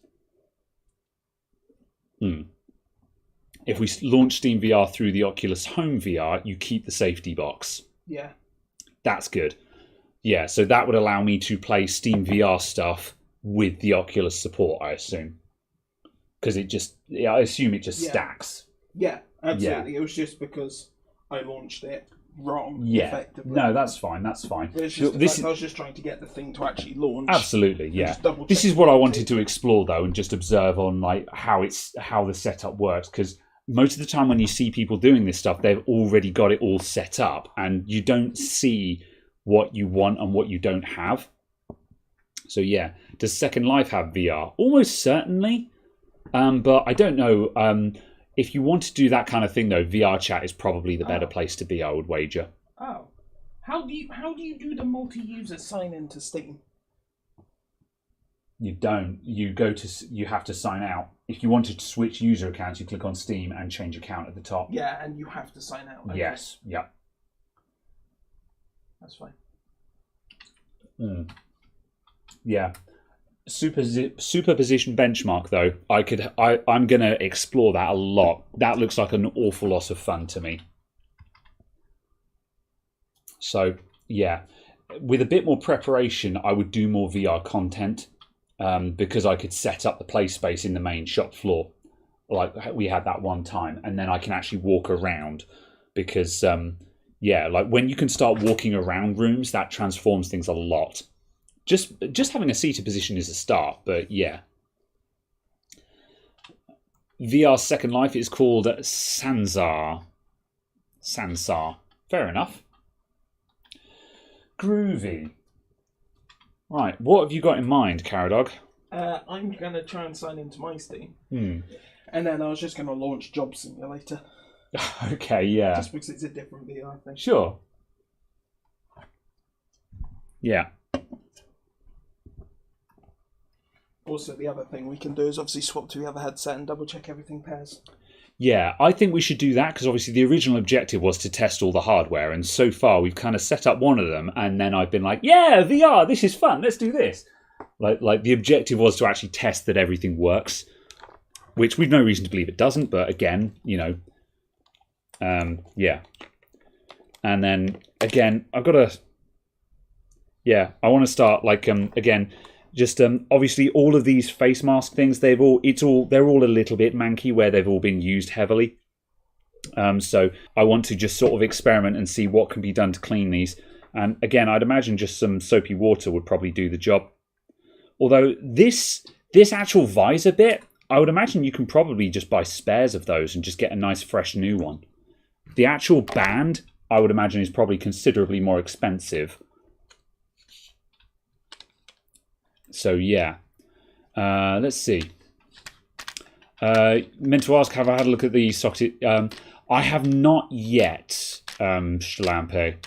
If we launch Steam VR through the Oculus Home VR, you keep the safety box. Yeah. That's good. Yeah, so that would allow me to play Steam VR stuff with the Oculus support, I assume. Because I assume it just stacks. Yeah, absolutely. Yeah. It was just because I launched it wrong. Yeah. Effectively. No, that's fine. I was just trying to get the thing to actually launch. Absolutely, yeah. This is what I wanted to explore though, and just observe on how the setup works. Because most of the time when you see people doing this stuff, they've already got it all set up, and you don't see what you want and what you don't have. So yeah, does Second Life have VR? Almost certainly, but I don't know. If you want to do that kind of thing, though, VR chat is probably the better place to be, I would wager. Oh. How do you do the multi-user sign into Steam? You don't. You have to sign out. If you wanted to switch user accounts, you click on Steam and change account at the top. Yeah, and you have to sign out. Okay. Yes. Yeah. That's fine. Yeah. Superposition benchmark though, I'm gonna explore that a lot. That looks like an awful lot of fun to me. So yeah, with a bit more preparation, I would do more VR content because I could set up the play space in the main shop floor, like we had that one time, and then I can actually walk around because like when you can start walking around rooms, that transforms things a lot. Just having a seated position is a start, but yeah. VR Second Life is called Sansar. Fair enough. Groovy. Right, what have you got in mind, Caradog? I'm going to try and sign into my Steam. And then I was just going to launch Job Simulator. Okay, yeah. Just because it's a different VR thing. Sure. Yeah. Also, the other thing we can do is obviously swap to the other headset and double check everything pairs. Yeah, I think we should do that because obviously the original objective was to test all the hardware, and so far we've kind of set up one of them, and then I've been like, yeah, VR, this is fun, let's do this. Like the objective was to actually test that everything works, which we've no reason to believe it doesn't, but again, yeah. And then again, I've got to, I want to start again. Just obviously all of these face mask things, they're all a little bit manky where they've all been used heavily. So I want to just sort of experiment and see what can be done to clean these. And again, I'd imagine just some soapy water would probably do the job. Although this actual visor bit, I would imagine you can probably just buy spares of those and just get a nice fresh new one. The actual band, I would imagine, is probably considerably more expensive. So yeah, let's see. Meant to ask, have I had a look at the socket? I have not yet. Shlamp.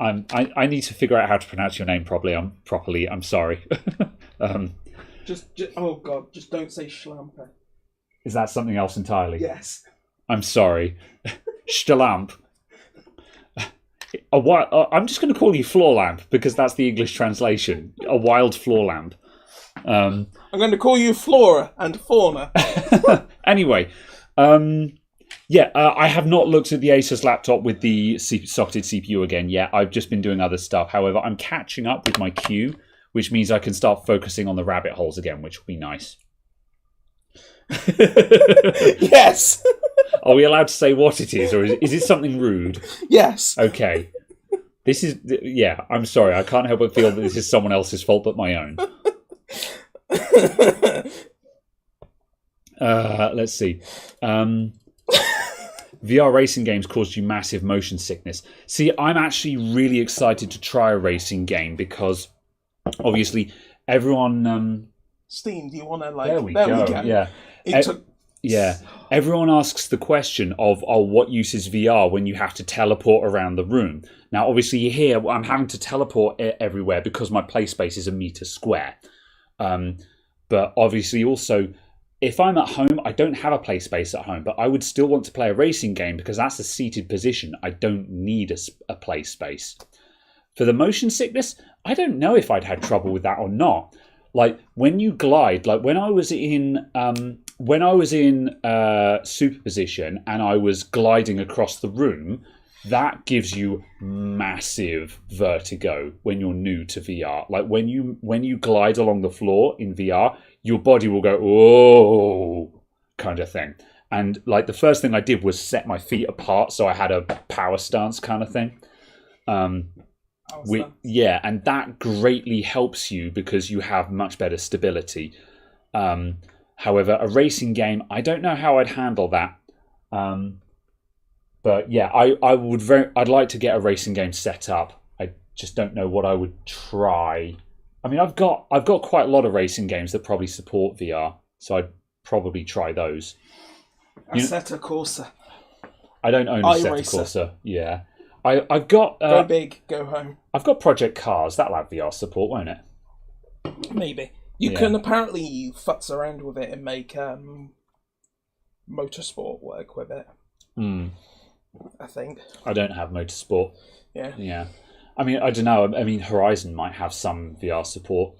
I need to figure out how to pronounce your name properly. I'm sorry. Just oh god, just don't say Schlampe. Is that something else entirely? Yes. I'm sorry. Shlamp. I'm just going to call you floor lamp because that's the English translation. A wild floor lamp. I'm going to call you Flora and Fauna. Anyway, I have not looked at the Asus laptop with the socketed CPU again yet. I've just been doing other stuff. However, I'm catching up with my queue, which means I can start focusing on the rabbit holes again, which will be nice. Yes. Are we allowed to say what it is, or is it something rude? Yes. Okay. This is, I'm sorry. I can't help but feel that this is someone else's fault but my own. Let's see. VR racing games caused you massive motion sickness. See, I'm actually really excited to try a racing game because obviously everyone... Steam, do you want to like... There we go. Yeah. Yeah. Everyone asks the question of, what use is VR when you have to teleport around the room? Now, obviously, here I'm having to teleport everywhere because my play space is a meter square. But obviously, also, if I'm at home, I don't have a play space at home, but I would still want to play a racing game because that's a seated position. I don't need a play space. For the motion sickness, I don't know if I'd had trouble with that or not. Like when you glide, like when I was in superposition and I was gliding across the room, that gives you massive vertigo when you're new to VR. Like when you glide along the floor in VR, your body will go, oh, kind of thing. And like the first thing I did was set my feet apart so I had a power stance kind of thing. And that greatly helps you because you have much better stability. However, a racing game, I don't know how I'd handle that. But yeah, I'd like to get a racing game set up. I just don't know what I would try. I mean, I've got quite a lot of racing games that probably support VR, so I'd probably try those. Assetto Corsa. I don't own Assetto Corsa. Yeah, I've got go big, go home. I've got Project Cars. That'll have VR support, won't it? Maybe. You can apparently futz around with it and make motorsport work with it. I think. I don't have motorsport. Yeah. Yeah. I mean, I don't know. I mean, Horizon might have some VR support.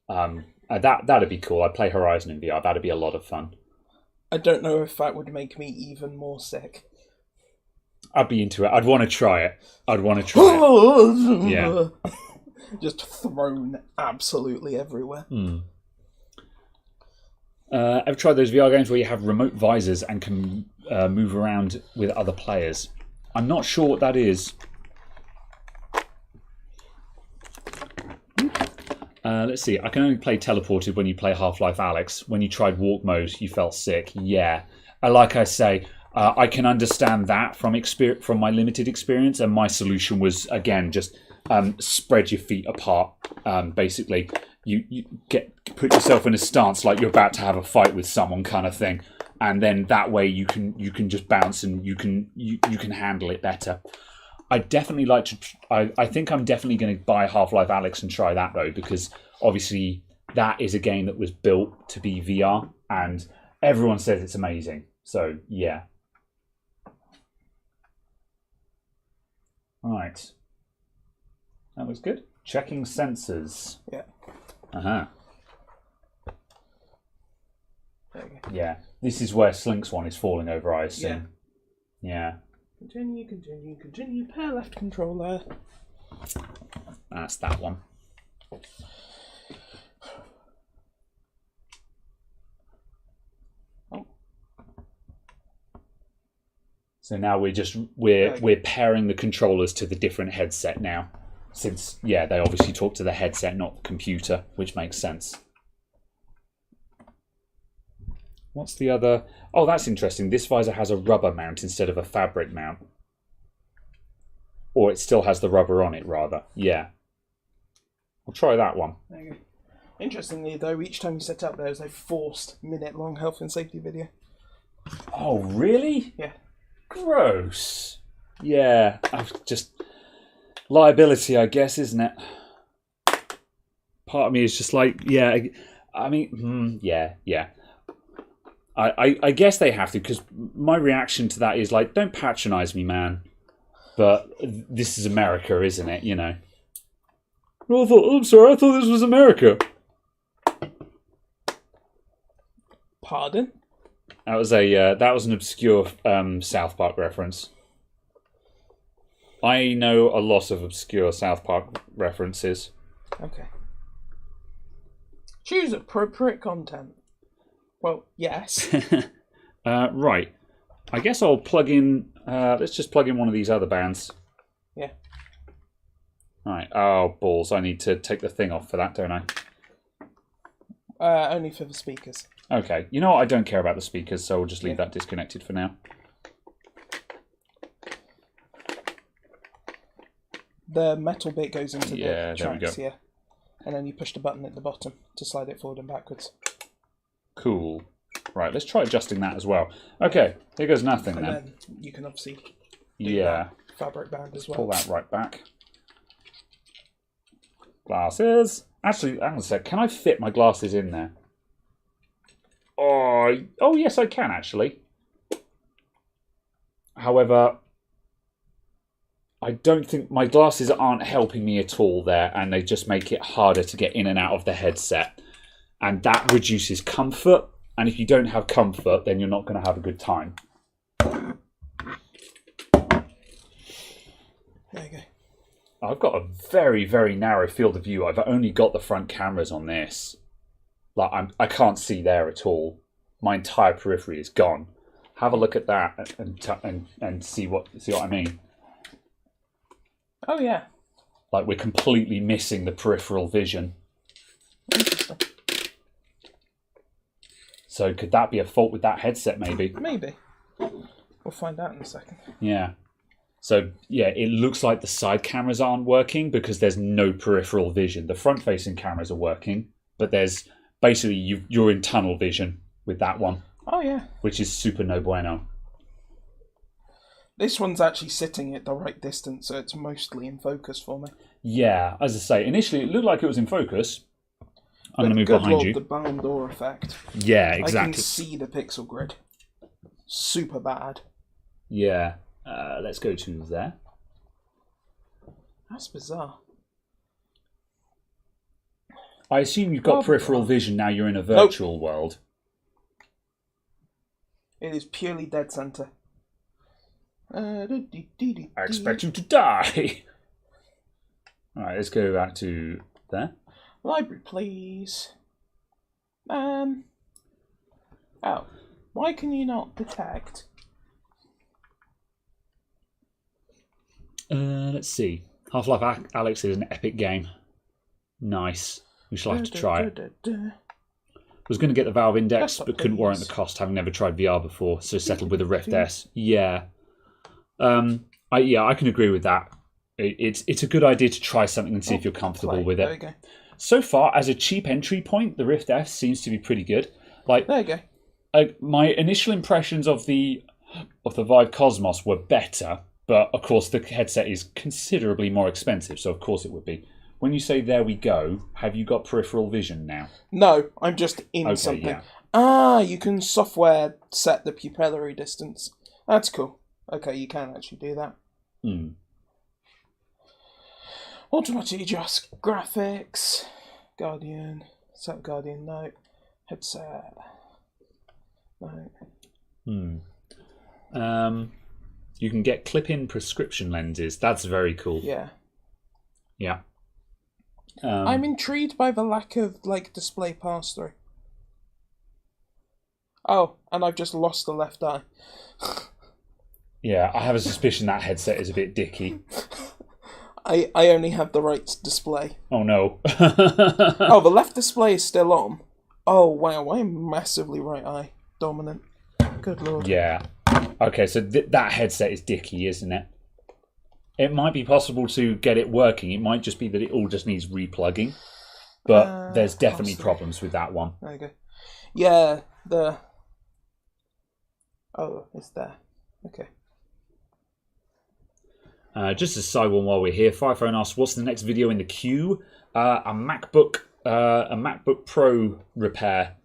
That'd be cool. I'd play Horizon in VR. That'd be a lot of fun. I don't know if that would make me even more sick. I'd be into it. I'd want to try it. Yeah. Just thrown absolutely everywhere. Ever tried those VR games where you have remote visors and can move around with other players? I'm not sure what that is. Let's see. I can only play teleported when you play Half-Life Alyx. When you tried walk mode, you felt sick. Yeah. Like I say, I can understand that from my limited experience, and my solution was, again, just spread your feet apart. Basically, you put yourself in a stance like you're about to have a fight with someone, kind of thing, and then that way you can just bounce and you can handle it better. I definitely like to. I think I'm definitely going to buy Half-Life Alyx and try that though, because obviously that is a game that was built to be VR, and everyone says it's amazing. So yeah. All right. That was good. Checking sensors. Yeah. There you go. Yeah. This is where Slink's one is falling over, I assume. Yeah. Continue. Pair left controller. That's that one. So now we're pairing the controllers to the different headset now. Since, they obviously talk to the headset, not the computer, which makes sense. What's the other? Oh, that's interesting. This visor has a rubber mount instead of a fabric mount. Or it still has the rubber on it, rather. Yeah. I'll try that one. There you go. Interestingly, though, each time you set up, there's a forced minute-long health and safety video. Oh, really? Yeah. Gross. Yeah. I've just... liability, I guess, isn't it? Part of me is just like, I mean, yeah. I guess they have to, because my reaction to that is like, don't patronise me, man. But this is America, isn't it? You know. Well, I'm sorry, I thought this was America. Pardon? That was an obscure South Park reference. I know a lot of obscure South Park references. Okay. Choose appropriate content. Well, yes. Right. I guess I'll plug in... let's just plug in one of these other bands. Yeah. Right. Oh, balls. I need to take the thing off for that, don't I? Only for the speakers. Okay. You know what? I don't care about the speakers, so we'll just leave that disconnected for now. The metal bit goes into the tracks, there we go. yeah. And then you push the button at the bottom to slide it forward and backwards. Cool. Right, let's try adjusting that as well. Okay, here goes nothing and then. then you can obviously Yeah. fabric band as well. Pull that right back. Glasses. Actually, hang on a sec. Can I fit my glasses in there? Oh yes, I can actually. However, I don't think my glasses aren't helping me at all there, and they just make it harder to get in and out of the headset. And that reduces comfort. And if you don't have comfort, then you're not going to have a good time. There you go. I've got a very, very narrow field of view. I've only got the front cameras on this. Like I can't see there at all. My entire periphery is gone. Have a look at that and see what I mean. Oh yeah. Like we're completely missing the peripheral vision. Interesting. So could that be a fault with that headset? Maybe. Maybe. We'll find out in a second. Yeah. So yeah, it looks like the side cameras aren't working because there's no peripheral vision. The front-facing cameras are working, but there's basically you're in tunnel vision with that one. Oh yeah. Which is super no bueno. This one's actually sitting at the right distance, so it's mostly in focus for me. Yeah, as I say, initially it looked like it was in focus. I'm going to move behind you. The barn door effect. Yeah, exactly. I can see the pixel grid. Super bad. Yeah. Let's go to there. That's bizarre. I assume you've got peripheral vision now you're in a virtual world. It is purely dead center. I expect you to die. Alright, let's go back to there. Library, please. Oh, why can you not detect? Let's see. Half-Life Alyx is an epic game. Nice. We shall have to try it. I was going to get the Valve Index, but couldn't warrant the cost, having never tried VR before, so settled with the Rift S. Yeah. I can agree with that. It's a good idea to try something and see if you're comfortable with it. There you go. So far, as a cheap entry point, the Rift S seems to be pretty good. Like, there you go. My initial impressions of the Vive Cosmos were better, but of course the headset is considerably more expensive, so of course it would be. When you say there we go, have you got peripheral vision now? No, I'm just in something. Yeah. Ah, you can software set the pupillary distance. That's cool. Okay, you can actually do that. Automatically adjust graphics. Guardian. Set Guardian, no. Headset. No. You can get clip-in prescription lenses. That's very cool. Yeah. Yeah. I'm intrigued by the lack of display pass-through. Oh, and I've just lost the left eye. Yeah, I have a suspicion that headset is a bit dicky. I only have the right display. Oh no. Oh, the left display is still on. Oh wow, I'm massively right eye dominant. Good lord. Yeah. Okay, so that headset is dicky, isn't it? It might be possible to get it working. It might just be that it all just needs replugging. But there's definitely problems with that one. There you go. Yeah, oh, it's there. Okay. Just as a side one while we're here, Firephone asks, what's the next video in the queue? A MacBook Pro repair.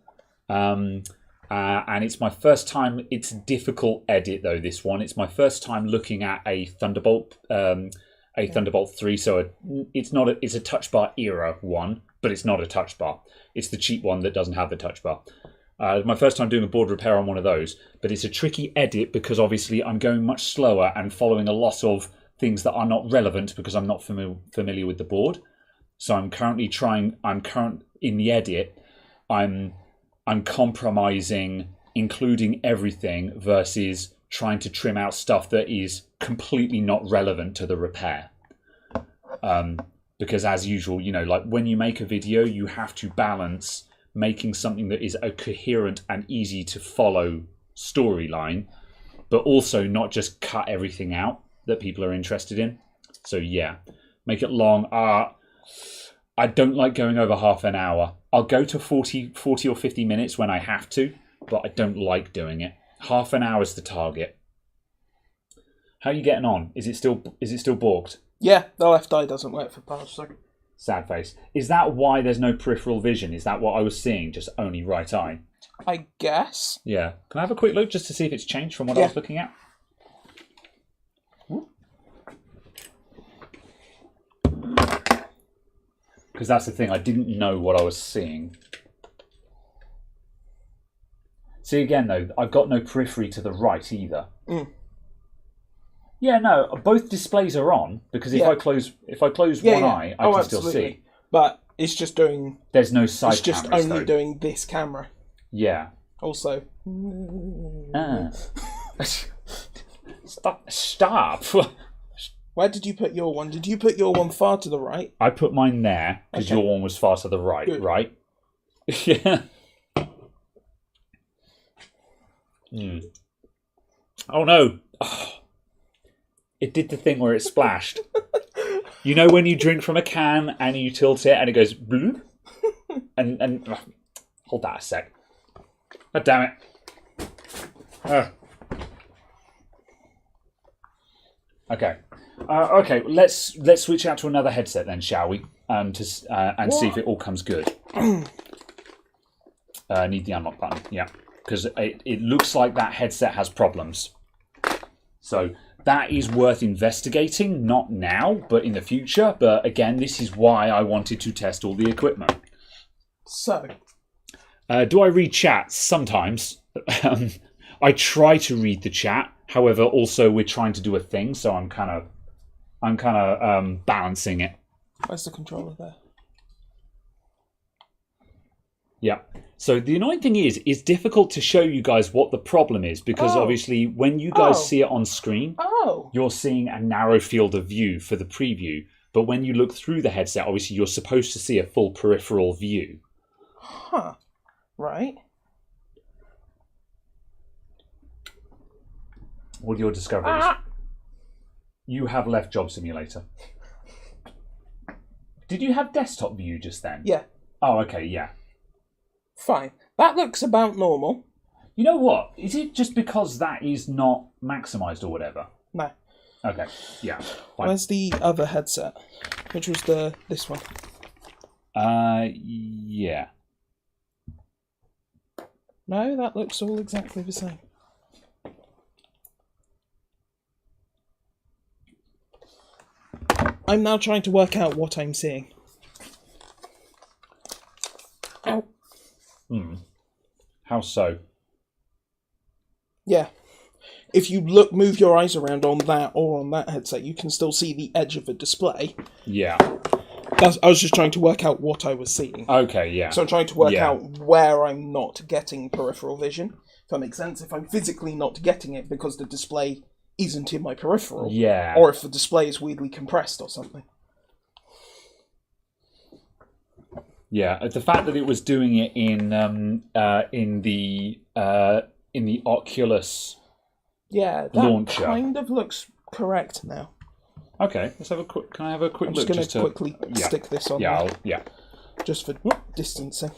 And it's my first time. It's a difficult edit though. This one. It's my first time looking at a Thunderbolt, Thunderbolt 3. So it's not. It's a touch bar era one, but it's not a touch bar. It's the cheap one that doesn't have the touch bar. My first time doing a board repair on one of those, but it's a tricky edit because obviously I'm going much slower and following a lot of things that are not relevant because I'm not familiar with the board. So I'm currently in the edit, I'm compromising including everything versus trying to trim out stuff that is completely not relevant to the repair. Because as usual, like when you make a video, you have to balance making something that is a coherent and easy to follow storyline, but also not just cut everything out that people are interested in. So yeah, make it long. I don't like going over half an hour. I'll go to 40 or 50 minutes when I have to, but I don't like doing it. Half an hour is the target. How are you getting on? Is it still balked? Yeah, the left eye doesn't work for past second. Sad face. Is that why there's no peripheral vision? Is that what I was seeing? Just only right eye? I guess. Yeah. Can I have a quick look just to see if it's changed from what I was looking at? Because that's the thing. I didn't know what I was seeing. See, again, though, I've got no periphery to the right either. Yeah, no, both displays are on because if I close one eye, I can still see. But it's just doing. There's no side. It's just cameras, only though. doing this camera. Yeah. Also. Stop. Where did you put your one? Did you put your one far to the right? I put mine there because your one was far to the right. Good. Right. Yeah. Oh no. Oh. It did the thing where it splashed. You know when you drink from a can and you tilt it and it goes bloop? And hold that a sec. God damn it. Okay. Okay, let's switch out to another headset then, shall we? And see if it all comes good. Need the unlock button, yeah. Because it looks like that headset has problems. So that is worth investigating, not now, but in the future. But again, this is why I wanted to test all the equipment. So, do I read chat? Sometimes. I try to read the chat. However, also we're trying to do a thing, so I'm kind of balancing it. Where's the controller there? Yeah. So the annoying thing is, it's difficult to show you guys what the problem is because obviously when you guys see it on screen, you're seeing a narrow field of view for the preview. But when you look through the headset, obviously you're supposed to see a full peripheral view. Huh. Right. What are your discoveries? You have left Job Simulator. Did you have desktop view just then? Yeah. Oh, okay, yeah. Fine. That looks about normal. You know what? Is it just because that is not maximised or whatever? No. Okay, yeah. Fine. Where's the other headset? Which was this one? Yeah. No, that looks all exactly the same. I'm now trying to work out what I'm seeing. Ow. How so? Yeah. If you move your eyes around on that or on that headset, you can still see the edge of the display. Yeah. I was just trying to work out what I was seeing. Okay, yeah. So I'm trying to work out where I'm not getting peripheral vision. If that makes sense. If I'm physically not getting it because the display isn't in my peripheral. Yeah. Or if the display is weirdly compressed or something. Yeah, the fact that it was doing it in the Oculus Launcher. That kind of looks correct now. Okay, let's have a quick. Can I have a quick look? I'm just going to quickly stick this on there. Just for distancing.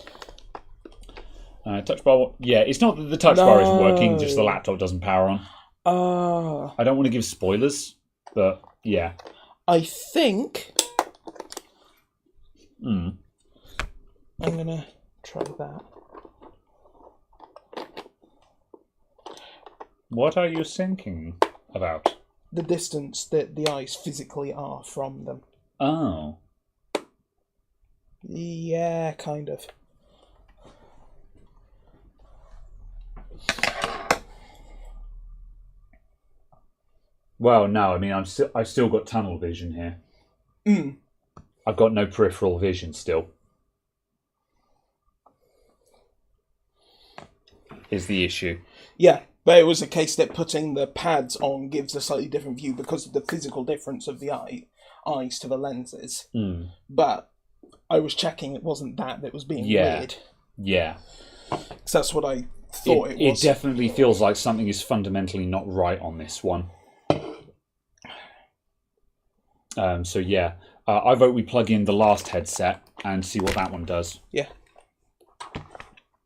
Touch bar. Yeah, it's not that the touch bar isn't working; just the laptop doesn't power on. I don't want to give spoilers, but yeah. I think. I'm going to try that. What are you thinking about? The distance that the eyes physically are from them. Oh. Yeah, kind of. Well, no, I mean, I've still got tunnel vision here. I've got no peripheral vision still. Is the issue. Yeah, but it was a case that putting the pads on gives a slightly different view because of the physical difference of the eyes to the lenses. But I was checking it wasn't that was being weird. Yeah. So that's what I thought it was. It definitely feels like something is fundamentally not right on this one. So yeah, I vote we plug in the last headset and see what that one does. Yeah.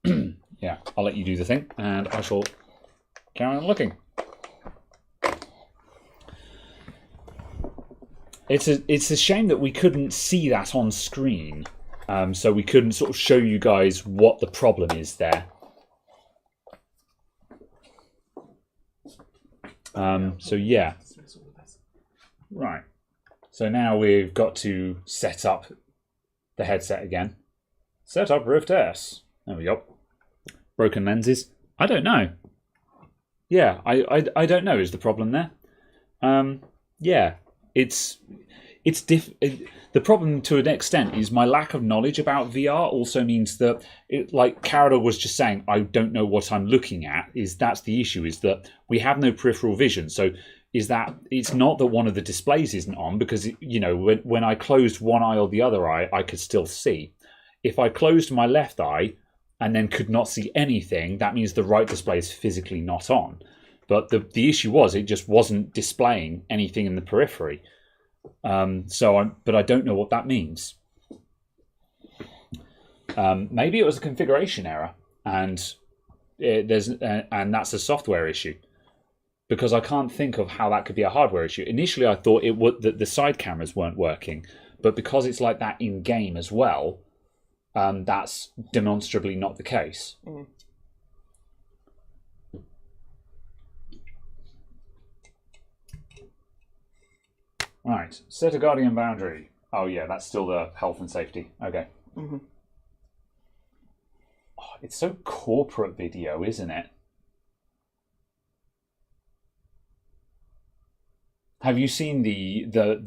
Yeah, I'll let you do the thing, and I shall carry on looking. It's a shame that we couldn't see that on screen, so we couldn't sort of show you guys what the problem is there. So yeah. Right. So now we've got to set up the headset again. Set up Rift S. There we go. Broken lenses. I don't know. Yeah, I don't know is the problem there. Yeah, the problem to an extent is my lack of knowledge about VR also means that, like Caradog was just saying, I don't know what I'm looking at. That's the issue, is that we have no peripheral vision. So is that it's not that one of the displays isn't on, because when I closed one eye or the other eye, I could still see. If I closed my left eye and then could not see anything, that means the right display is physically not on. But the issue was it just wasn't displaying anything in the periphery. But I don't know what that means. Maybe it was a configuration error, and that's a software issue, because I can't think of how that could be a hardware issue. Initially, I thought that the side cameras weren't working, but because it's like that in game as well, that's demonstrably not the case. Right, set a guardian boundary. Oh yeah, that's still the health and safety. Okay. Oh, it's so corporate video, isn't it? Have you seen the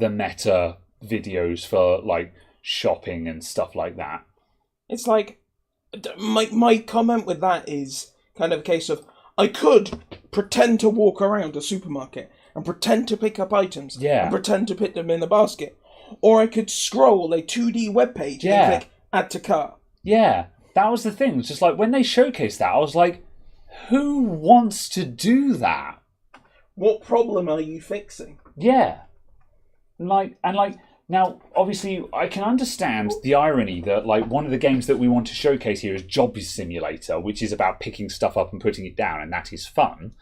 meta videos for like shopping and stuff like that? It's like, my comment with that is kind of a case of, I could pretend to walk around a supermarket and pretend to pick up items and pretend to put them in the basket. Or I could scroll a 2D webpage and click add to cart. Yeah, that was the thing. It's just like when they showcased that, I was like, who wants to do that? What problem are you fixing? Yeah. Now, obviously, I can understand the irony that, like, one of the games that we want to showcase here is Job Simulator, which is about picking stuff up and putting it down, and that is fun.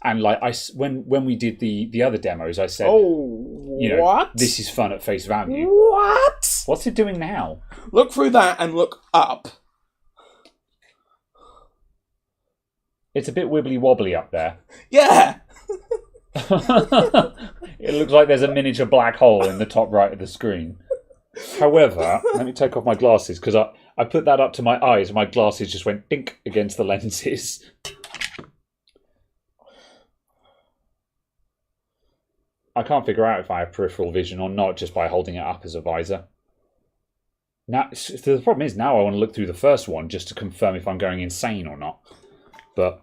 And like when we did the other demos, I said, what? This is fun at face value. What? What's it doing now? Look through that and look up. It's a bit wibbly wobbly up there. Yeah. It looks like there's a miniature black hole in the top right of the screen. However, let me take off my glasses, because I put that up to my eyes and my glasses just went dink against the lenses. I can't figure out if I have peripheral vision or not just by holding it up as a visor. Now, so the problem is now I want to look through the first one just to confirm if I'm going insane or not. But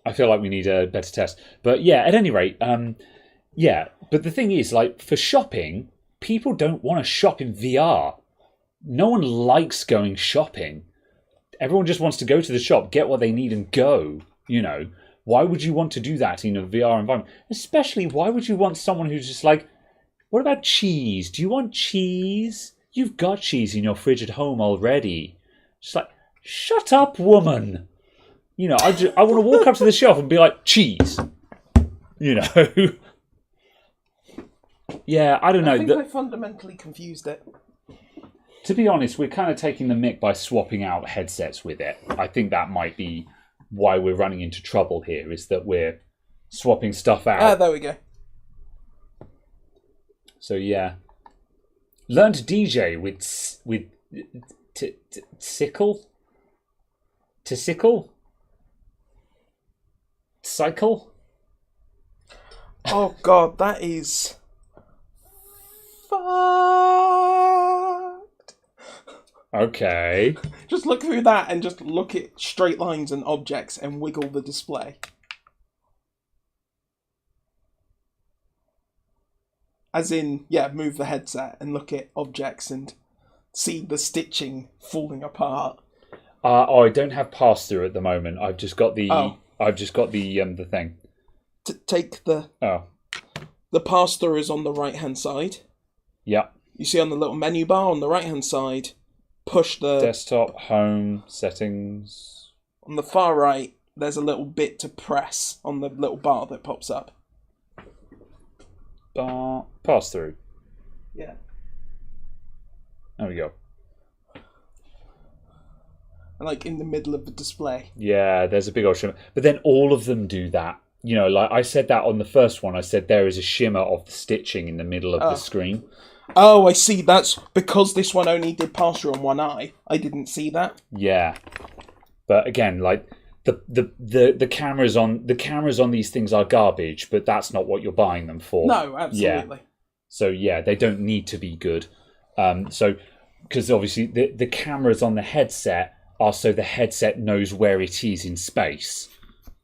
I feel like we need a better test. But yeah, at any rate, yeah. But the thing is, like, for shopping, people don't want to shop in VR. No one likes going shopping. Everyone just wants to go to the shop, get what they need and go, Why would you want to do that in a VR environment? Especially, why would you want someone who's just like, what about cheese? Do you want cheese? You've got cheese in your fridge at home already. Just like, shut up, woman. I want to walk up to the shelf and be like, cheese. Yeah, I don't know. I think I fundamentally confused it. To be honest, we're kind of taking the mick by swapping out headsets with it. I think that might be why we're running into trouble here, is that we're swapping stuff out. There we go. So yeah, learn to DJ with sickle, cycle. Oh god, that is fucked. Okay. Just look through that and just look at straight lines and objects and wiggle the display. As in, yeah, move the headset and look at objects and see the stitching falling apart. I don't have pass through at the moment. I've just got the. Oh. I've just got the thing. Take the. Oh. The pass through is on the right hand side. Yeah. You see on the little menu bar on the right hand side. Push the desktop, home, settings. On the far right, there's a little bit to press on the little bar that pops up. Bar pass through. Yeah. There we go. Like in the middle of the display. Yeah, there's a big old shimmer. But then all of them do that. You know, like I said that on the first one, I said there is a shimmer of the stitching in the middle of the screen. Oh, I see. That's because this one only did pass through on one eye. I didn't see that. Yeah. But again, like the cameras on these things are garbage, but that's not what you're buying them for. No, absolutely. Yeah. So yeah, they don't need to be good. So because obviously the cameras on the headset are so the headset knows where it is in space,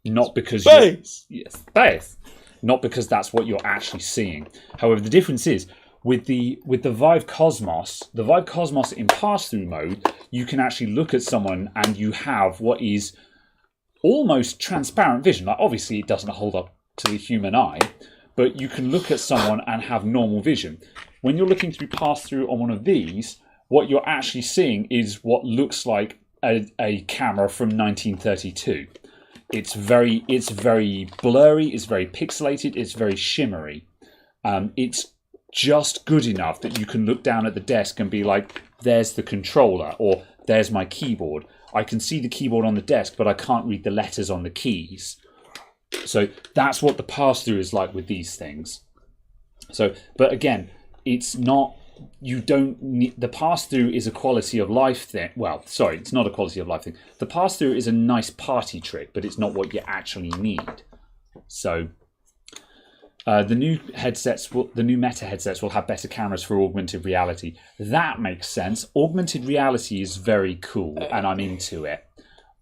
not because space. Space, not because that's what you're actually seeing. However, the difference is with the Vive Cosmos, in pass-through mode, you can actually look at someone and you have what is almost transparent vision. Like obviously, it doesn't hold up to the human eye, but you can look at someone and have normal vision. When you're looking through pass-through on one of these, what you're actually seeing is what looks like a camera from 1932. It's very blurry, it's very pixelated, it's very shimmery. It's just good enough that you can look down at the desk and be like, there's the controller, or there's my keyboard. I can see the keyboard on the desk, but I can't read the letters on the keys. So that's what the pass-through is like with these things. So, but again, it's not, you don't need, the pass-through is a quality of life thing. Well, sorry, it's not a quality of life thing. The pass-through is a nice party trick, but it's not what you actually need. So the new Meta headsets will have better cameras for augmented reality. That makes sense. Augmented reality is very cool, and I'm into it.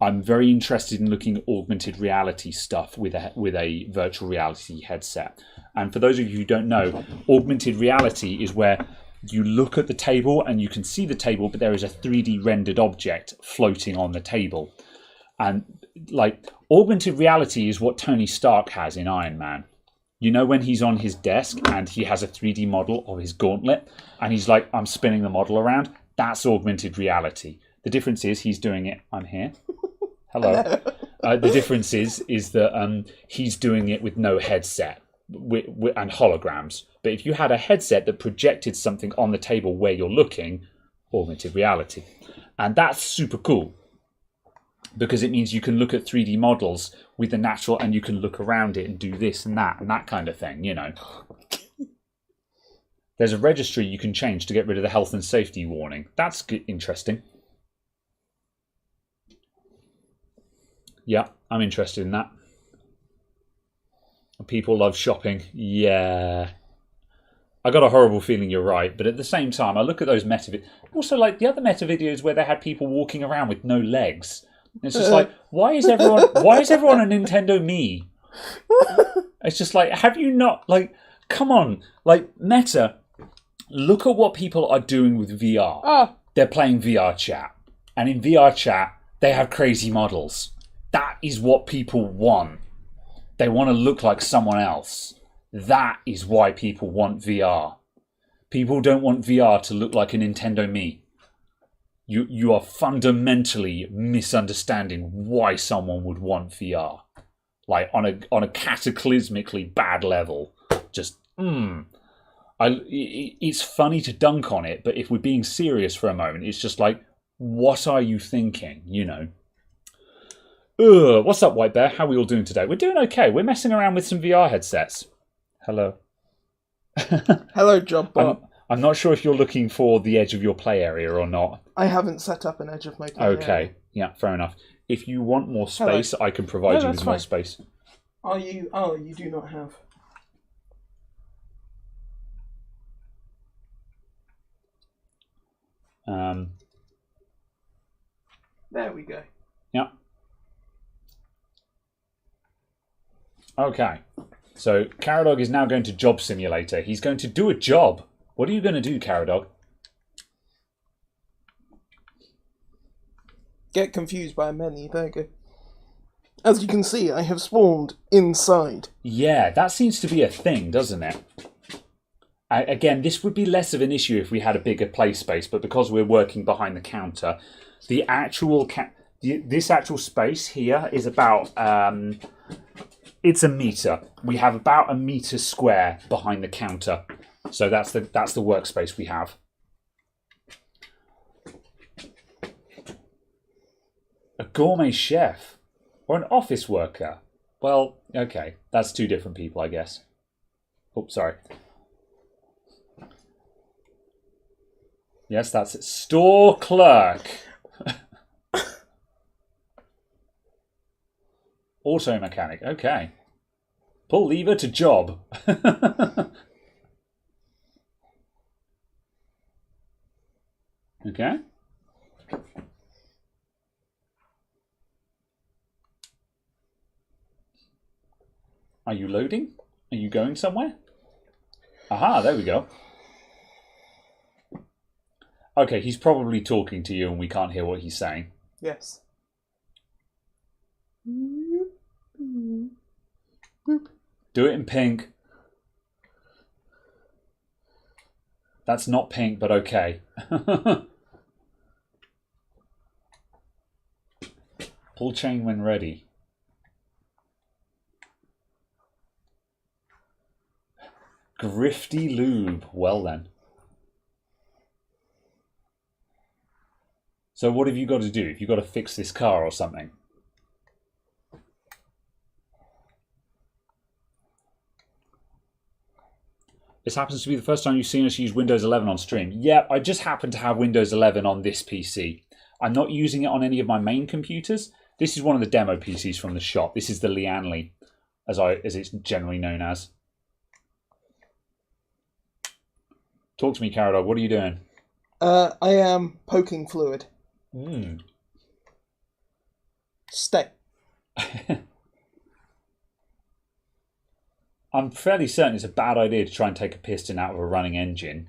I'm very interested in looking at augmented reality stuff with a virtual reality headset. And for those of you who don't know, augmented reality is where you look at the table and you can see the table, but there is a 3D rendered object floating on the table. And like augmented reality is what Tony Stark has in Iron Man. You know, when he's on his desk and he has a 3D model of his gauntlet and he's like, I'm spinning the model around. That's augmented reality. The difference is he's doing it. I'm here. Hello. The difference is that he's doing it with no headset and holograms. But if you had a headset that projected something on the table where you're looking, augmented reality. And that's super cool. Because it means you can look at 3D models with the natural and you can look around it and do this and that kind of thing, you know. There's a registry you can change to get rid of the health and safety warning. That's interesting. Yeah, I'm interested in that. People love shopping. Yeah. I got a horrible feeling you're right, but at the same time, I look at those meta videos. Also, like the other meta videos where they had people walking around with no legs. It's just like, why is everyone a Nintendo Me? It's just like, have you not, like, come on, like, Meta, look at what people are doing with VR. They're playing VR chat. And in VR chat, they have crazy models. That is what people want. They want to look like someone else. That is why people want VR. People don't want VR to look like a Nintendo Me. You are fundamentally misunderstanding why someone would want VR, like on a cataclysmically bad level. Just it's funny to dunk on it, but if we're being serious for a moment, it's just like, what are you thinking? You know. What's up, White Bear? How are we all doing today? We're doing okay. We're messing around with some VR headsets. Hello. Hello, Jobbot. I'm not sure if you're looking for the edge of your play area or not. I haven't set up an edge of my play area. Yeah, fair enough. If you want more space, I can provide you with more space. Are you? Oh, you do not have. There we go. Yeah. Okay. So Caradog is now going to Job Simulator. He's going to do a job. What are you going to do, Caradog? Get confused by a menu. There you go. As you can see, I have spawned inside. Yeah, that seems to be a thing, doesn't it? Again, this would be less of an issue if we had a bigger play space, but because we're working behind the counter, the actual this actual space here is about it's a meter. We have about a meter square behind the counter, so that's the workspace we have. A gourmet chef or an office worker? Well, okay, that's two different people, I guess. Oh, sorry. Yes, that's it. Store clerk. Auto mechanic. Okay. Pull lever to job. Okay. Are you loading? Are you going somewhere? Aha, there we go. Okay, he's probably talking to you and we can't hear what he's saying. Yes. Do it in pink. That's not pink, but okay. Pull chain when ready. Grifty lube. Well then. So what have you got to do? Have you got to fix this car or something? This happens to be the first time you've seen us use Windows 11 on stream. Yeah, I just happen to have Windows 11 on this PC. I'm not using it on any of my main computers. This is one of the demo PCs from the shop. This is the Lianli, as it's generally known as. Talk to me, Caradog. What are you doing? I am poking fluid. Stay. I'm fairly certain it's a bad idea to try and take a piston out of a running engine.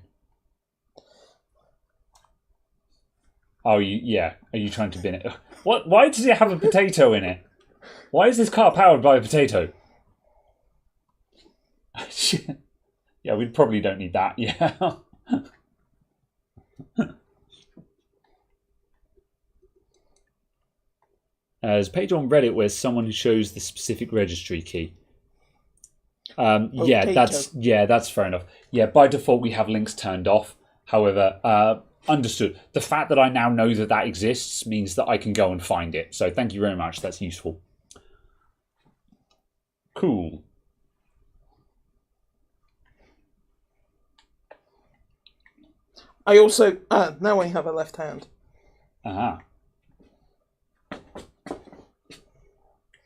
Oh, yeah. Are you trying to bin it? What? Why does it have a potato in it? Why is this car powered by a potato? Yeah, we probably don't need that. Yeah. There's a page on Reddit where someone who shows the specific registry key. Yeah, that's fair enough. Yeah, by default we have links turned off. However, understood. The fact that I now know that that exists means that I can go and find it. So thank you very much. That's useful. Cool. I also now I have a left hand. Aha.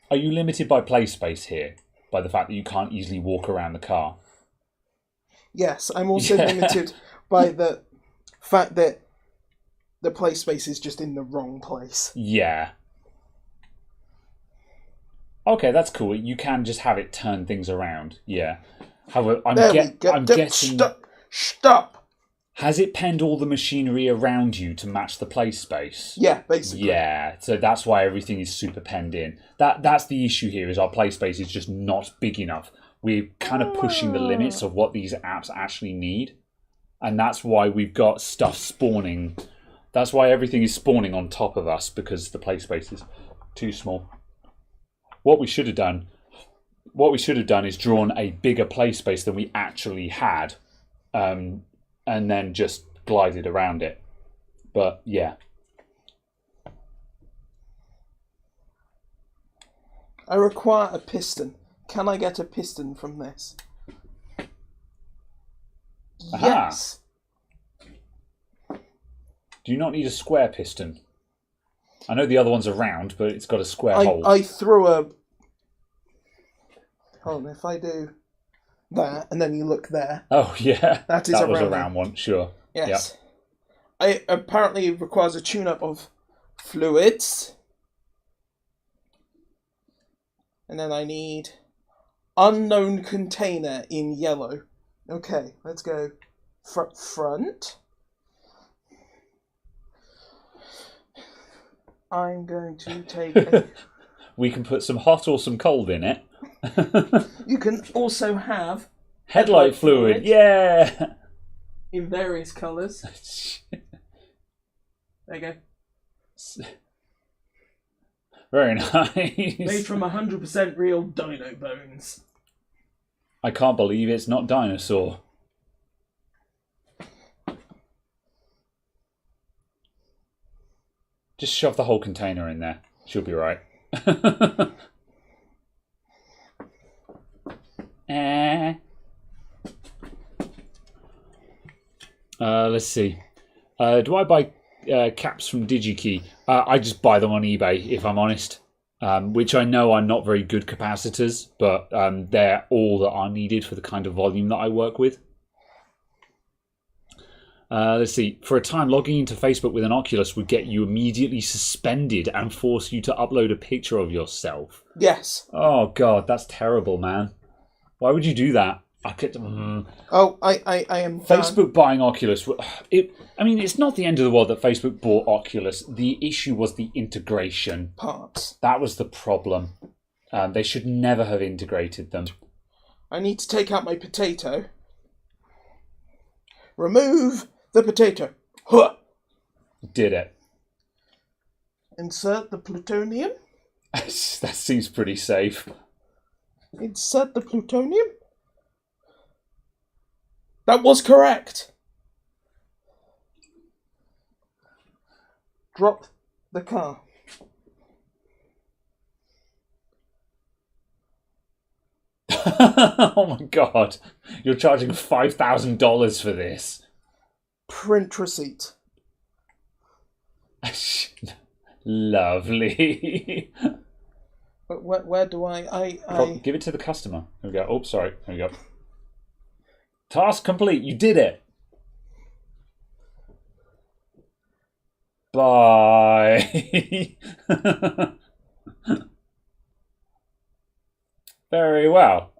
Are you limited by play space here? By the fact that you can't easily walk around the car? Yes, I'm also limited by the fact that the play space is just in the wrong place. Yeah. Okay, that's cool. You can just have it turn things around. Yeah. However, I'm guessing... Stop! Has it penned all the machinery around you to match the play space? Yeah, basically. Yeah, so that's why everything is super penned in. That's the issue here, is our play space is just not big enough. We're kind of pushing the limits of what these apps actually need. And that's why we've got stuff spawning. That's why everything is spawning on top of us, because the play space is too small. What we should have done is drawn a bigger play space than we actually had. And then just glided around it. But, yeah. I require a piston. Can I get a piston from this? Aha. Yes. Do you not need a square piston? I know the other one's are round, but it's got a square hole. I threw a... Hold on, if I do... that, and then you look there. Oh, yeah. That was a round one, sure. Yes. it apparently requires a tune-up of fluids. And then I need unknown container in yellow. Okay, let's go front. I'm going to take a... We can put some hot or some cold in it. You can also have... Headlight fluid, yeah! In various colours. There you go. Very nice. Made from 100% real dino bones. I can't believe it's not dinosaur. Just shove the whole container in there. She'll be right. Let's see. Do I buy caps from DigiKey? I just buy them on eBay, if I'm honest. Which I know are not very good capacitors, but they're all that are needed for the kind of volume that I work with. Let's see. For a time, logging into Facebook with an Oculus would get you immediately suspended and force you to upload a picture of yourself. Yes. Oh, God, that's terrible, man. Why would you do that? I could. Oh, I am. Facebook buying Oculus. I mean, it's not the end of the world that Facebook bought Oculus. The issue was the integration parts. That was the problem. They should never have integrated them. I need to take out my potato. Remove the potato. Huh. Did it. Insert the plutonium. That seems pretty safe. Insert the plutonium. That was correct. Drop the car. Oh my God. You're charging $5,000 for this. Print receipt. Lovely. But where do I... Give it to the customer. There we go. Oh, sorry. There we go. Task complete. You did it. Bye. Very well.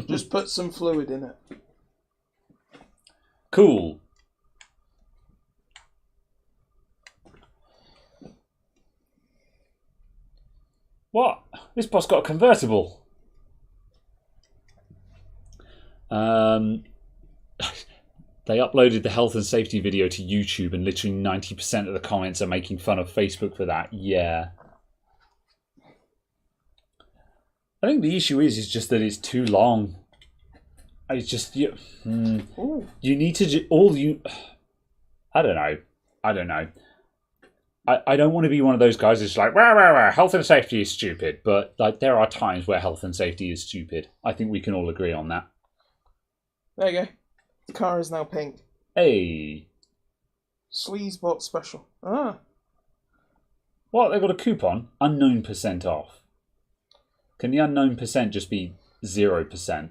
Just put some fluid in it. Cool. What? This bus got a convertible. They uploaded the health and safety video to YouTube, and literally 90% of the comments are making fun of Facebook for that. Yeah. I think the issue is just that it's too long. It's just you need to I don't know. I don't want to be one of those guys that's like, rah, health and safety is stupid. But like, there are times where health and safety is stupid. I think we can all agree on that. There you go. The car is now pink. Hey. Sleazebot special. Ah. What? They've got a coupon? Unknown % off. Can the unknown % just be 0%?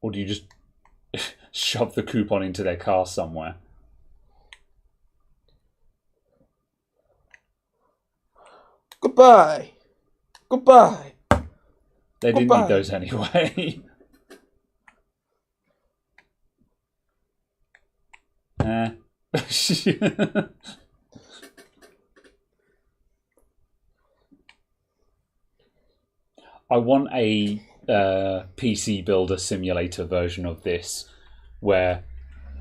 Or do you just shove the coupon into their car somewhere? Goodbye. Goodbye. They didn't need those anyway. I want a PC Builder Simulator version of this where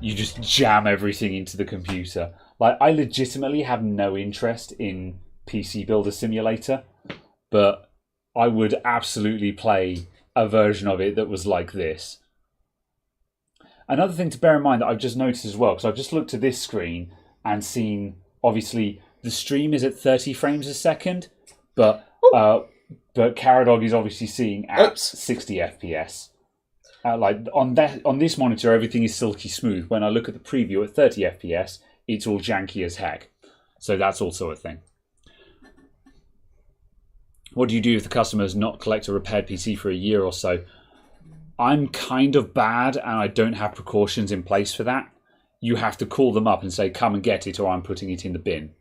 you just jam everything into the computer. Like, I legitimately have no interest in PC Builder Simulator, but I would absolutely play a version of it that was like this. Another thing to bear in mind that I've just noticed as well, because I've just looked at this screen and seen, obviously, the stream is at 30 frames a second, but Caradog is obviously seeing at 60 FPS. Like on this monitor, everything is silky smooth. When I look at the preview at 30 FPS, it's all janky as heck. So that's also a thing. What do you do if the customer has not collected a repaired PC for a year or so? I'm kind of bad and I don't have precautions in place for that. You have to call them up and say, come and get it or I'm putting it in the bin.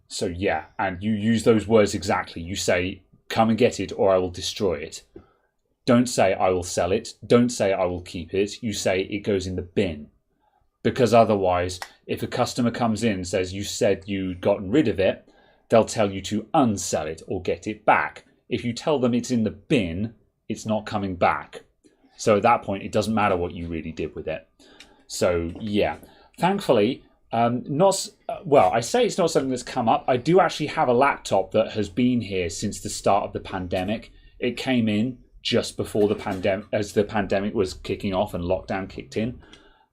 So yeah, and you use those words exactly. You say, come and get it or I will destroy it. Don't say I will sell it. Don't say I will keep it. You say it goes in the bin. Because otherwise, if a customer comes in and says you said you'd gotten rid of it, they'll tell you to unsell it or get it back. If you tell them it's in the bin, it's not coming back. So at that point, it doesn't matter what you really did with it. So yeah, thankfully, I say it's not something that's come up. I do actually have a laptop that has been here since the start of the pandemic. It came in just before the pandemic, as the pandemic was kicking off and lockdown kicked in.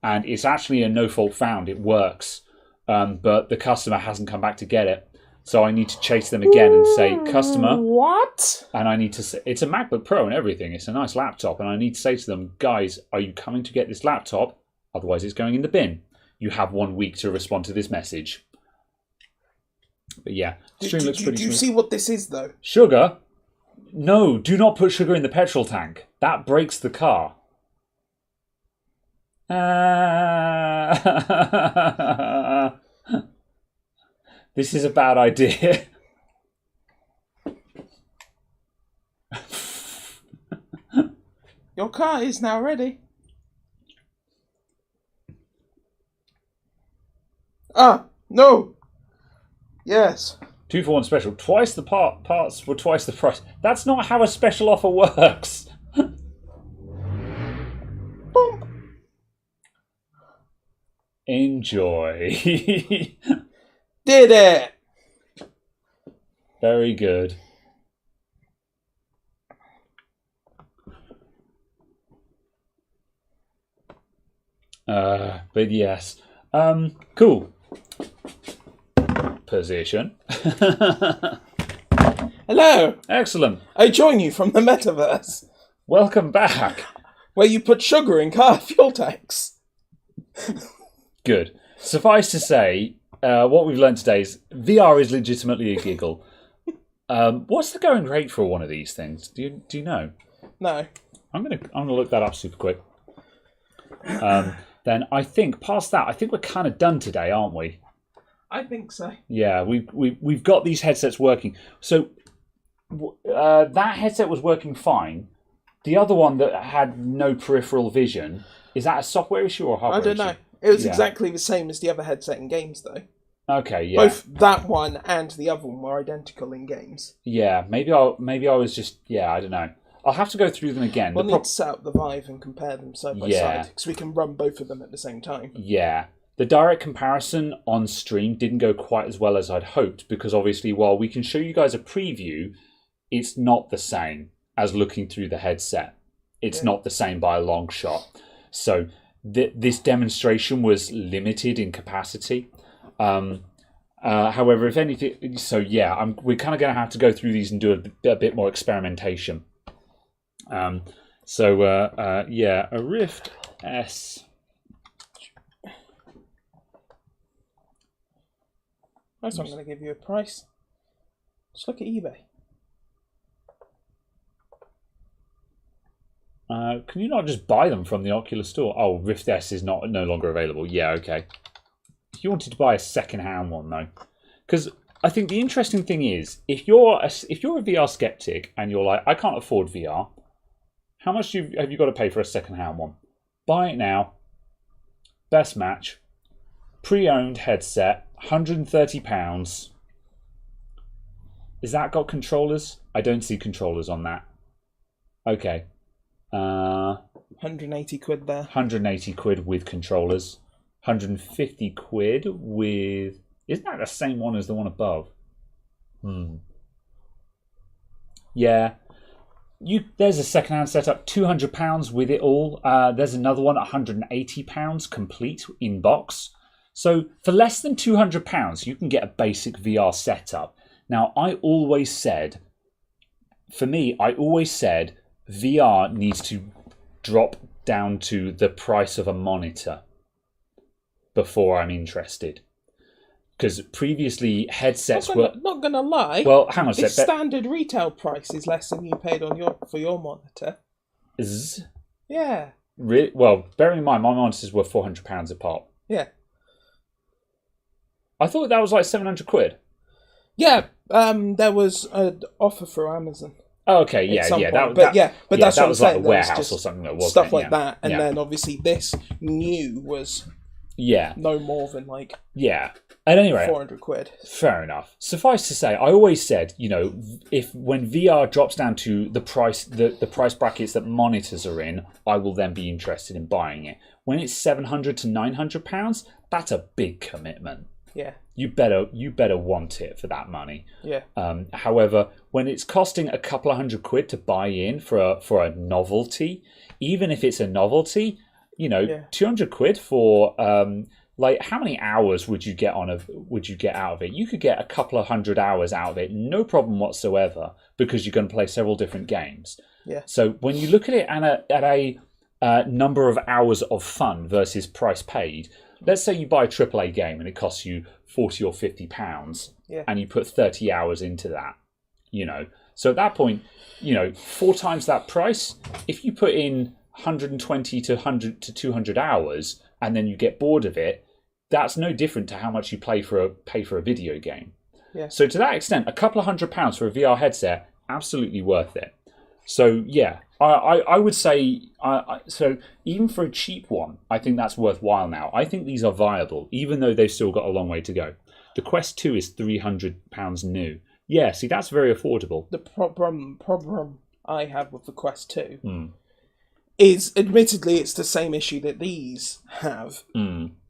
And it's actually a no fault found. It works, but the customer hasn't come back to get it. So I need to chase them again and say, customer. What? And I need to say, it's a MacBook Pro and everything. It's a nice laptop. And I need to say to them, guys, are you coming to get this laptop? Otherwise it's going in the bin. You have 1 week to respond to this message. But yeah, stream looks pretty Do you smooth. see what this is, though? Sugar? No, do not put sugar in the petrol tank. That breaks the car. This is a bad idea. Your car is now ready. Ah, no. Yes. 2 for 1 special. Twice the parts for twice the price. That's not how a special offer works. Boom. Enjoy. Did it. Very good. But yes. Cool. Position. Hello. Excellent. I join you from the metaverse, Welcome back. where you put sugar in car fuel tanks. Good. Suffice to say, what we've learned today is VR is legitimately a giggle. What's the going rate for one of these things? Do you know? No. I'm gonna look that up super quick. Then I think past that, I think we're kind of done today, aren't we? I think so. Yeah, we've got these headsets working. So that headset was working fine. The other one that had no peripheral vision, is that a software issue or a hardware issue? I don't know. It was exactly the same as the other headset in games, though. Okay, yeah. Both that one and the other one were identical in games. Yeah, maybe I was just I don't know. I'll have to go through them again. We'll need to set up the Vive and compare them side by side, because we can run both of them at the same time. Yeah. The direct comparison on stream didn't go quite as well as I'd hoped, because obviously while we can show you guys a preview, it's not the same as looking through the headset. It's not the same by a long shot. So this demonstration was limited in capacity. However, if anything, we're kind of going to have to go through these and do a bit more experimentation. A Rift S. That's not going to give you a price. Just look at eBay. Can you not just buy them from the Oculus store? Oh, Rift S is no longer available. Yeah, okay. If you wanted to buy a second-hand one, though, because I think the interesting thing is, if you're a VR skeptic and you're like, I can't afford VR, how much have you got to pay for a second-hand one? Buy it now. Best match. Pre-owned headset, £130. Is that got controllers? I don't see controllers on that. Okay. 180 quid there. 180 quid with controllers. 150 quid with... Isn't that the same one as the one above? Yeah. There's a second-hand setup, £200 with it all. There's another one, £180 complete in box. So for less than £200, you can get a basic VR setup. Now, I always said VR needs to drop down to the price of a monitor before I'm interested. because previously headsets were... Not gonna lie. Well, hang on a the sec. standard retail price is less than you paid for your monitor. Yeah. Really? Well, bearing in mind, my monitors were £400 a pop. Yeah. I thought that was like £700. Yeah. There was an offer through Amazon. Oh, okay, yeah. That's that that's what I'm was saying. like a warehouse or something. That was stuff like that, and then obviously this new was no more than like At any rate, £400. Fair enough. Suffice to say, I always said, if when VR drops down to the price brackets that monitors are in, I will then be interested in buying it. When it's £700 to £900, that's a big commitment. Yeah. You better want it for that money. Yeah. However, when it's costing a couple of £100 to buy in for a novelty, even if it's a novelty, £200 for like how many hours would you get out of it? You could get a couple of 100 hours out of it, no problem whatsoever, because you're going to play several different games. Yeah. So when you look at it at a number of hours of fun versus price paid. Let's say you buy a AAA game and it costs you £40 or £50, and you put 30 hours into that, So at that point, 4 times that price, if you put in 120 to 100 to 200 hours and then you get bored of it, that's no different to how much you pay for a video game. Yeah. So to that extent, a couple of £100 for a VR headset, absolutely worth it. So yeah, I would say, so even for a cheap one, I think that's worthwhile now. I think these are viable, even though they've still got a long way to go. The Quest 2 is £300 new. Yeah, see, that's very affordable. The problem I have with the Quest 2 is, admittedly, it's the same issue that these have,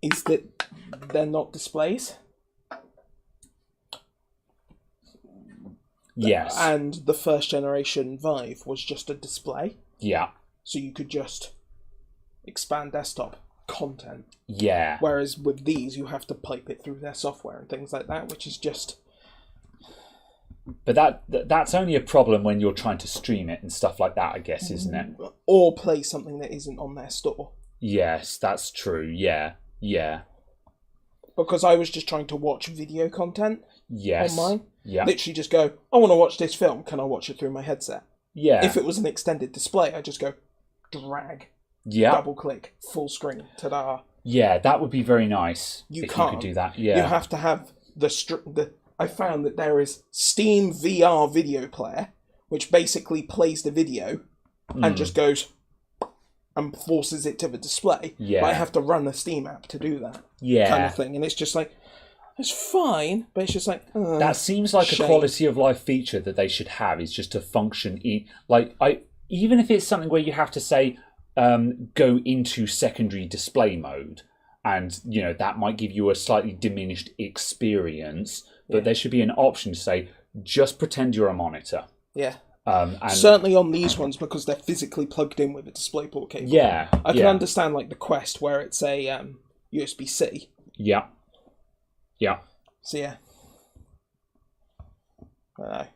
is that they're not displays. Yes. And the first generation Vive was just a display. Yeah. So you could just expand desktop content. Yeah. Whereas with these, you have to pipe it through their software and things like that, which is just... But that's only a problem when you're trying to stream it and stuff like that, I guess, isn't it? Or play something that isn't on their store. Yes, that's true. Yeah. Yeah. Because I was just trying to watch video content on mine. Yeah. Literally just go, I want to watch this film. Can I watch it through my headset? Yeah. If it was an extended display, I just go drag. Yeah. Double click. Full screen. Ta-da. Yeah, that would be very nice. You if can't. You could do that. Yeah. You have to have I found that there is Steam VR video player, which basically plays the video and just goes and forces it to the display. Yeah. But I have to run a Steam app to do that. Yeah. Kind of thing. And it's just like, it's fine, but it's just like... that seems like a quality of life feature that they should have, is just to function even if it's something where you have to say, go into secondary display mode, and that might give you a slightly diminished experience, but there should be an option to say, just pretend you're a monitor. Yeah. And certainly on these ones, because they're physically plugged in with a DisplayPort cable. Yeah. I can understand like the Quest where it's a USB-C. Yeah. Yeah. So yeah. I don't know.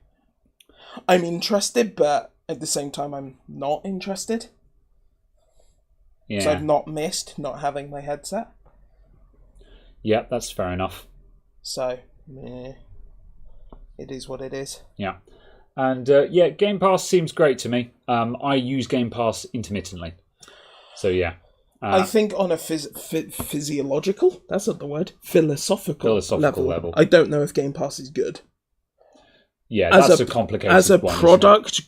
I'm interested, but at the same time I'm not interested. Yeah. So I've not missed not having my headset. Yeah, that's fair enough. So, it is what it is. Yeah. And Game Pass seems great to me. I use Game Pass intermittently. So yeah. I think on a physiological, that's not the word, philosophical level, I don't know if Game Pass is good. Yeah, that's a complicated one. As a product,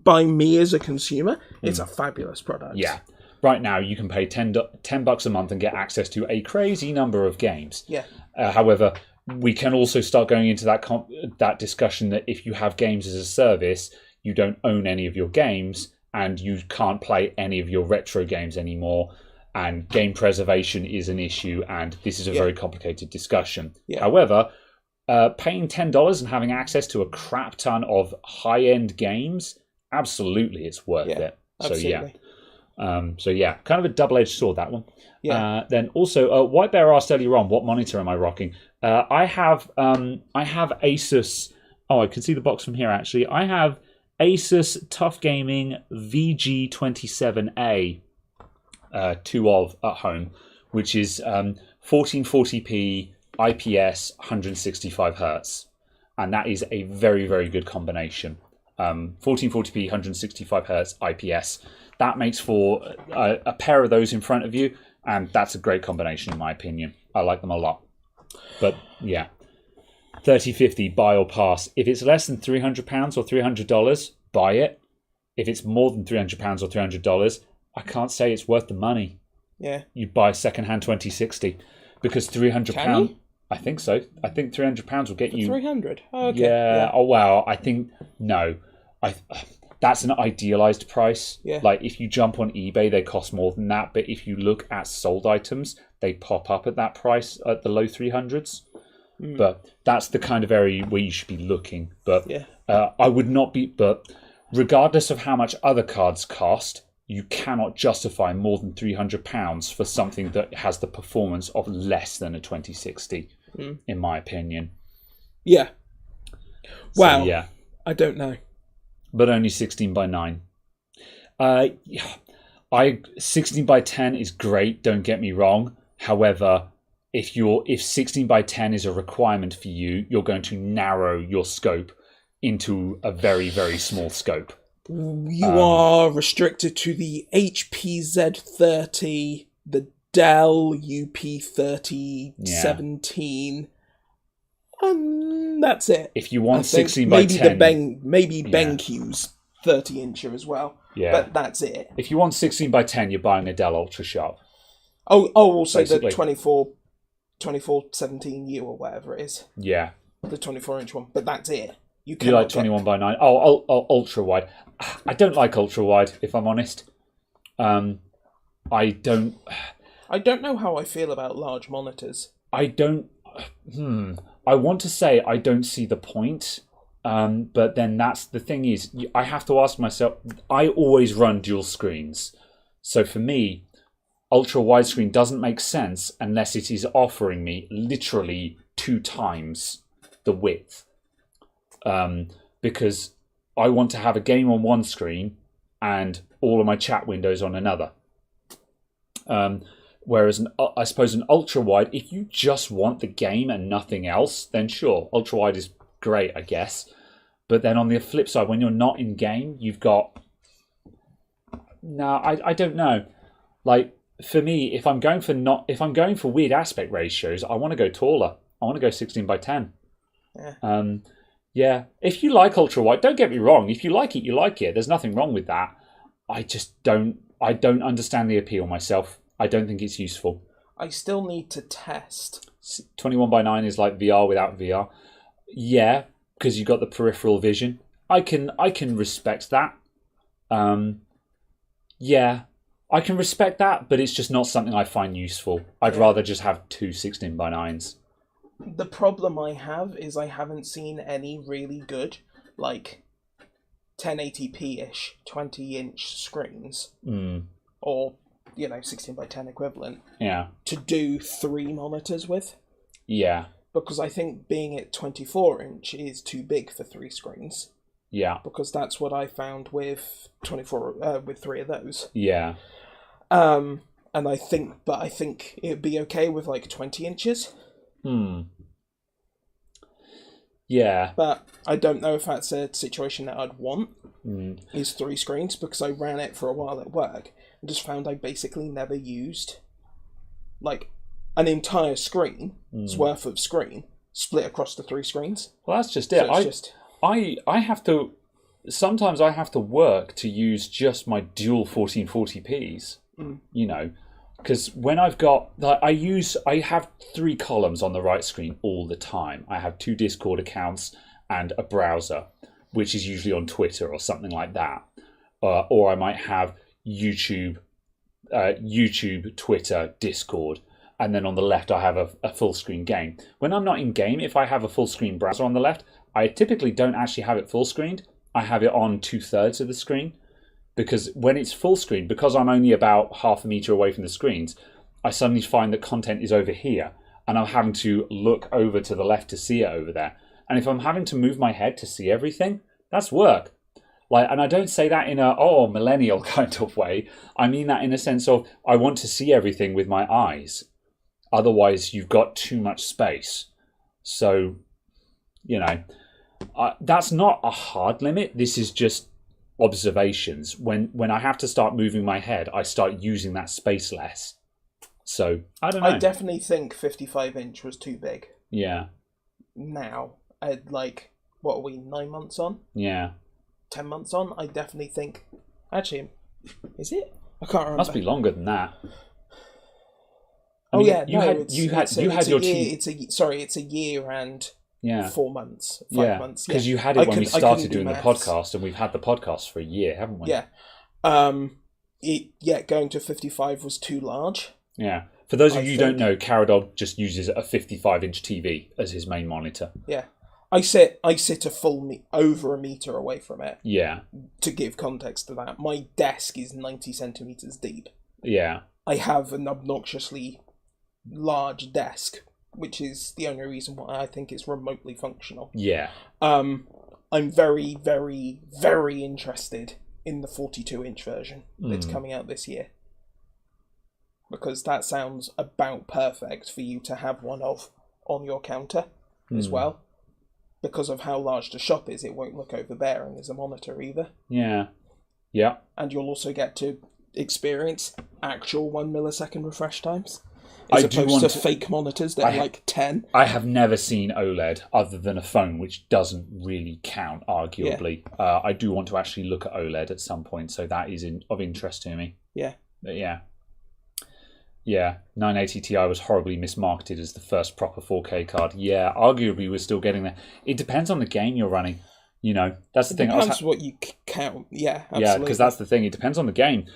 by me as a consumer, it's a fabulous product. Yeah. Right now, you can pay $10 a month and get access to a crazy number of games. Yeah. However, we can also start going into that discussion that if you have games as a service, you don't own any of your games, and you can't play any of your retro games anymore, and game preservation is an issue, and this is a very complicated discussion. Yeah. However, paying $10 and having access to a crap ton of high-end games, absolutely it's worth it. Absolutely. So kind of a double-edged sword, that one. Yeah. Then also, White Bear asked earlier on, what monitor am I rocking? I have Asus. Oh, I can see the box from here, actually. I have Asus Tough Gaming VG27A, 2 of at home, which is 1440p IPS, 165 hertz, and that is a very, very good combination. 1440p, 165 hertz IPS. That makes for a pair of those in front of you, and that's a great combination in my opinion. I like them a lot. But yeah, 3050, buy or pass. If it's less than £300 or $300, buy it. If it's more than £300 or $300, I can't say it's worth the money. Yeah. You buy secondhand 2060 because £300. Can you? I think so. I think £300 will get you 300. Oh, okay. Yeah. Oh wow. I think no. That's an idealized price. Yeah. Like if you jump on eBay, they cost more than that. But if you look at sold items, they pop up at that price at the low 300s. But that's the kind of area where you should be looking. But Yeah. I would not be. But regardless of how much other cards cost, you cannot justify more than £300 for something that has the performance of less than a 2060, in my opinion. Yeah. Wow. So, yeah. I don't know. But only 16 by 9. 16 by 10 is great, don't get me wrong. However, if 16 by 10 is a requirement for you, you're going to narrow your scope into a very, very small scope. You are restricted to the HP Z30, the Dell UP3017, and that's it. If you want 16 by 10... maybe BenQ's 30-incher as well, but that's it. If you want 16 by 10, you're buying a Dell Ultra Sharp. Also basically. The 2417U or whatever it is. Yeah. The 24-inch one, but that's it. You like 21 by 9? Oh, ultra wide. I don't like ultra wide, if I'm honest. I don't know how I feel about large monitors. I want to say I don't see the point, but then that's the thing is, I have to ask myself, I always run dual screens. So for me, ultra widescreen doesn't make sense unless it is offering me literally 2 times the width. Because I want to have a game on one screen and all of my chat windows on another. Whereas I suppose an ultra wide, if you just want the game and nothing else, then sure, ultra wide is great, I guess. But then on the flip side, when you're not in game, you've got... No, I don't know. Like for me, if I'm going for weird aspect ratios, I want to go taller. I want to go 16 by 10. Yeah. Yeah, if you like ultra wide, don't get me wrong. If you like it, you like it. There's nothing wrong with that. I don't understand the appeal myself. I don't think it's useful. I still need to test. 21 by 9 is like VR without VR. Yeah, because you got the peripheral vision. I can respect that. Yeah, I can respect that, but it's just not something I find useful. I'd rather just have 2 16 by 9s. The problem I have is I haven't seen any really good, like, 1080p-ish, 20-inch screens. Or, 16 by 10 equivalent. Yeah. To do 3 monitors with. Yeah. Because I think being at 24-inch is too big for 3 screens. Yeah. Because that's what I found with 3 of those. Yeah. And I think it'd be okay with like 20 inches. Yeah. But I don't know if that's a situation that I'd want, is 3 screens, because I ran it for a while at work and just found I basically never used like an entire screen's worth of screen split across the 3 screens. Well, that's just it. So I have to... Sometimes I have to work to use just my dual 1440p's, because when I've got... I have 3 columns on the right screen all the time. I have 2 Discord accounts and a browser, which is usually on Twitter or something like that. Or I might have YouTube, Twitter, Discord, and then on the left I have a full screen game. When I'm not in game, if I have a full screen browser on the left, I typically don't actually have it full screened. I have it on 2/3 of the screen, because when it's full screen, because I'm only about half a meter away from the screens, I suddenly find that content is over here and I'm having to look over to the left to see it over there. And if I'm having to move my head to see everything, that's work. And I don't say that in a millennial kind of way. I mean that in a sense of I want to see everything with my eyes. Otherwise, you've got too much space. So, that's not a hard limit. This is just observations. When I have to start moving my head, I start using that space less. So, I don't know. I definitely think 55-inch was too big. Yeah. Now, what are we, 9 months on? Yeah. 10 months on? I definitely think... Actually, is it? I can't remember. Must be longer than that. It's a year and 4 months, 5 months. Because you had it when we started doing the podcast, and we've had the podcast for a year, haven't we? Yeah. Going to 55 was too large. Yeah. For those of you who don't know, Caradog just uses a 55-inch TV as his main monitor. Yeah. I sit a full over a meter away from it. Yeah. To give context to that, my desk is 90 centimeters deep. Yeah. I have an obnoxiously large desk, which is the only reason why I think it's remotely functional. Yeah. I'm very, very, very interested in the 42-inch version that's coming out this year. Because that sounds about perfect for you to have one of on your counter as well. Because of how large the shop is, it won't look overbearing as a monitor either. Yeah. Yeah. And you'll also get to experience actual 1 millisecond refresh times. As opposed to fake monitors that are like 10. I have never seen OLED other than a phone, which doesn't really count, arguably. Yeah. I do want to actually look at OLED at some point, so that is of interest to me. Yeah. But yeah. Yeah, 980 Ti was horribly mismarketed as the first proper 4K card. Yeah, arguably we're still getting there. It depends on the game you're running. That's the thing. It depends what you count. Yeah, absolutely. Yeah, because that's the thing. It depends on the game.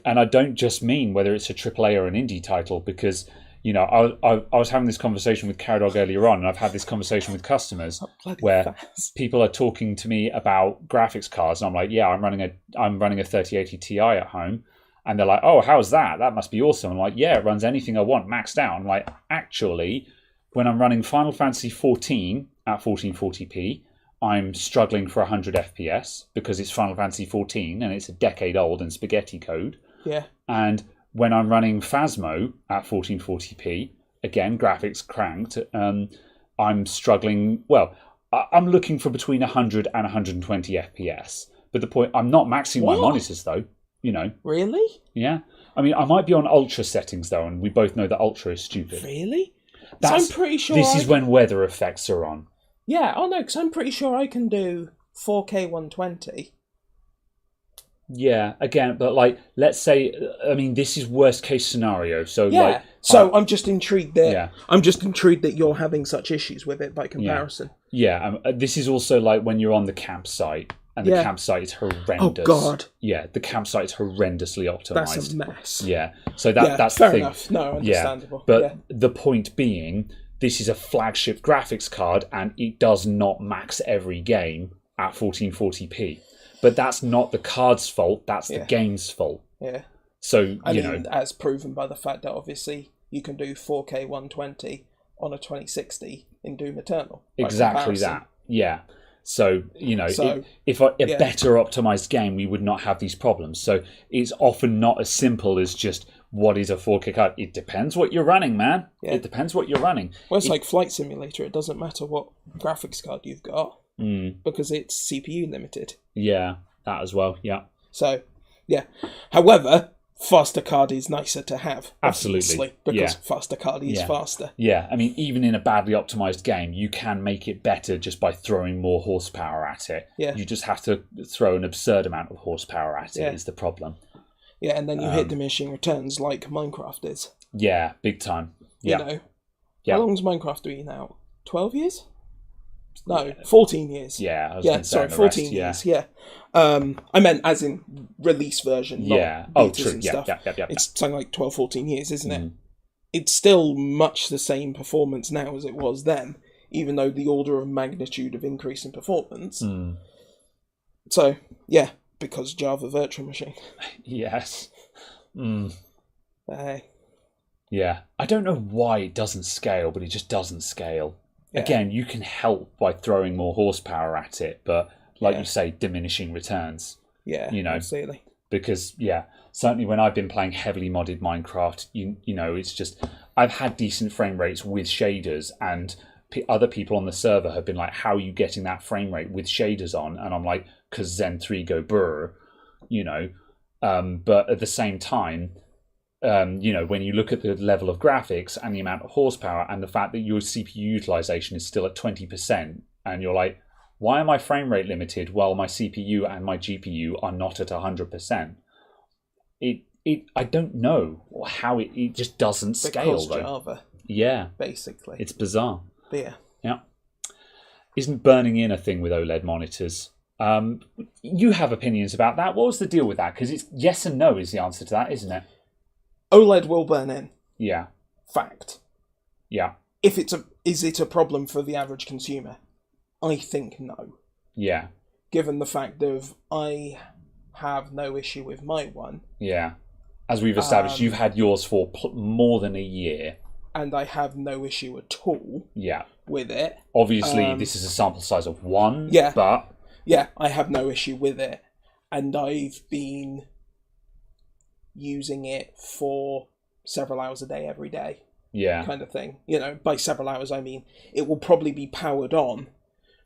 And I don't just mean whether it's a AAA or an indie title, because, I was having this conversation with Caradog earlier on, and I've had this conversation with customers where people are talking to me about graphics cards, and I'm like, yeah, I'm running a 3080 Ti at home. And they're like, oh, how's that? That must be awesome. I'm like, yeah, it runs anything I want, maxed out. I'm like, actually, when I'm running Final Fantasy 14 at 1440p, I'm struggling for 100 FPS because it's Final Fantasy 14 and it's a decade old and spaghetti code. Yeah. And when I'm running Phasmo at 1440p, again, graphics cranked, I'm struggling. Well, I'm looking for between 100 and 120 FPS. But the point, I'm not maxing my monitors though. Really? Yeah. I mean, I might be on ultra settings though, and we both know that ultra is stupid. Really? I'm pretty sure this is when weather effects are on. Yeah, because I'm pretty sure I can do 4K 120. Yeah, again, but let's say, I mean, this is worst case scenario. So I'm just intrigued that you're having such issues with it by comparison. Yeah, this is also when you're on the campsite. And the campsite is horrendous. Oh, God. Yeah, the campsite is horrendously optimized. That's a mess. Yeah, so that's fair the thing. Enough. No, understandable. Yeah. But the point being, this is a flagship graphics card, and it does not max every game at 1440p. But that's not the card's fault, that's the game's fault. Yeah. So, I mean, as proven by the fact that obviously you can do 4K 120 on a 2060 in Doom Eternal. Exactly that. Yeah. So, if a better optimized game, we would not have these problems. So it's often not as simple as just what is a 4K card. It depends what you're running, man. Yeah. It depends what you're running. Well, it's like Flight Simulator. It doesn't matter what graphics card you've got because it's CPU limited. Yeah, that as well. Yeah. So, yeah. However, faster card is nicer to have. Absolutely. Because faster card is faster. Yeah, I mean, even in a badly optimized game, you can make it better just by throwing more horsepower at it. Yeah. You just have to throw an absurd amount of horsepower at it is the problem. Yeah, and then you hit diminishing returns like Minecraft is. Yeah, big time. Yeah. How long's Minecraft been out? 12 years? No, 14 years. Yeah, I was going to say 14 years, yeah. I meant as in release version, not betas and stuff. Yeah. It's something like 12, 14 years, isn't it? It's still much the same performance now as it was then, even though the order of magnitude of increase in performance. So, yeah, because Java Virtual Machine. Yes. Hey. Yeah. I don't know why it doesn't scale, but it just doesn't scale. Yeah. Again, you can help by throwing more horsepower at it, but you say, diminishing returns. Yeah, absolutely. because certainly when I've been playing heavily modded Minecraft, you know, it's just I've had decent frame rates with shaders, and other people on the server have been like, how are you getting that frame rate with shaders on? And I'm like, because Zen 3 go brr, you know. But at the same time, you know, when you look at the level of graphics and the amount of horsepower and the fact that your CPU utilization is still at 20%, and you're like, why am I frame rate limited while my CPU and my GPU are not at 100%? I don't know how it just doesn't scale, because though. Java. Yeah. Basically. It's bizarre. But yeah. Yeah. Isn't burning in a thing with OLED monitors? You have opinions about that. What was the deal with that? Because it's yes and no is the answer to that, isn't it? OLED will burn in. Yeah. Fact. Yeah. Is it a problem for the average consumer? I think no. Yeah. Given the fact of I have no issue with my one. Yeah. As we've established, you've had yours for more than a year. And I have no issue at all. Yeah. With it. Obviously, this is a sample size of 1. Yeah. But yeah, I have no issue with it. And I've been using it for several hours a day, every day. Yeah. Kind of thing. You know, by several hours, I mean, it will probably be powered on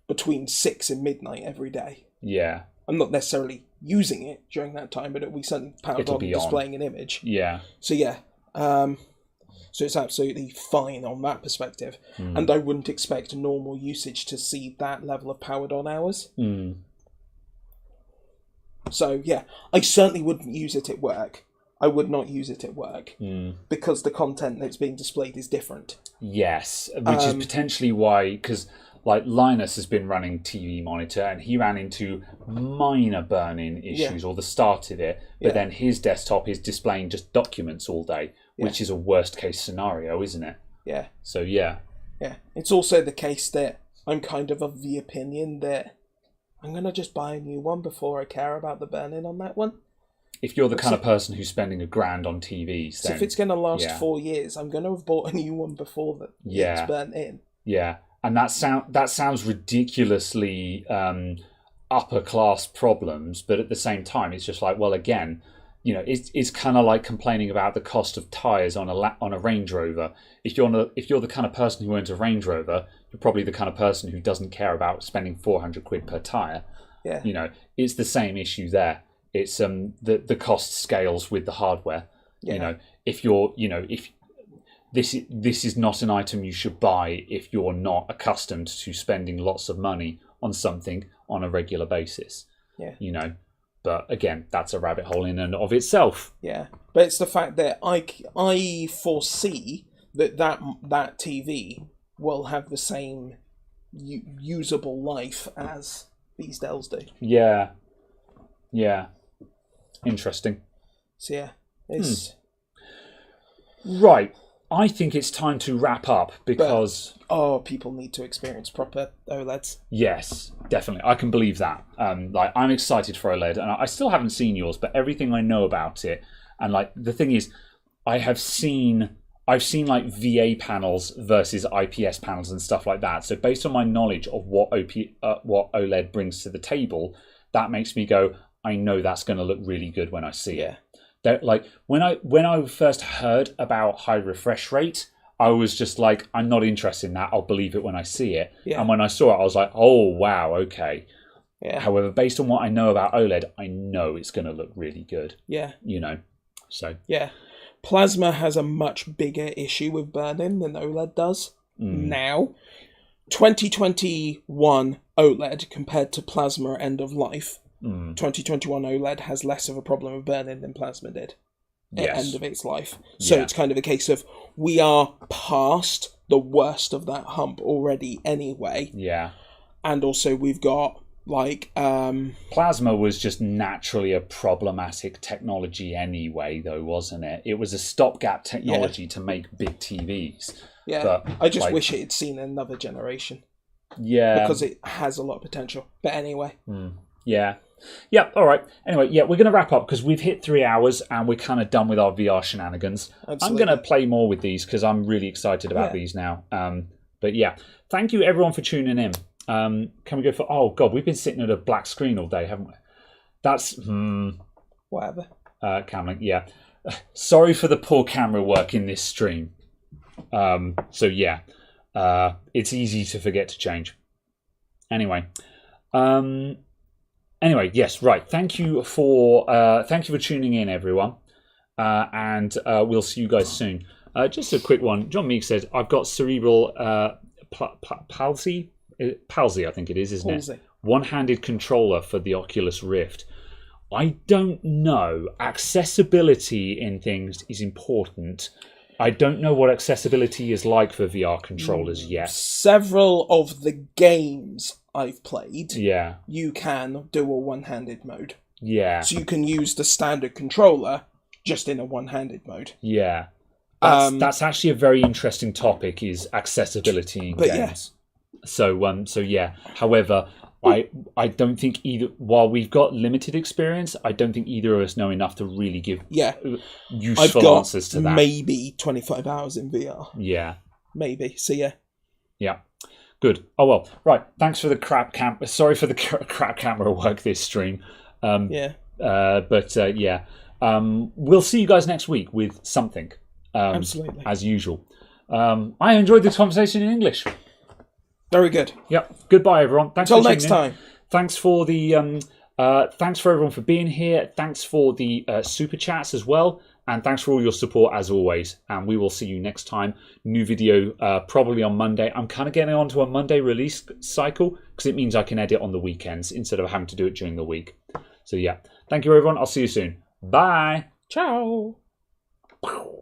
between 6 and midnight every day. Yeah. I'm not necessarily using it during that time, but it'll be something powered on, displaying an image. Yeah. So yeah. So it's absolutely fine on that perspective. And I wouldn't expect normal usage to see that level of powered on hours. So yeah, I certainly wouldn't use it at work. I would not use it at work because the content that's being displayed is different. Yes, which is potentially why, because like Linus has been running TV monitor and he ran into minor burn-in issues, or the start of it, but then his desktop is displaying just documents all day, which is a worst case scenario, isn't it? Yeah. So yeah. Yeah. It's also the case that I'm kind of the opinion that I'm going to just buy a new one before I care about the burn-in on that one. If you're the kind of person who's spending $1,000 on TVs, so then, if it's going to last 4 years, I'm going to have bought a new one before it's burnt in. Yeah, and that sounds ridiculously upper class problems, but at the same time, it's just like, well, again, you know, it's kind of like complaining about the cost of tyres on a Range Rover. If you're the kind of person who owns a Range Rover, you're probably the kind of person who doesn't care about spending £400 per tyre. Yeah, you know, it's the same issue there. It's the cost scales with the hardware. Yeah. You know, if this is not an item you should buy if you're not accustomed to spending lots of money on something on a regular basis. Yeah. You know, but again, that's a rabbit hole in and of itself. Yeah, but it's the fact that I foresee that TV will have the same usable life as these Dells do. Yeah. Yeah. Interesting. So yeah, it's right. I think it's time to wrap up because people need to experience proper OLEDs. Yes, definitely. I can believe that. Like I'm excited for OLED, and I still haven't seen yours, but everything I know about it, and like the thing is, I've seen like VA panels versus IPS panels and stuff like that. So based on my knowledge of what OLED brings to the table, that makes me go, I know that's going to look really good when I see it. Like when I first heard about high refresh rate, I was just like, I'm not interested in that. I'll believe it when I see it. Yeah. And when I saw it, I was like, oh wow, okay. Yeah. However, based on what I know about OLED, I know it's going to look really good. Yeah. You know, so yeah. Plasma has a much bigger issue with burn-in than OLED does now. 2021 OLED compared to Plasma at end of life. 2021 OLED has less of a problem with burn-in than Plasma did at end of its life. So it's kind of a case of we are past the worst of that hump already anyway. Yeah. And also we've got like Plasma was just naturally a problematic technology anyway, though, wasn't it? It was a stopgap technology to make big TVs. Yeah. But I just wish it had seen another generation. Yeah. Because it has a lot of potential. But anyway. Yeah. Yeah, all right. Anyway, yeah, we're going to wrap up because we've hit 3 hours and we're kind of done with our VR shenanigans. Absolutely. I'm going to play more with these because I'm really excited about these now. But yeah, thank you everyone for tuning in. Can we go for... Oh, God, we've been sitting at a black screen all day, haven't we? That's... whatever. Cam link, yeah. Sorry for the poor camera work in this stream. So yeah, it's easy to forget to change. Anyway, yes, right. Thank you for tuning in, everyone, and we'll see you guys soon. Just a quick one. John Meek says, "I've got cerebral palsy. Palsy, I think it is, isn't it? One-handed controller for the Oculus Rift. I don't know. Accessibility in things is important. I don't know what accessibility is like for VR controllers yet. Several of the games I've played, yeah, you can do a one-handed mode. Yeah. So you can use the standard controller just in a one-handed mode. Yeah. That's actually a very interesting topic, is accessibility in games. Yeah. So yeah. However, I don't think either. While we've got limited experience, I don't think either of us know enough to really give useful answers to that. Maybe 25 hours in VR. Yeah. Maybe. So yeah. Yeah. Good. Oh well. Right. Thanks for the crap cam. Sorry for the crap camera work this stream. Yeah. We'll see you guys next week with something. Absolutely. As usual. I enjoyed this conversation in English. Very good. Yep. Goodbye, everyone. Thanks Until next time. Thanks for the thanks for everyone for being here. Thanks for the super chats as well, and thanks for all your support as always. And we will see you next time. New video probably on Monday. I'm kind of getting onto a Monday release cycle because it means I can edit on the weekends instead of having to do it during the week. So yeah, thank you everyone. I'll see you soon. Bye. Ciao.